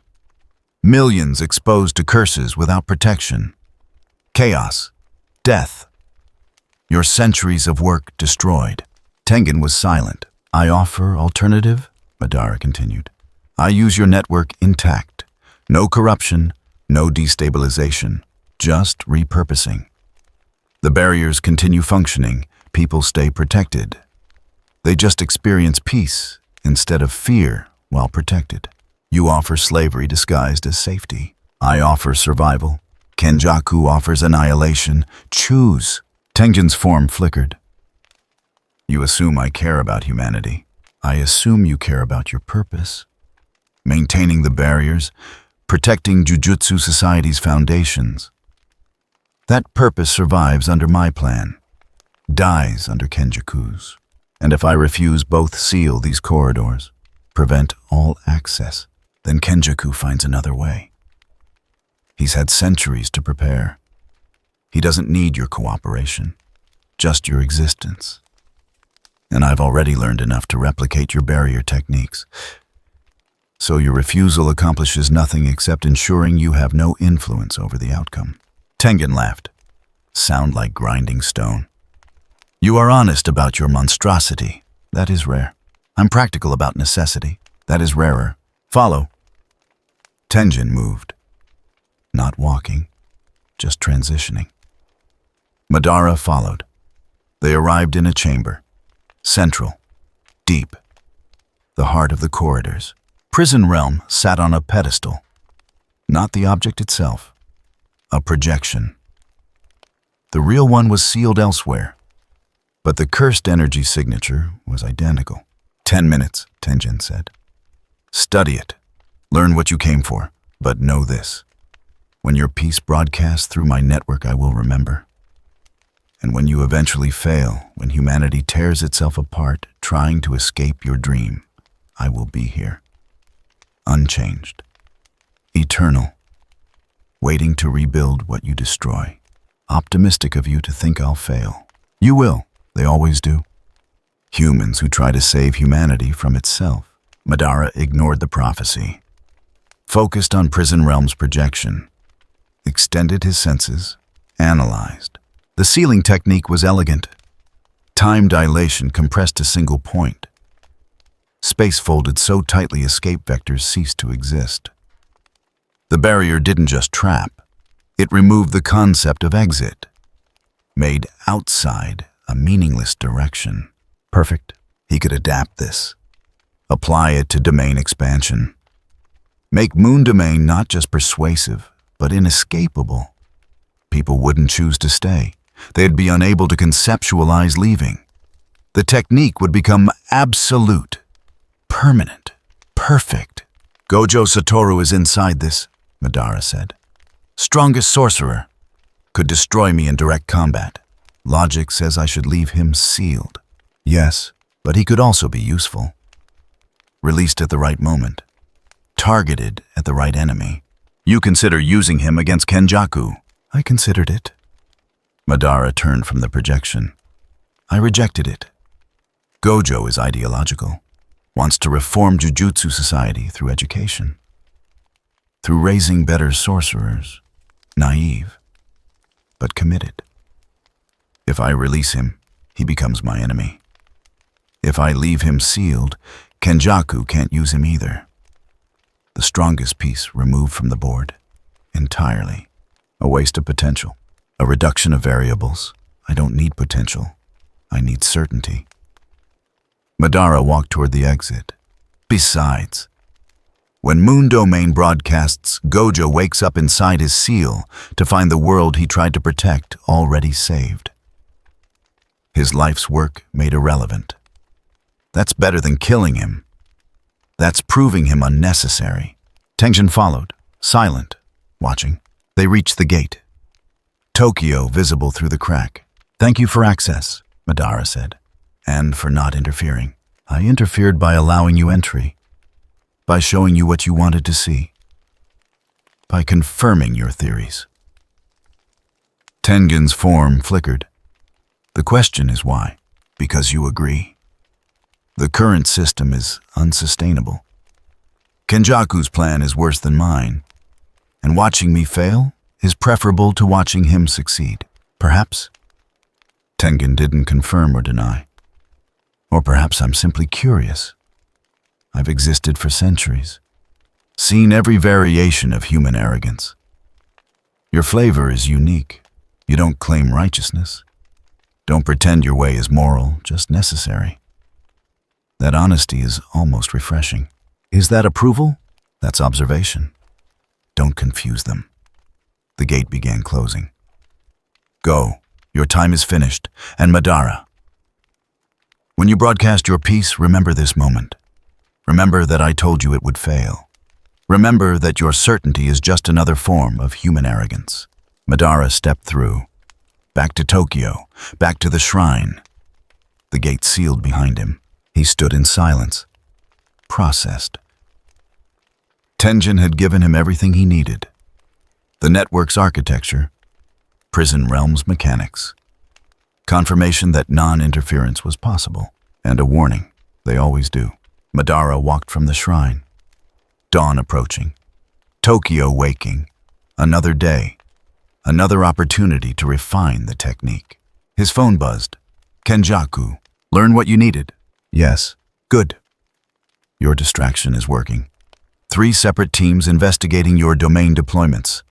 Millions exposed to curses without protection. Chaos. Death. Your centuries of work destroyed. Tengen was silent. I offer alternative, Madara continued. I use your network intact. No corruption, no destabilization, just repurposing. The barriers continue functioning, people stay protected. They just experience peace instead of fear while protected. You offer slavery disguised as safety. I offer survival. Kenjaku offers annihilation. Choose. Tengen's form flickered. You assume I care about humanity. I assume you care about your purpose. Maintaining the barriers, protecting Jujutsu Society's foundations. That purpose survives under my plan, dies under Kenjaku's. And if I refuse, both seal these corridors, prevent all access, then Kenjaku finds another way. He's had centuries to prepare. He doesn't need your cooperation, just your existence. And I've already learned enough to replicate your barrier techniques. So your refusal accomplishes nothing except ensuring you have no influence over the outcome. Tengen laughed. Sound like grinding stone. You are honest about your monstrosity. That is rare. I'm practical about necessity. That is rarer. Follow. Tengen moved. Not walking, just transitioning. Madara followed. They arrived in a chamber. Central. Deep. The heart of the corridors. Prison realm sat on a pedestal. Not the object itself. A projection. The real one was sealed elsewhere. But the cursed energy signature was identical. 10 minutes, Tengen said. Study it. Learn what you came for. But know this. When your peace broadcasts through my network, I will remember. And when you eventually fail, when humanity tears itself apart, trying to escape your dream, I will be here. Unchanged. Eternal. Waiting to rebuild what you destroy. Optimistic of you to think I'll fail. You will. They always do. Humans who try to save humanity from itself. Madara ignored the prophecy. Focused on prison realm's projection. Extended his senses. Analyzed. The sealing technique was elegant. Time dilation compressed to single point. Space folded so tightly escape vectors ceased to exist. The barrier didn't just trap. It removed the concept of exit. Made outside a meaningless direction. Perfect. He could adapt this. Apply it to domain expansion. Make moon domain not just persuasive, but inescapable. People wouldn't choose to stay. They'd be unable to conceptualize leaving. The technique would become absolute, permanent, perfect. Gojo Satoru is inside this, Madara said. Strongest sorcerer. Could destroy me in direct combat. Logic says I should leave him sealed. Yes, but he could also be useful. Released at the right moment. Targeted at the right enemy. You consider using him against Kenjaku. I considered it. Madara turned from the projection. I rejected it. Gojo is ideological. Wants to reform Jujutsu Society through education. Through raising better sorcerers. Naive, but committed. If I release him, he becomes my enemy. If I leave him sealed, Kenjaku can't use him either. The strongest piece removed from the board. Entirely. A waste of potential. A reduction of variables. I don't need potential. I need certainty. Madara walked toward the exit. Besides, when Moon Domain broadcasts, Gojo wakes up inside his seal to find the world he tried to protect already saved. His life's work made irrelevant. That's better than killing him. That's proving him unnecessary. Tenjin followed, silent, watching. They reached the gate. Tokyo visible through the crack. "Thank you for access," Madara said, "and for not interfering. I interfered by allowing you entry, by showing you what you wanted to see, by confirming your theories." Tengen's form flickered. "The question is why? Because you agree. The current system is unsustainable. Kenjaku's plan is worse than mine, and watching me fail is preferable to watching him succeed. Perhaps Tengen didn't confirm or deny. Or perhaps I'm simply curious. I've existed for centuries, seen every variation of human arrogance. Your flavor is unique. You don't claim righteousness. Don't pretend your way is moral, just necessary. That honesty is almost refreshing. Is that approval? That's observation. Don't confuse them." The gate began closing. "Go. Your time is finished. And Madara, when you broadcast your piece, remember this moment. Remember that I told you it would fail. Remember that your certainty is just another form of human arrogance." Madara stepped through. Back to Tokyo, back to the shrine. The gate sealed behind him. He stood in silence, processed. Tenjin had given him everything he needed. The network's architecture, prison realm's mechanics, confirmation that non-interference was possible, and a warning, they always do. Madara walked from the shrine. Dawn approaching. Tokyo waking. Another day. Another opportunity to refine the technique. His phone buzzed. "Kenjaku, learn what you needed." "Yes." "Good. Your distraction is working. 3 separate teams investigating your domain deployments.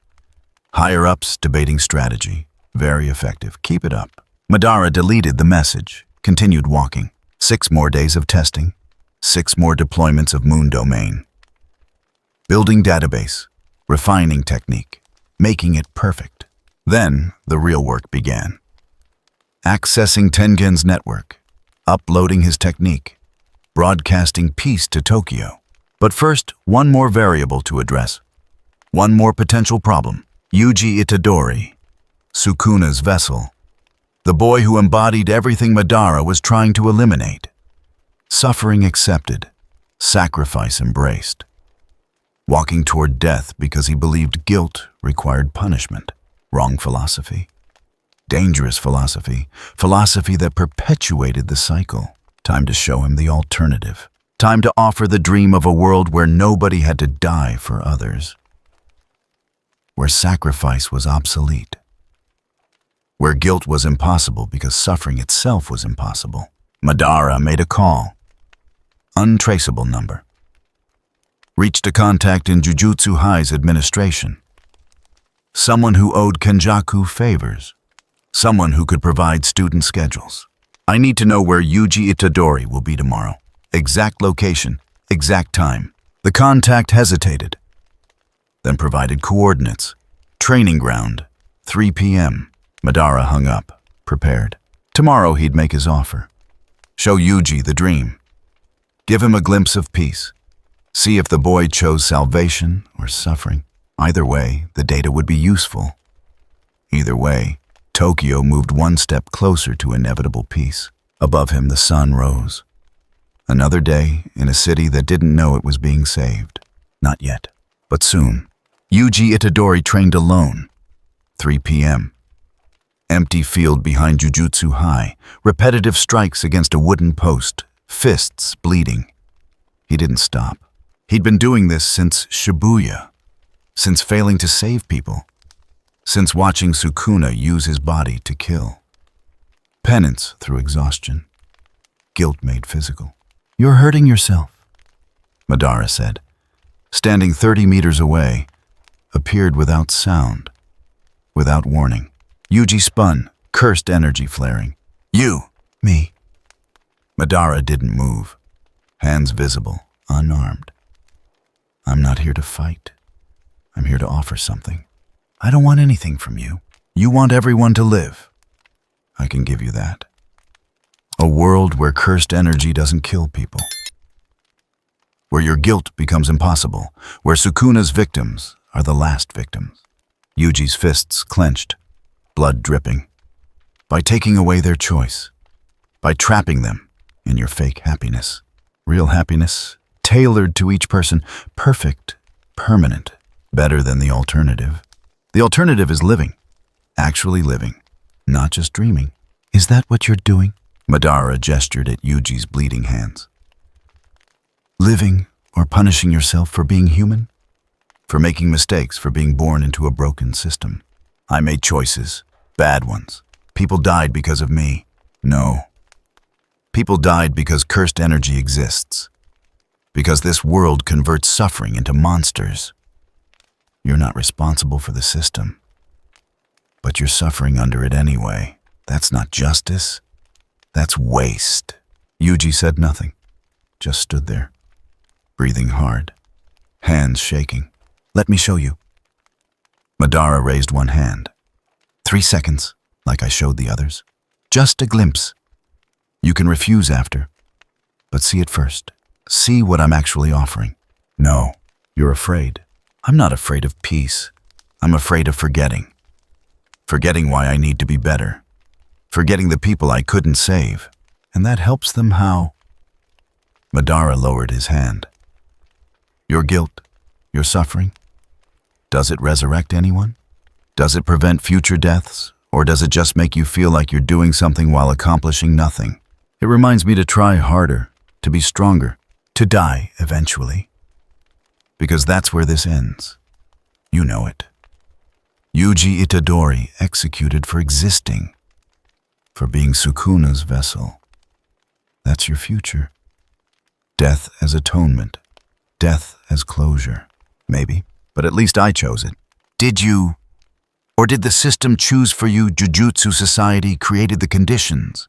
Higher-ups debating strategy. Very effective. Keep it up." Madara deleted the message, continued walking. 6 more days of testing. 6 more deployments of Moon Domain. Building database, refining technique, making it perfect. Then the real work began. Accessing Tengen's network, uploading his technique, broadcasting peace to Tokyo. But first, one more variable to address. One more potential problem. Yuji Itadori, Sukuna's vessel. The boy who embodied everything Madara was trying to eliminate. Suffering accepted, sacrifice embraced. Walking toward death because he believed guilt required punishment. Wrong philosophy. Dangerous philosophy. Philosophy that perpetuated the cycle. Time to show him the alternative. Time to offer the dream of a world where nobody had to die for others. Where sacrifice was obsolete. Where guilt was impossible because suffering itself was impossible. Madara made a call. Untraceable number. Reached a contact in Jujutsu High's administration. Someone who owed Kenjaku favors. Someone who could provide student schedules. "I need to know where Yuji Itadori will be tomorrow. Exact location, exact time." The contact hesitated, then provided coordinates. Training ground, 3 p.m. Madara hung up, prepared. Tomorrow he'd make his offer. Show Yuji the dream. Give him a glimpse of peace. See if the boy chose salvation or suffering. Either way, the data would be useful. Either way, Tokyo moved one step closer to inevitable peace. Above him, the sun rose. Another day in a city that didn't know it was being saved. Not yet, but soon. Yuji Itadori trained alone. 3 p.m. Empty field behind Jujutsu High. Repetitive strikes against a wooden post. Fists bleeding. He didn't stop. He'd been doing this since Shibuya. Since failing to save people. Since watching Sukuna use his body to kill. Penance through exhaustion. Guilt made physical. "You're hurting yourself," Madara said. Standing 30 meters away, appeared without sound, without warning. Yuji spun, cursed energy flaring. You! Me. Madara didn't move. Hands visible, unarmed. I'm not here to fight. I'm here to offer something. I don't want anything from you. You want everyone to live. I can give you that. A world where cursed energy doesn't kill people. Where your guilt becomes impossible. Where Sukuna's victims are the last victims. Yuji's fists clenched, blood dripping. By taking away their choice. By trapping them in your fake happiness. Real happiness, tailored to each person, perfect, permanent, better than the alternative. The alternative is living, actually living, not just dreaming. Is that what you're doing? Madara gestured at Yuji's bleeding hands. Living or punishing yourself for being human? For making mistakes, for being born into a broken system. I made choices, bad ones. People died because of me. No. People died because cursed energy exists. Because this world converts suffering into monsters. You're not responsible for the system. But you're suffering under it anyway. That's not justice. That's waste. Yuji said nothing, just stood there, breathing hard, hands shaking. Let me show you. Madara raised one hand. 3 seconds, like I showed the others. Just a glimpse. You can refuse after, but see it first. See what I'm actually offering. No, you're afraid. I'm not afraid of peace. I'm afraid of forgetting. Forgetting why I need to be better. Forgetting the people I couldn't save. And that helps them how? Madara lowered his hand. Your guilt, your suffering, does it resurrect anyone? Does it prevent future deaths? Or does it just make you feel like you're doing something while accomplishing nothing? It reminds me to try harder, to be stronger, to die eventually. Because that's where this ends. You know it. Yuji Itadori executed for existing, for being Sukuna's vessel. That's your future. Death as atonement. Death as closure. Maybe, but at least I chose it. Did you? Or did the system choose for you? Jujutsu Society created the conditions.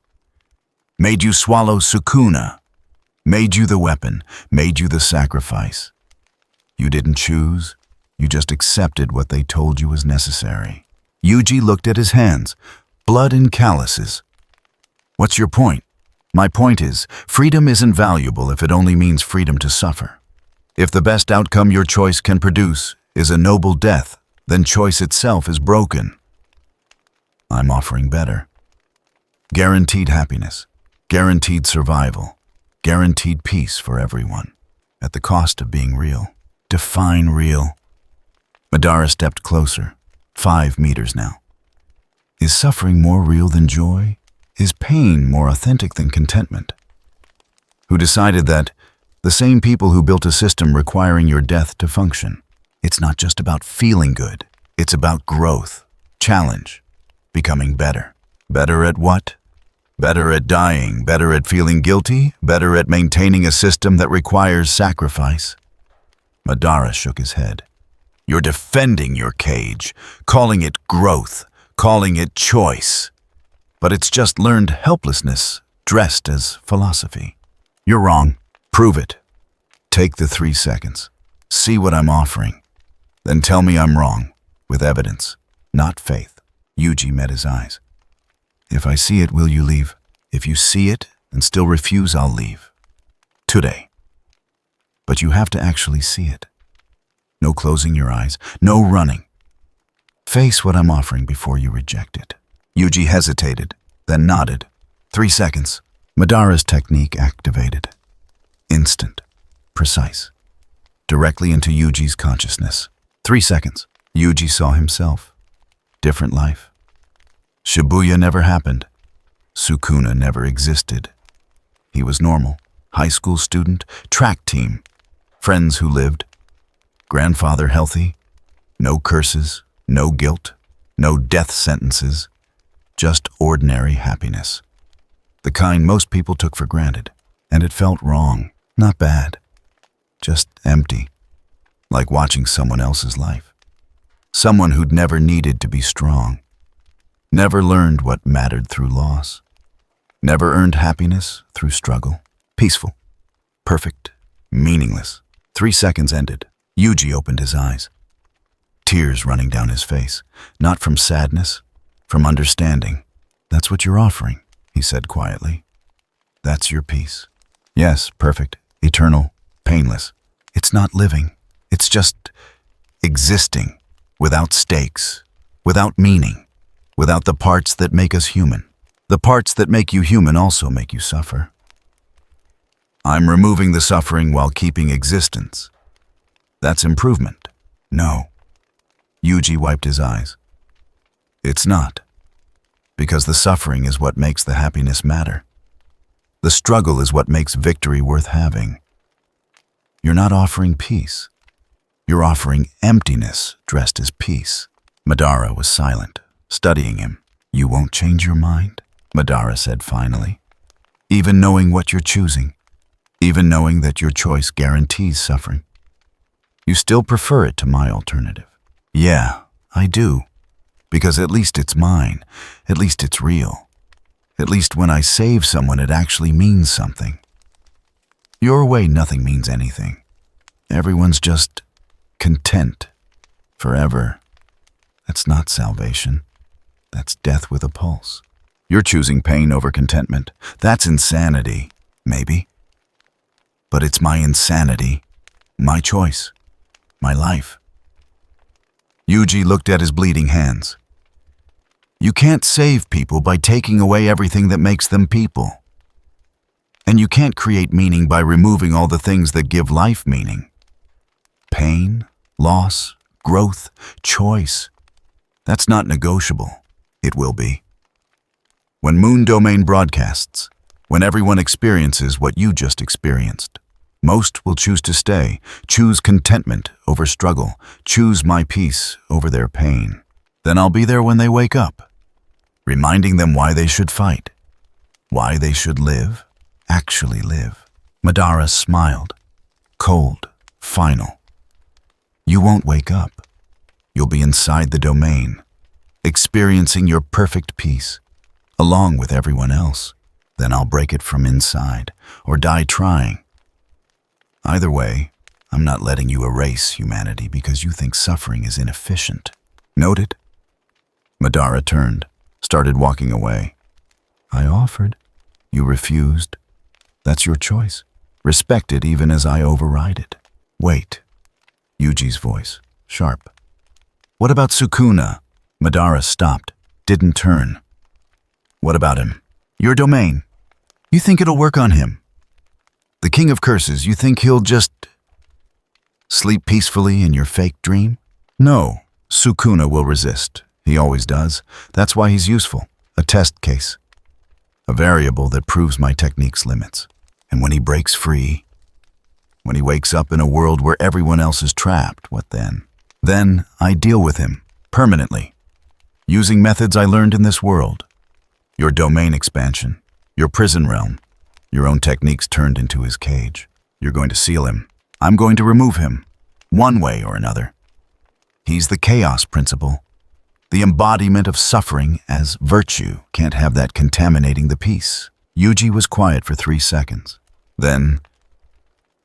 Made you swallow Sukuna. Made you the weapon. Made you the sacrifice. You didn't choose. You just accepted what they told you was necessary. Yuji looked at his hands. Blood and calluses. What's your point? My point is, freedom isn't valuable if it only means freedom to suffer. If the best outcome your choice can produce is a noble death, then choice itself is broken. I'm offering better. Guaranteed happiness, guaranteed survival, guaranteed peace for everyone, at the cost of being real. Define real. Madara stepped closer, 5 meters now. Is suffering more real than joy? Is pain more authentic than contentment? Who decided that the same people who built a system requiring your death to function? It's not just about feeling good. It's about growth, challenge, becoming better. Better at what? Better at dying, better at feeling guilty, better at maintaining a system that requires sacrifice. Madara shook his head. You're defending your cage, calling it growth, calling it choice. But it's just learned helplessness dressed as philosophy. You're wrong. Prove it. Take the 3 seconds. See what I'm offering. Then tell me I'm wrong, with evidence, not faith. Yuji met his eyes. If I see it, will you leave? If you see it and still refuse, I'll leave. Today. But you have to actually see it. No closing your eyes, no running. Face what I'm offering before you reject it. Yuji hesitated, then nodded. 3 seconds. Madara's technique activated. Instant. Precise. Directly into Yuji's consciousness. 3 seconds. Yuji saw himself. Different life. Shibuya never happened. Sukuna never existed. He was normal. High school student, track team. Friends who lived. Grandfather healthy. No curses, no guilt, no death sentences. Just ordinary happiness. The kind most people took for granted. And it felt wrong. Not bad. Just empty. Like watching someone else's life. Someone who'd never needed to be strong. Never learned what mattered through loss. Never earned happiness through struggle. Peaceful. Perfect. Meaningless. 3 seconds ended. Yuji opened his eyes. Tears running down his face. Not from sadness, from understanding. That's what you're offering, he said quietly. That's your peace. Yes, perfect, eternal, painless. It's not living. It's just existing, without stakes, without meaning, without the parts that make us human. The parts that make you human also make you suffer. I'm removing the suffering while keeping existence. That's improvement. No. Yuji wiped his eyes. It's not. Because the suffering is what makes the happiness matter. The struggle is what makes victory worth having. You're not offering peace. You're offering emptiness dressed as peace. Madara was silent, studying him. You won't change your mind? Madara said finally. Even knowing what you're choosing. Even knowing that your choice guarantees suffering. You still prefer it to my alternative. Yeah, I do. Because at least it's mine. At least it's real. At least when I save someone, it actually means something. Your way, nothing means anything. Everyone's just content. Forever. That's not salvation. That's death with a pulse. You're choosing pain over contentment. That's insanity, maybe. But it's my insanity, my choice, my life. Yuji looked at his bleeding hands. You can't save people by taking away everything that makes them people. And you can't create meaning by removing all the things that give life meaning. Pain, loss, growth, choice. That's not negotiable. It will be. When Moon Domain broadcasts, when everyone experiences what you just experienced, most will choose to stay, choose contentment over struggle, choose my peace over their pain. Then I'll be there when they wake up, reminding them why they should fight, why they should live, actually live. Madara smiled, cold, final. You won't wake up. You'll be inside the domain, experiencing your perfect peace, along with everyone else. Then I'll break it from inside, or die trying. Either way, I'm not letting you erase humanity because you think suffering is inefficient. Noted? Madara turned, started walking away. I offered. You refused. That's your choice. Respect it even as I override it. Wait. Yuji's voice, sharp. What about Sukuna? Madara stopped, didn't turn. What about him? Your domain. You think it'll work on him? The King of Curses, you think he'll just sleep peacefully in your fake dream? No, Sukuna will resist. He always does. That's why he's useful. A test case. A variable that proves my technique's limits. And when he breaks free, when he wakes up in a world where everyone else is trapped, what then? Then I deal with him, permanently, using methods I learned in this world. Your domain expansion, your prison realm, your own techniques turned into his cage. You're going to seal him. I'm going to remove him, one way or another. He's the chaos principle, the embodiment of suffering as virtue. Can't have that contaminating the peace. Yuji was quiet for 3 seconds. Then,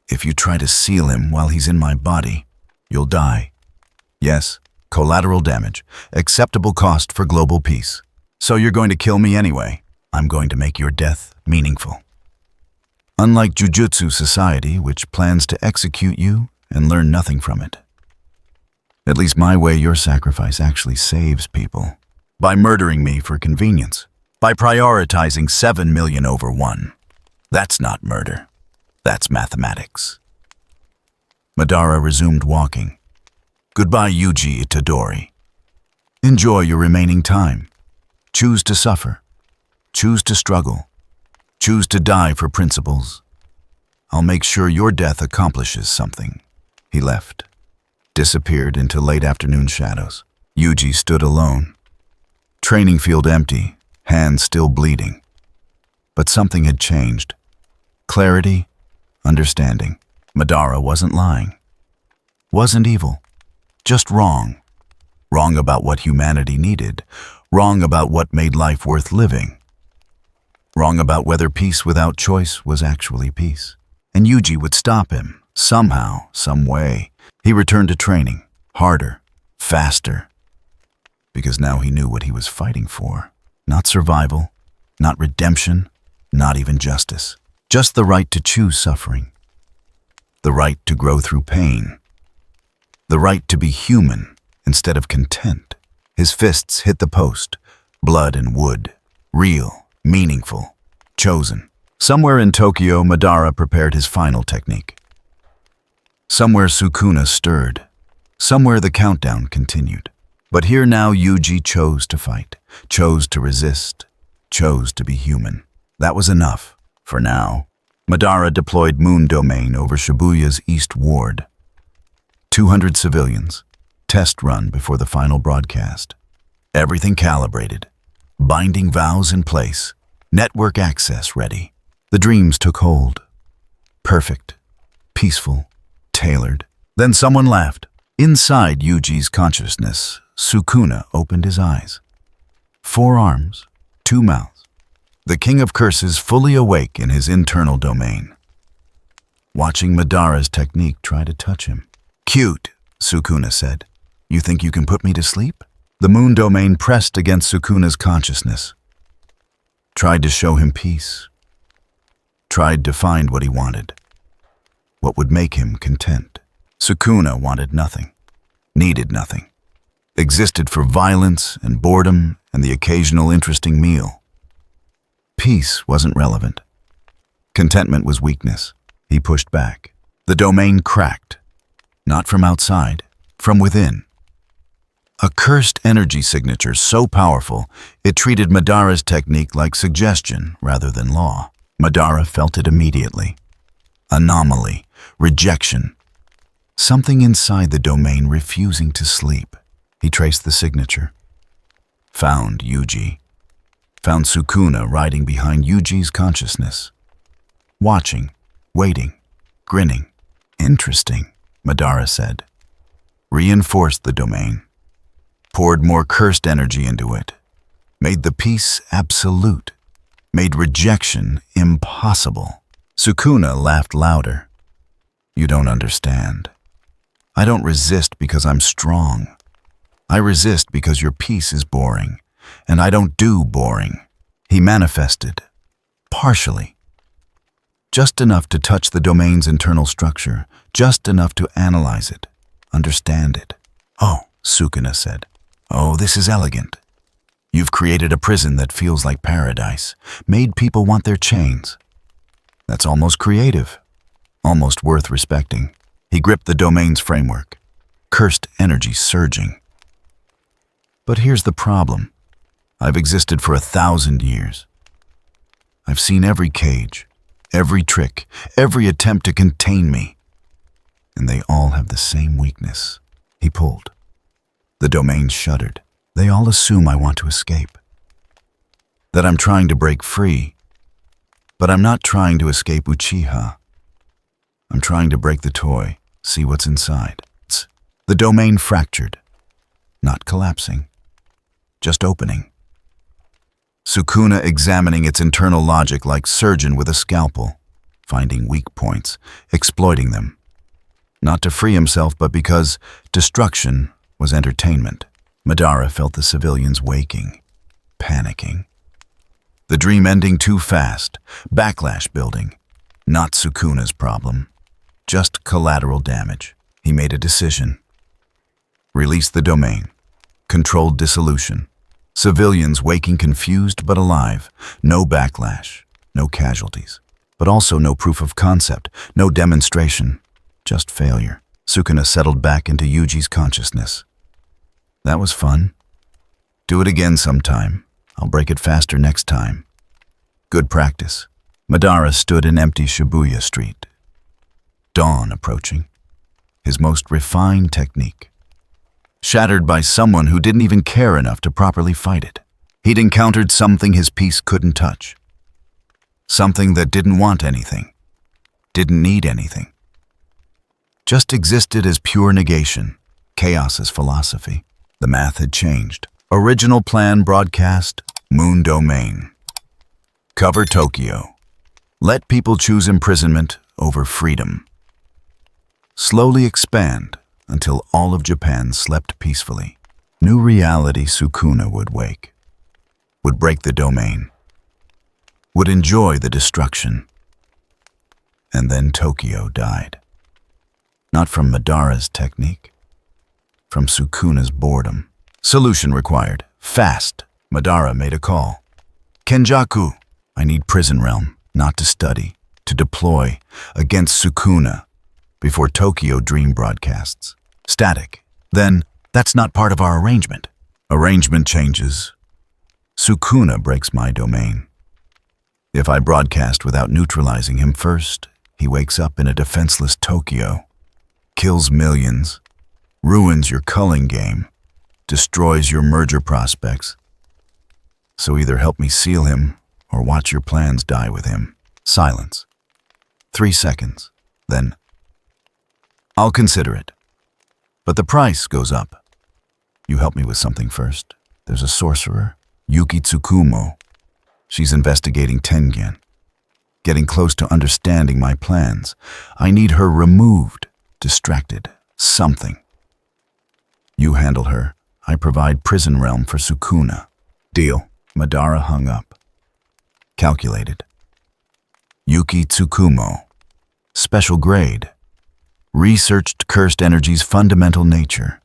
if you try to seal him while he's in my body, you'll die. Yes, collateral damage, acceptable cost for global peace. So you're going to kill me anyway. I'm going to make your death meaningful. Unlike Jujjutsu society, which plans to execute you and learn nothing from it. At least my way, your sacrifice actually saves people. By murdering me for convenience. By prioritizing 7 million over 1. That's not murder. That's mathematics. Madara resumed walking. Goodbye, Yuji Itadori. Enjoy your remaining time. Choose to suffer. Choose to struggle. Choose to die for principles. I'll make sure your death accomplishes something. He left, disappeared into late afternoon shadows. Yuji stood alone. Training field empty, hands still bleeding. But something had changed. Clarity, understanding. Madara wasn't lying. Wasn't evil. Just wrong. Wrong about what humanity needed. Wrong about what made life worth living. Wrong about whether peace without choice was actually peace. And Yuji would stop him, somehow, some way. He returned to training, harder, faster, because now he knew what he was fighting for. Not survival, not redemption, not even justice. Just the right to choose suffering. The right to grow through pain. The right to be human instead of content. His fists hit the post, blood and wood, real, meaningful, chosen. Somewhere in Tokyo, Madara prepared his final technique. Somewhere Sukuna stirred. Somewhere the countdown continued. But here now Yuji chose to fight, chose to resist, chose to be human. That was enough, for now. Madara deployed Moon Domain over Shibuya's East Ward. 200 civilians. Test run before the final broadcast. Everything calibrated. Binding vows in place. Network access ready. The dreams took hold. Perfect. Peaceful. Tailored. Then someone laughed. Inside Yuji's consciousness, Sukuna opened his eyes. 4 arms, 2 mouths. The king of curses fully awake in his internal domain. Watching Madara's technique try to touch him. Cute, Sukuna said. You think you can put me to sleep? The moon domain pressed against Sukuna's consciousness. Tried to show him peace. Tried to find what he wanted. What would make him content. Sukuna wanted nothing. Needed nothing. Existed for violence and boredom and the occasional interesting meal. Peace wasn't relevant. Contentment was weakness. He pushed back. The domain cracked. Not from outside, from within. A cursed energy signature so powerful, it treated Madara's technique like suggestion rather than law. Madara felt it immediately. Anomaly, rejection. Something inside the domain refusing to sleep. He traced the signature. Found Yuji. Found Sukuna riding behind Yuji's consciousness. Watching, waiting, grinning. Interesting, Madara said. Reinforced the domain. Poured more cursed energy into it. Made the peace absolute. Made rejection impossible. Sukuna laughed louder. You don't understand. I don't resist because I'm strong. I resist because your peace is boring. And I don't do boring. He manifested. Partially. Just enough to touch the domain's internal structure. Just enough to analyze it. Understand it. Oh, Sukuna said. Oh, this is elegant. You've created a prison that feels like paradise. Made people want their chains. That's almost creative. Almost worth respecting. He gripped the domain's framework. Cursed energy surging. But here's the problem. I've existed for 1,000 years. I've seen every cage, every trick, every attempt to contain me. And they all have the same weakness. He pulled. The domain shuddered. They all assume I want to escape. That I'm trying to break free. But I'm not trying to escape Uchiha. I'm trying to break the toy, see what's inside. The domain fractured. Not collapsing. Just opening. Sukuna examining its internal logic like surgeon with a scalpel, finding weak points, exploiting them. Not to free himself, but because destruction was entertainment. Madara felt the civilians waking, panicking. The dream ending too fast, backlash building. Not Sukuna's problem, just collateral damage. He made a decision. Release the domain. Controlled dissolution. Civilians waking confused but alive. No backlash, no casualties. But also no proof of concept, no demonstration. Just failure. Sukuna settled back into Yuji's consciousness. That was fun. Do it again sometime. I'll break it faster next time. Good practice. Madara stood in empty Shibuya Street. Dawn approaching. His most refined technique. Shattered by someone who didn't even care enough to properly fight it. He'd encountered something his peace couldn't touch. Something that didn't want anything. Didn't need anything. Just existed as pure negation. Chaos as philosophy. The math had changed. Original plan broadcast, Moon Domain. Cover Tokyo. Let people choose imprisonment over freedom. Slowly expand until all of Japan slept peacefully. New reality Sukuna would wake, would break the domain, would enjoy the destruction. And then Tokyo died. Not from Madara's technique, from Sukuna's boredom. Solution required. Fast. Madara made a call. Kenjaku. I need prison realm, not to study, to deploy against Sukuna before Tokyo Dream broadcasts. Static. Then, that's not part of our arrangement. Arrangement changes. Sukuna breaks my domain. If I broadcast without neutralizing him first, he wakes up in a defenseless Tokyo, kills millions, ruins your culling game, destroys your merger prospects. So either help me seal him or watch your plans die with him. Silence. 3 seconds. Then, I'll consider it. But the price goes up. You help me with something first. There's a sorcerer, Yuki Tsukumo. She's investigating Tengen, getting close to understanding my plans. I need her removed, distracted, something. You handle her. I provide prison realm for Sukuna. Deal. Madara hung up. Calculated. Yuki Tsukumo. Special grade. Researched cursed energy's fundamental nature.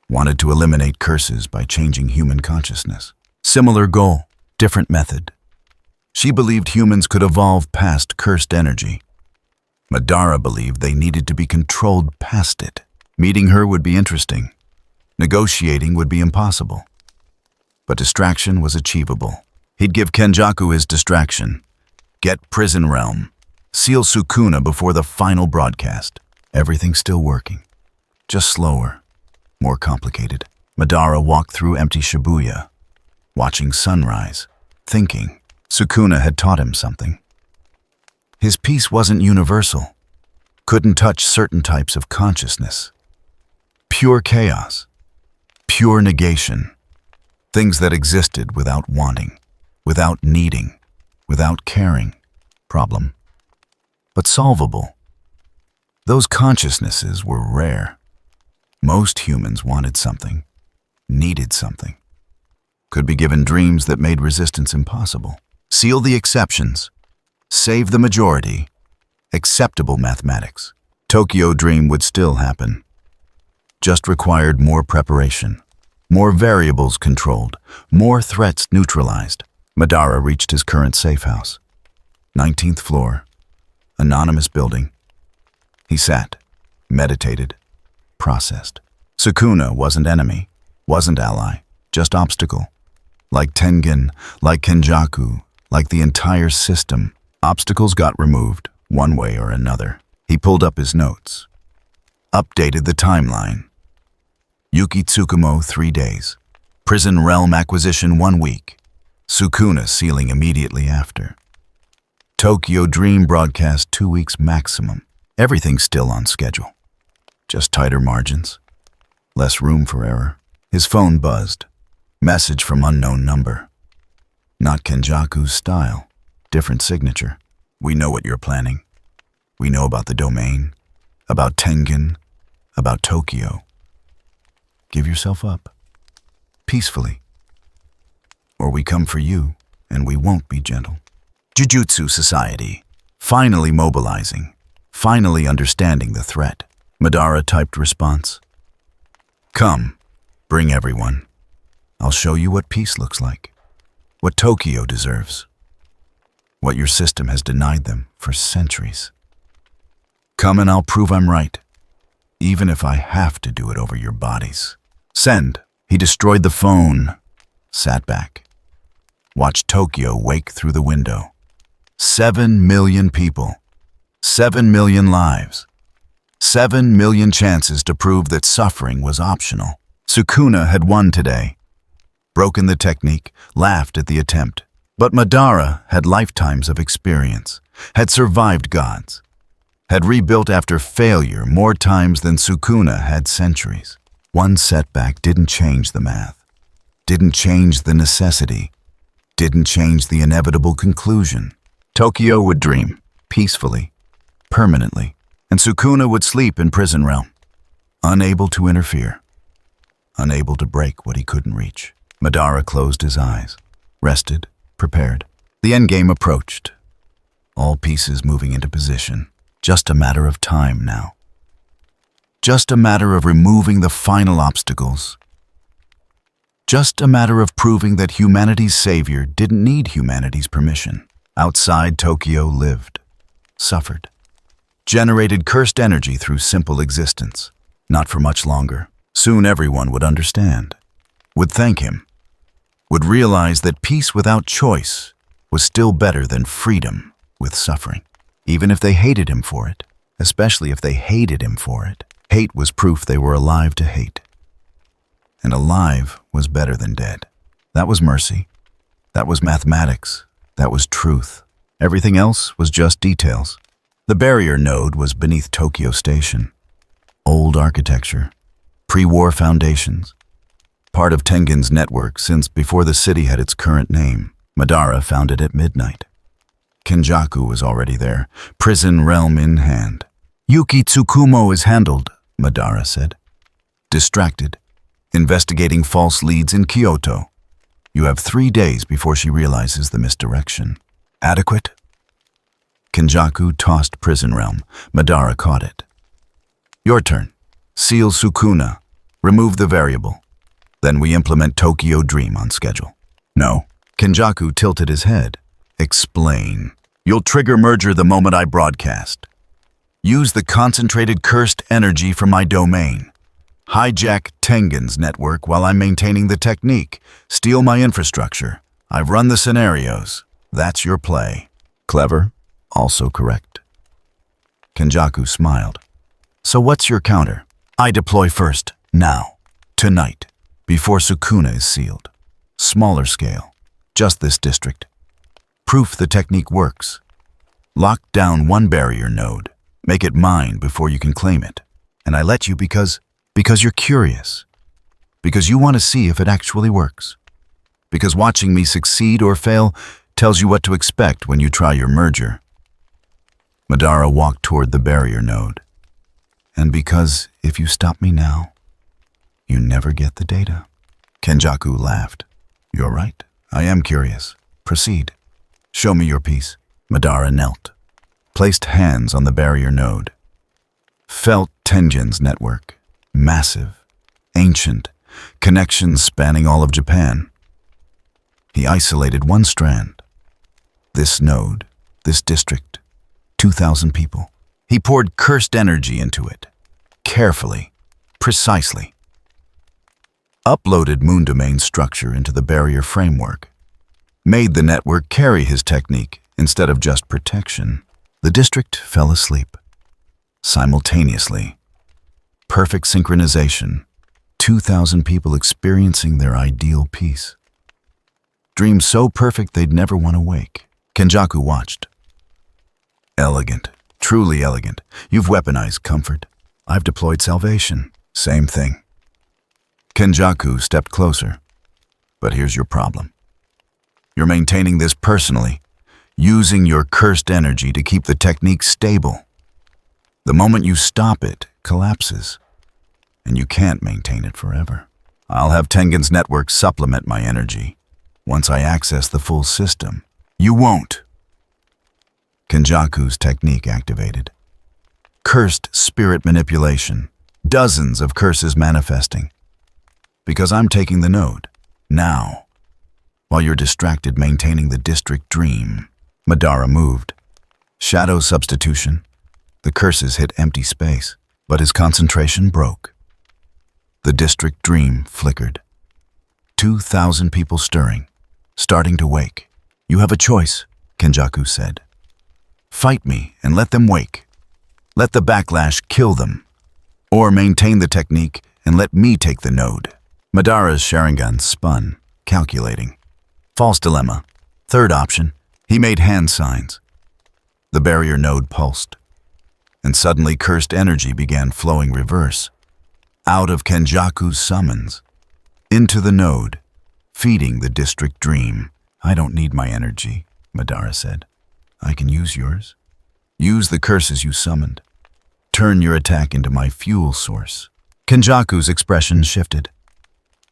Wanted to eliminate curses by changing human consciousness. Similar goal, different method. She believed humans could evolve past cursed energy. Madara believed they needed to be controlled past it. Meeting her would be interesting. Negotiating would be impossible. But distraction was achievable. He'd give Kenjaku his distraction. Get prison realm. Seal Sukuna before the final broadcast. Everything's still working. Just slower. More complicated. Madara walked through empty Shibuya, watching sunrise, thinking. Sukuna had taught him something. His peace wasn't universal. Couldn't touch certain types of consciousness. Pure chaos. Pure negation. Things that existed without wanting, without needing, without caring. Problem. But solvable. Those consciousnesses were rare. Most humans wanted something, needed something. Could be given dreams that made resistance impossible. Seal the exceptions. Save the majority. Acceptable mathematics. Tokyo Dream would still happen. Just required more preparation. More variables controlled. More threats neutralized. Madara reached his current safe house. 19th floor. Anonymous building. He sat, meditated, processed. Sukuna wasn't enemy, wasn't ally, just obstacle. Like Tengen, like Kenjaku, like the entire system. Obstacles got removed, one way or another. He pulled up his notes. Updated the timeline. Yuki Tsukumo 3 days. Prison realm acquisition 1 week. Sukuna sealing immediately after. Tokyo Dream broadcast 2 weeks maximum. Everything's still on schedule. Just tighter margins. Less room for error. His phone buzzed. Message from unknown number. Not Kenjaku's style. Different signature. We know what you're planning. We know about the domain, about Tengen, about Tokyo. Give yourself up. Peacefully. Or we come for you, and we won't be gentle. Jujutsu Society. Finally mobilizing. Finally understanding the threat. Madara typed response. Come, bring everyone. I'll show you what peace looks like. What Tokyo deserves. What your system has denied them for centuries. Come and I'll prove I'm right. Even if I have to do it over your bodies. Send. He destroyed the phone. Sat back. Watched Tokyo wake through the window. 7 million people. 7 million lives. 7 million chances to prove that suffering was optional. Sukuna had won today. Broken the technique, laughed at the attempt. But Madara had lifetimes of experience, had survived gods, had rebuilt after failure more times than Sukuna had centuries. One setback didn't change the math. didn't change the necessity, didn't change the inevitable conclusion. Tokyo would dream, peacefully, permanently, and Sukuna would sleep in prison realm, unable to interfere, unable to break what he couldn't reach. Madara closed his eyes, rested, prepared. The endgame approached, all pieces moving into position. Just a matter of time now. Just a matter of removing the final obstacles. Just a matter of proving that humanity's savior didn't need humanity's permission. Outside, Tokyo lived, suffered, generated cursed energy through simple existence. Not for much longer. Soon everyone would understand, would thank him, would realize that peace without choice was still better than freedom with suffering. Even if they hated him for it, especially if they hated him for it. Hate was proof they were alive to hate. And alive was better than dead. That was mercy. That was mathematics. That was truth. Everything else was just details. The barrier node was beneath Tokyo Station. Old architecture, pre-war foundations, part of Tengen's network since before the city had its current name. Madara found it at midnight. Kenjaku was already there, prison realm in hand. Yuki Tsukumo is handled, Madara said. Distracted, investigating false leads in Kyoto. You have 3 days before she realizes the misdirection. Adequate? Kenjaku tossed prison realm. Madara caught it. Your turn. Seal Sukuna. Remove the variable. Then we implement Tokyo Dream on schedule. No. Kenjaku tilted his head. Explain. You'll trigger merger the moment I broadcast. Use the concentrated cursed energy from my domain. Hijack Tengen's network while I'm maintaining the technique. Steal my infrastructure. I've run the scenarios. That's your play. Clever, also correct. Kenjaku smiled. So what's your counter? I deploy first, now, tonight, before Sukuna is sealed. Smaller scale, just this district. Proof the technique works. Lock down one barrier node. Make it mine before you can claim it. And I let you because you're curious. Because you want to see if it actually works. Because watching me succeed or fail tells you what to expect when you try your merger. Madara walked toward the barrier node. And because if you stop me now, you never get the data. Kenjaku laughed. You're right. I am curious. Proceed. Show me your piece. Madara knelt, placed hands on the barrier node. Felt Tengen's network. Massive, ancient, connections spanning all of Japan. He isolated one strand. This node, this district, 2,000 people. He poured cursed energy into it, carefully, precisely. Uploaded moon domain structure into the barrier framework. Made the network carry his technique instead of just protection. The district fell asleep. Simultaneously. Perfect synchronization. 2,000 people experiencing their ideal peace. Dreams so perfect they'd never want to wake. Kenjaku watched. Elegant. Truly elegant. You've weaponized comfort. I've deployed salvation. Same thing. Kenjaku stepped closer. But here's your problem. You're maintaining this personally, using your cursed energy to keep the technique stable. The moment you stop it, collapses, and you can't maintain it forever. I'll have Tengen's network supplement my energy once I access the full system. You won't. Kenjaku's technique activated. Cursed spirit manipulation. Dozens of curses manifesting. Because I'm taking the node, now, while you're distracted maintaining the district dream. Madara moved. Shadow substitution. The curses hit empty space, but his concentration broke. The district dream flickered. 2,000 people stirring, starting to wake. You have a choice, Kenjaku said. Fight me and let them wake. Let the backlash kill them. Or maintain the technique and let me take the node. Madara's Sharingan spun, calculating. False dilemma. Third option. He made hand signs. The barrier node pulsed. And suddenly cursed energy began flowing reverse. Out of Kenjaku's summons. Into the node. feeding the district dream. I don't need my energy, Madara said. I can use yours. Use the curses you summoned. Turn your attack into my fuel source. Kenjaku's expression shifted.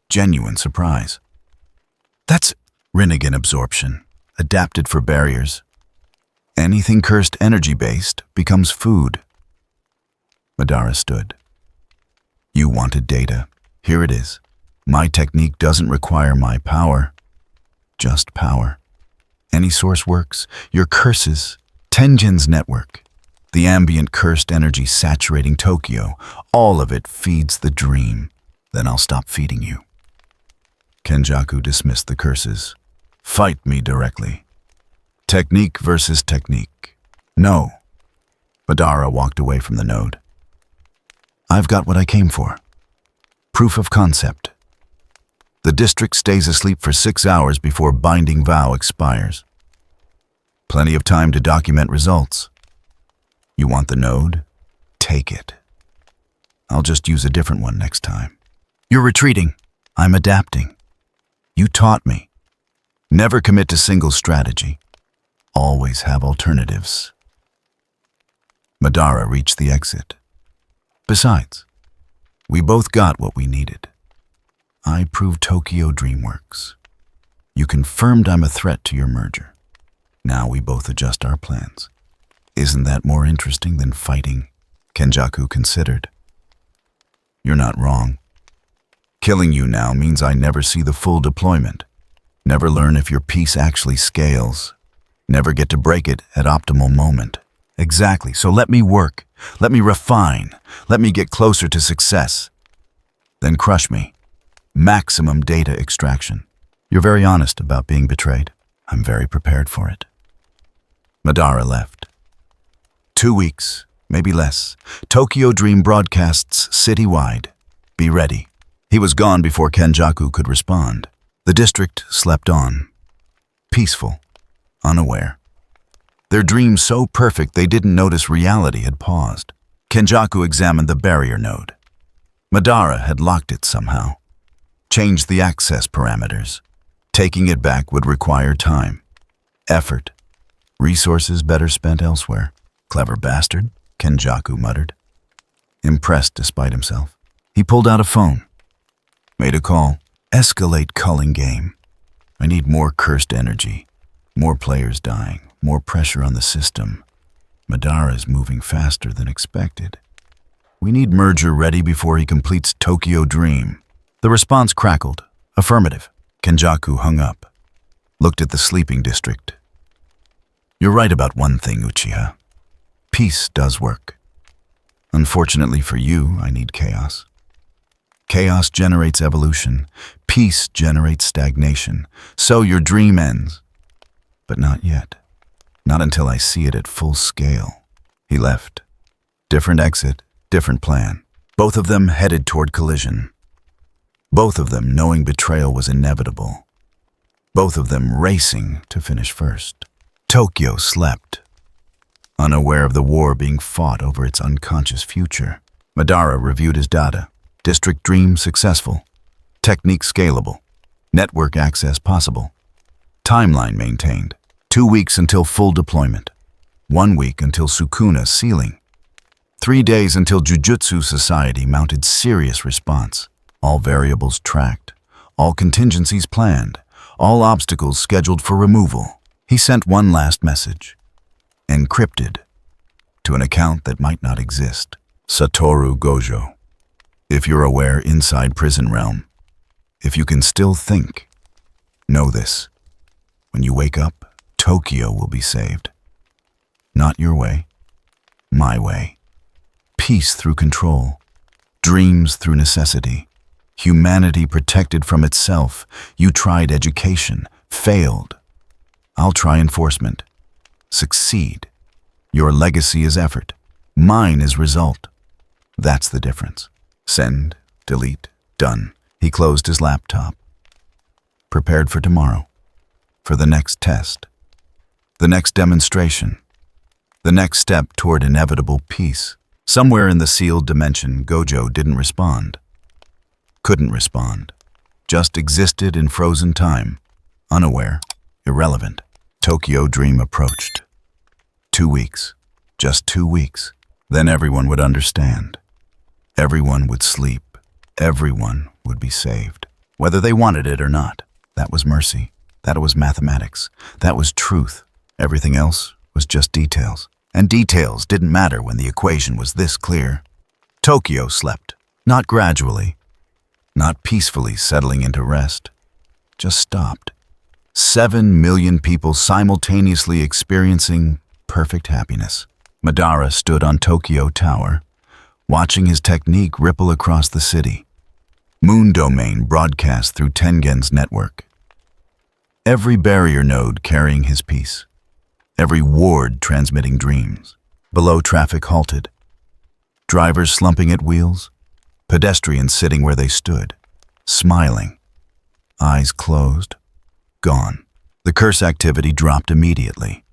Genuine surprise. That's Rinnegan absorption, adapted for barriers. Anything cursed energy-based becomes food. Madara stood. You wanted data. Here it is. My technique doesn't require my power, just power. Any source works. Your curses, Tenjin's network, the ambient cursed energy saturating Tokyo, all of it feeds the dream. Then I'll stop feeding you. Kenjaku dismissed the curses. Fight me directly. Technique versus technique. No. Madara walked away from the node. I've got what I came for. Proof of concept. The district stays asleep for 6 hours before binding vow expires. Plenty of time to document results. You want the node? Take it. I'll just use a different one next time. You're retreating. I'm adapting. You taught me. Never commit to single strategy. Always have alternatives. Madara reached the exit. Besides, we both got what we needed. I proved Tokyo Dream works. You confirmed I'm a threat to your merger. Now we both adjust our plans. Isn't that more interesting than fighting? Kenjaku considered. You're not wrong. Killing you now means I never see the full deployment. Never learn if your piece actually scales. Never get to break it at optimal moment. Exactly, so let me work. Let me refine. Let me get closer to success. Then crush me. Maximum data extraction. You're very honest about being betrayed. I'm very prepared for it. Madara left. 2 weeks, maybe less. Tokyo Dream broadcasts citywide. Be ready. He was gone before Kenjaku could respond. The district slept on. Peaceful. Unaware. Their dream so perfect they didn't notice reality had paused. Kenjaku examined the barrier node. Madara had locked it somehow. Changed the access parameters. Taking it back would require time. Effort. Resources better spent elsewhere. Clever bastard, Kenjaku muttered. Impressed despite himself. He pulled out a phone. Made a call. Escalate culling game. I need more cursed energy. More players dying. More pressure on the system. Madara is moving faster than expected. We need merger ready before he completes Tokyo Dream. The response crackled. Affirmative. Kenjaku hung up. Looked at the sleeping district. You're right about one thing, Uchiha. Peace does work. Unfortunately for you, I need chaos. Chaos generates evolution. Peace generates stagnation. So your dream ends. But not yet. Not until I see it at full scale. He left. Different exit, different plan. Both of them headed toward collision. Both of them knowing betrayal was inevitable. Both of them racing to finish first. Tokyo slept, unaware of the war being fought over its unconscious future. Madara reviewed his data. District Dream successful. Technique scalable. Network access possible. Timeline maintained. 2 weeks until full deployment. 1 week until Sukuna sealing. 3 days until Jujjutsu Society mounted serious response. All variables tracked. All contingencies planned. All obstacles scheduled for removal. He sent one last message. Encrypted. To an account that might not exist. Satoru Gojo. If you're aware inside prison realm, if you can still think, know this. When you wake up, Tokyo will be saved. Not your way, my way. Peace through control, dreams through necessity, humanity protected from itself. You tried education, failed. I'll try enforcement. Succeed. Your legacy is effort. Mine is result. That's the difference. Send, delete, done. He closed his laptop. Prepared for tomorrow. For the next test. The next demonstration. The next step toward inevitable peace. Somewhere in the sealed dimension, Gojo didn't respond. Couldn't respond. just existed in frozen time, unaware, irrelevant. Tokyo Dream approached. 2 weeks, just 2 weeks. Then everyone would understand. Everyone would sleep. Everyone would be saved. Whether they wanted it or not. That was mercy. That was mathematics. That was truth. Everything else was just details. And details didn't matter when the equation was this clear. Tokyo slept. Not gradually. Not peacefully settling into rest. Just stopped. 7 million people simultaneously experiencing perfect happiness. Madara stood on Tokyo Tower, watching his technique ripple across the city. Moon domain broadcast through Tengen's network. Every barrier node carrying his peace. Every ward transmitting dreams. Below, traffic halted. Drivers slumping at wheels. Pedestrians sitting where they stood, smiling. Eyes closed. Gone. The curse activity dropped immediately.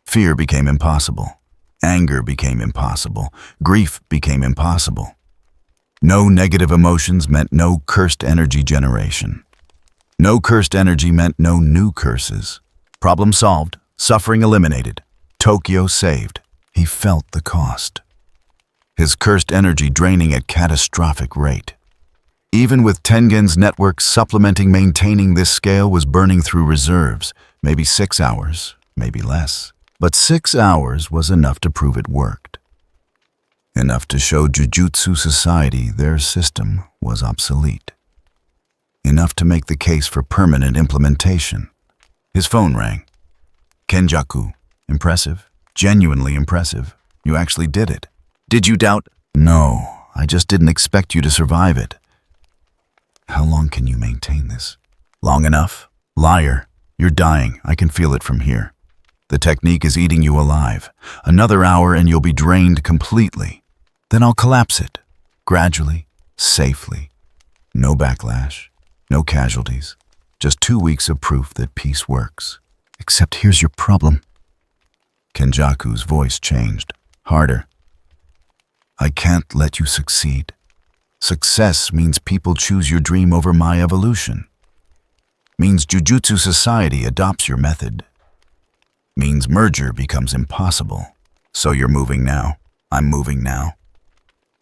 Fear became impossible. Anger became impossible. Grief became impossible. No negative emotions meant no cursed energy generation. No cursed energy meant no new curses. Problem solved. Suffering eliminated. Tokyo saved. He felt the cost. His cursed energy draining at catastrophic rate. Even with Tengen's network supplementing, maintaining this scale was burning through reserves. Maybe 6 hours, maybe less. But 6 hours was enough to prove it worked. Enough to show Jujutsu Society their system was obsolete. Enough to make the case for permanent implementation. His phone rang. Kenjaku. Impressive. Genuinely impressive. You actually did it. Did you doubt? No, I just didn't expect you to survive it. How long can you maintain this? Long enough. Liar. You're dying. I can feel it from here. The technique is eating you alive. Another hour and you'll be drained completely. Then I'll collapse it. Gradually. Safely. No backlash. No casualties. Just 2 weeks of proof that peace works. Except here's your problem. Kenjaku's voice changed. Harder. I can't let you succeed. Success means people choose your dream over my evolution. Means Jujutsu Society adopts your method. Means merger becomes impossible. So you're moving now. I'm moving now.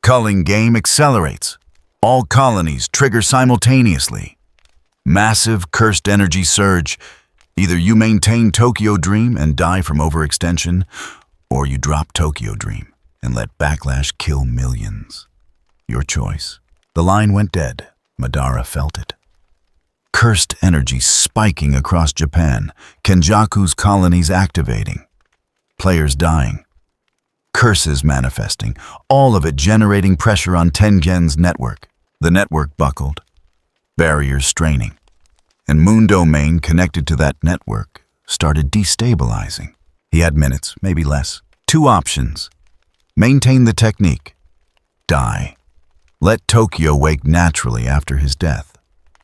Culling game accelerates. All colonies trigger simultaneously. Massive cursed energy surge. Either you maintain Tokyo Dream and die from overextension, or you drop Tokyo Dream and let backlash kill millions. Your choice. The line went dead. Madara felt it. Cursed energy spiking across Japan. Kenjaku's colonies activating. Players dying. Curses manifesting. All of it generating pressure on Tengen's network. The network buckled. Barriers straining. And Moon Domain connected to that network started destabilizing. He had minutes, maybe less. 2 options. Maintain the technique. Die. Let Tokyo wake naturally after his death.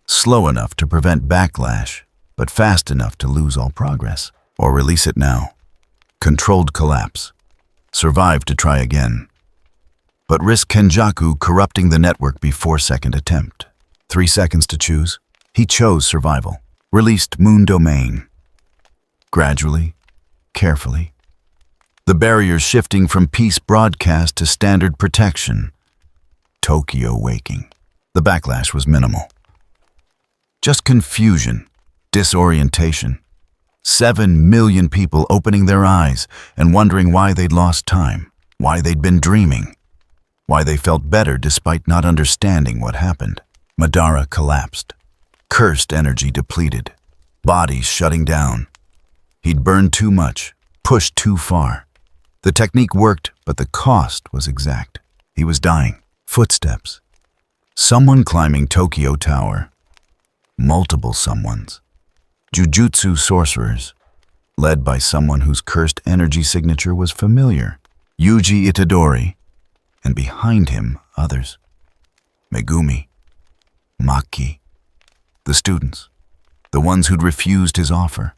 Slow enough to prevent backlash, but fast enough to lose all progress. Or release it now. Controlled collapse. Survive to try again. But risk Kenjaku corrupting the network before second attempt. 3 seconds to choose. He chose survival. Released Moon Domain. Gradually, carefully. The barriers shifting from peace broadcast to standard protection. Tokyo waking. The backlash was minimal. Just confusion, disorientation. 7 million people opening their eyes and wondering why they'd lost time, why they'd been dreaming, why they felt better despite not understanding what happened. Madara collapsed. Cursed energy depleted. Bodies shutting down. He'd burned too much, pushed too far. The technique worked, but the cost was exact. He was dying. Footsteps. Someone climbing Tokyo Tower. Multiple someones. Jujutsu sorcerers, led by someone whose cursed energy signature was familiar. Yuji Itadori, and behind him, others. Megumi. Maki. The students. The ones who'd refused his offer.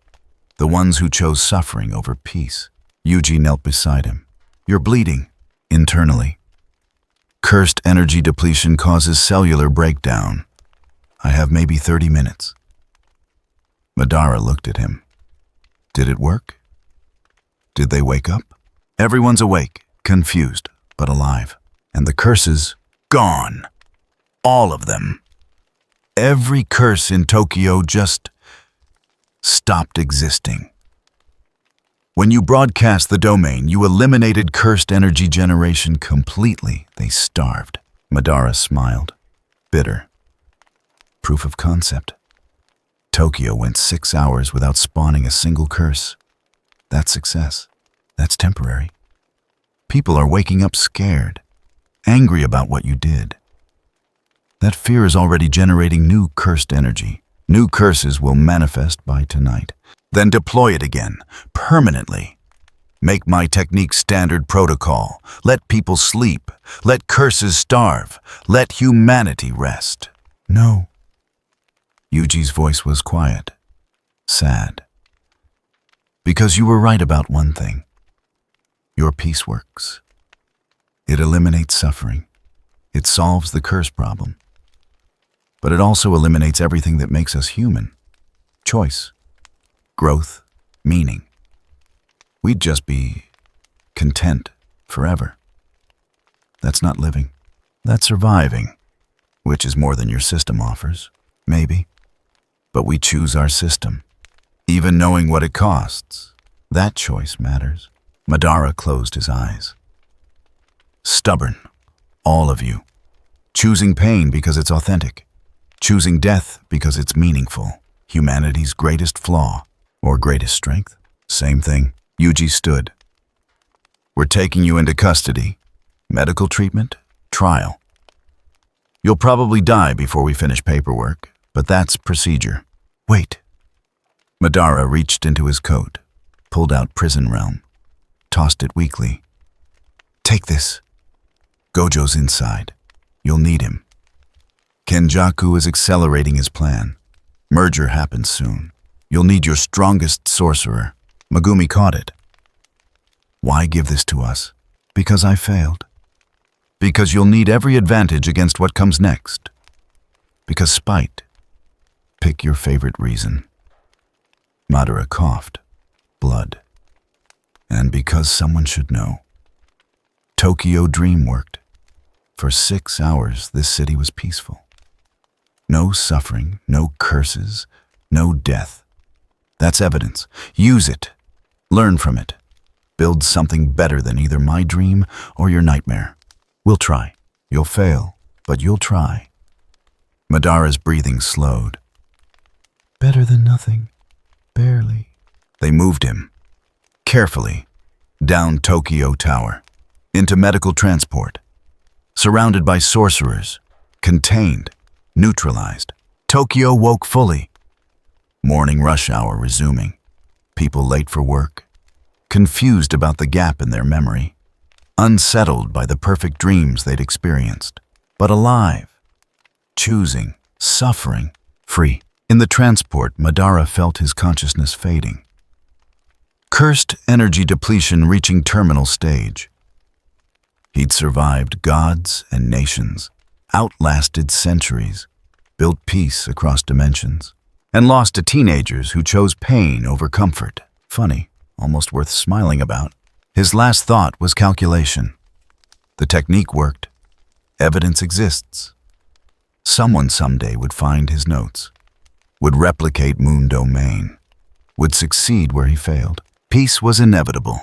The ones who chose suffering over peace. Yuji knelt beside him. You're bleeding. Internally. Cursed energy depletion causes cellular breakdown. I have maybe 30 minutes. Madara looked at him. Did it work? Did they wake up? Everyone's awake, confused, but alive. And the curses, gone. All of them. Every curse in Tokyo just stopped existing. When you broadcast the domain, you eliminated cursed energy generation completely. They starved. Madara smiled, bitter. Proof of concept. Tokyo went 6 hours without spawning a single curse. That's success. That's temporary. People are waking up scared, angry about what you did. That fear is already generating new cursed energy. New curses will manifest by tonight. Then deploy it again, permanently. Make my technique standard protocol. Let people sleep. Let curses starve. Let humanity rest. No. Yuji's voice was quiet, sad. Because you were right about one thing. Your peace works. It eliminates suffering. It solves the curse problem. But it also eliminates everything that makes us human. Choice, growth, meaning. We'd just be content forever. That's not living. That's surviving, which is more than your system offers, maybe. But we choose our system, even knowing what it costs. That choice matters. Madara closed his eyes. Stubborn, all of you. Choosing pain because it's authentic. Choosing death because it's meaningful. Humanity's greatest flaw, or greatest strength. Same thing. Yuji stood. We're taking you into custody. Medical treatment, trial. You'll probably die before we finish paperwork, but that's procedure. Wait. Madara reached into his coat, pulled out Prison Realm, tossed it weakly. Take this. Gojo's inside. You'll need him. Kenjaku is accelerating his plan. Merger happens soon. You'll need your strongest sorcerer. Megumi caught it. Why give this to us? Because I failed. Because you'll need every advantage against what comes next. Because spite. Pick your favorite reason. Madara coughed. Blood. And because someone should know. Tokyo dream worked. For 6 hours, this city was peaceful. No suffering, no curses, no death. That's evidence. Use it. Learn from it. Build something better than either my dream or your nightmare. We'll try. You'll fail, but you'll try. Madara's breathing slowed. Better than nothing. Barely. They moved him. Carefully. Down Tokyo Tower. Into medical transport. Surrounded by sorcerers. Contained. Neutralized. Tokyo woke fully. Morning rush hour resuming. People late for work. Confused about the gap in their memory. Unsettled by the perfect dreams they'd experienced. But alive. Choosing. Suffering. Free. In the transport, Madara felt his consciousness fading. Cursed energy depletion reaching terminal stage. He'd survived gods and nations, outlasted centuries, built peace across dimensions, and lost to teenagers who chose pain over comfort. Funny, almost worth smiling about. His last thought was calculation. The technique worked. Evidence exists. Someone someday would find his notes, would replicate Moon Domain, would succeed where he failed. Peace was inevitable.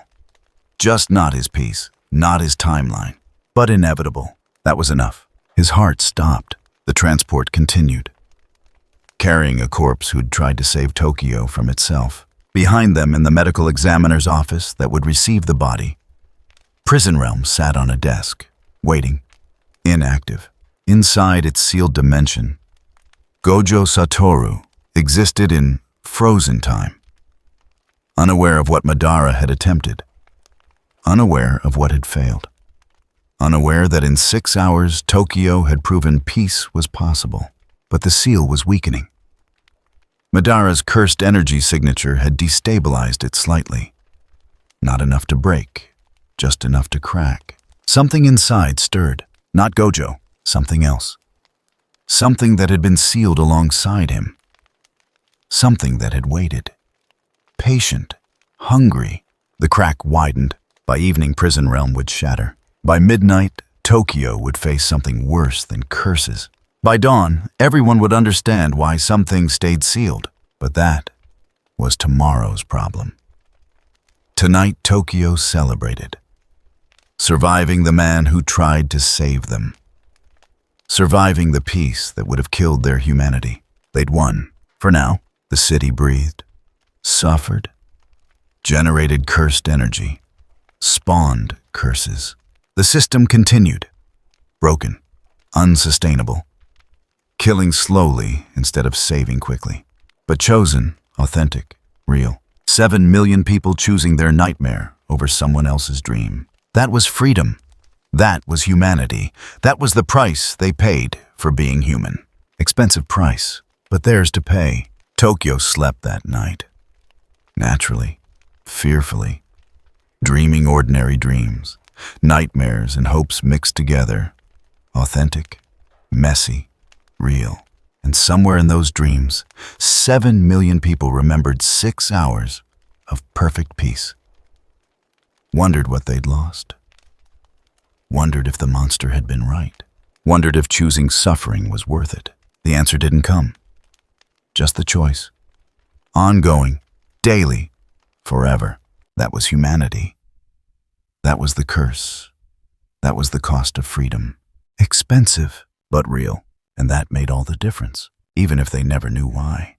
Just not his peace, not his timeline, but inevitable. That was enough. His heart stopped. The transport continued, carrying a corpse who'd tried to save Tokyo from itself. Behind them in the medical examiner's office that would receive the body, Prison Realm sat on a desk, waiting, inactive. Inside its sealed dimension, Gojo Satoru existed in frozen time, unaware of what Madara had attempted, unaware of what had failed, unaware that in 6 hours Tokyo had proven peace was possible, but the seal was weakening. Madara's cursed energy signature had destabilized it slightly. Not enough to break, just enough to crack. Something inside stirred, not Gojo, something else. Something that had been sealed alongside him. Something that had waited. Patient. Hungry. The crack widened. By evening, prison realm would shatter. By midnight, Tokyo would face something worse than curses. By dawn, everyone would understand why some things stayed sealed. But that was tomorrow's problem. Tonight, Tokyo celebrated. Surviving the man who tried to save them. Surviving the peace that would have killed their humanity. They'd won. For now, the city breathed, suffered, generated cursed energy, spawned curses. The system continued, broken, unsustainable, killing slowly instead of saving quickly. But chosen, authentic, real. 7 million people choosing their nightmare over someone else's dream. That was freedom. That was humanity. That was the price they paid for being human. Expensive price, but theirs to pay. Tokyo slept that night. Naturally, fearfully, dreaming ordinary dreams, nightmares and hopes mixed together. Authentic, messy, real. And somewhere in those dreams, 7 million people remembered 6 hours of perfect peace. Wondered what they'd lost. Wondered if the monster had been right. Wondered if choosing suffering was worth it. The answer didn't come. Just the choice. Ongoing, daily, forever. That was humanity. That was the curse. That was the cost of freedom. Expensive, but real. And that made all the difference, even if they never knew why.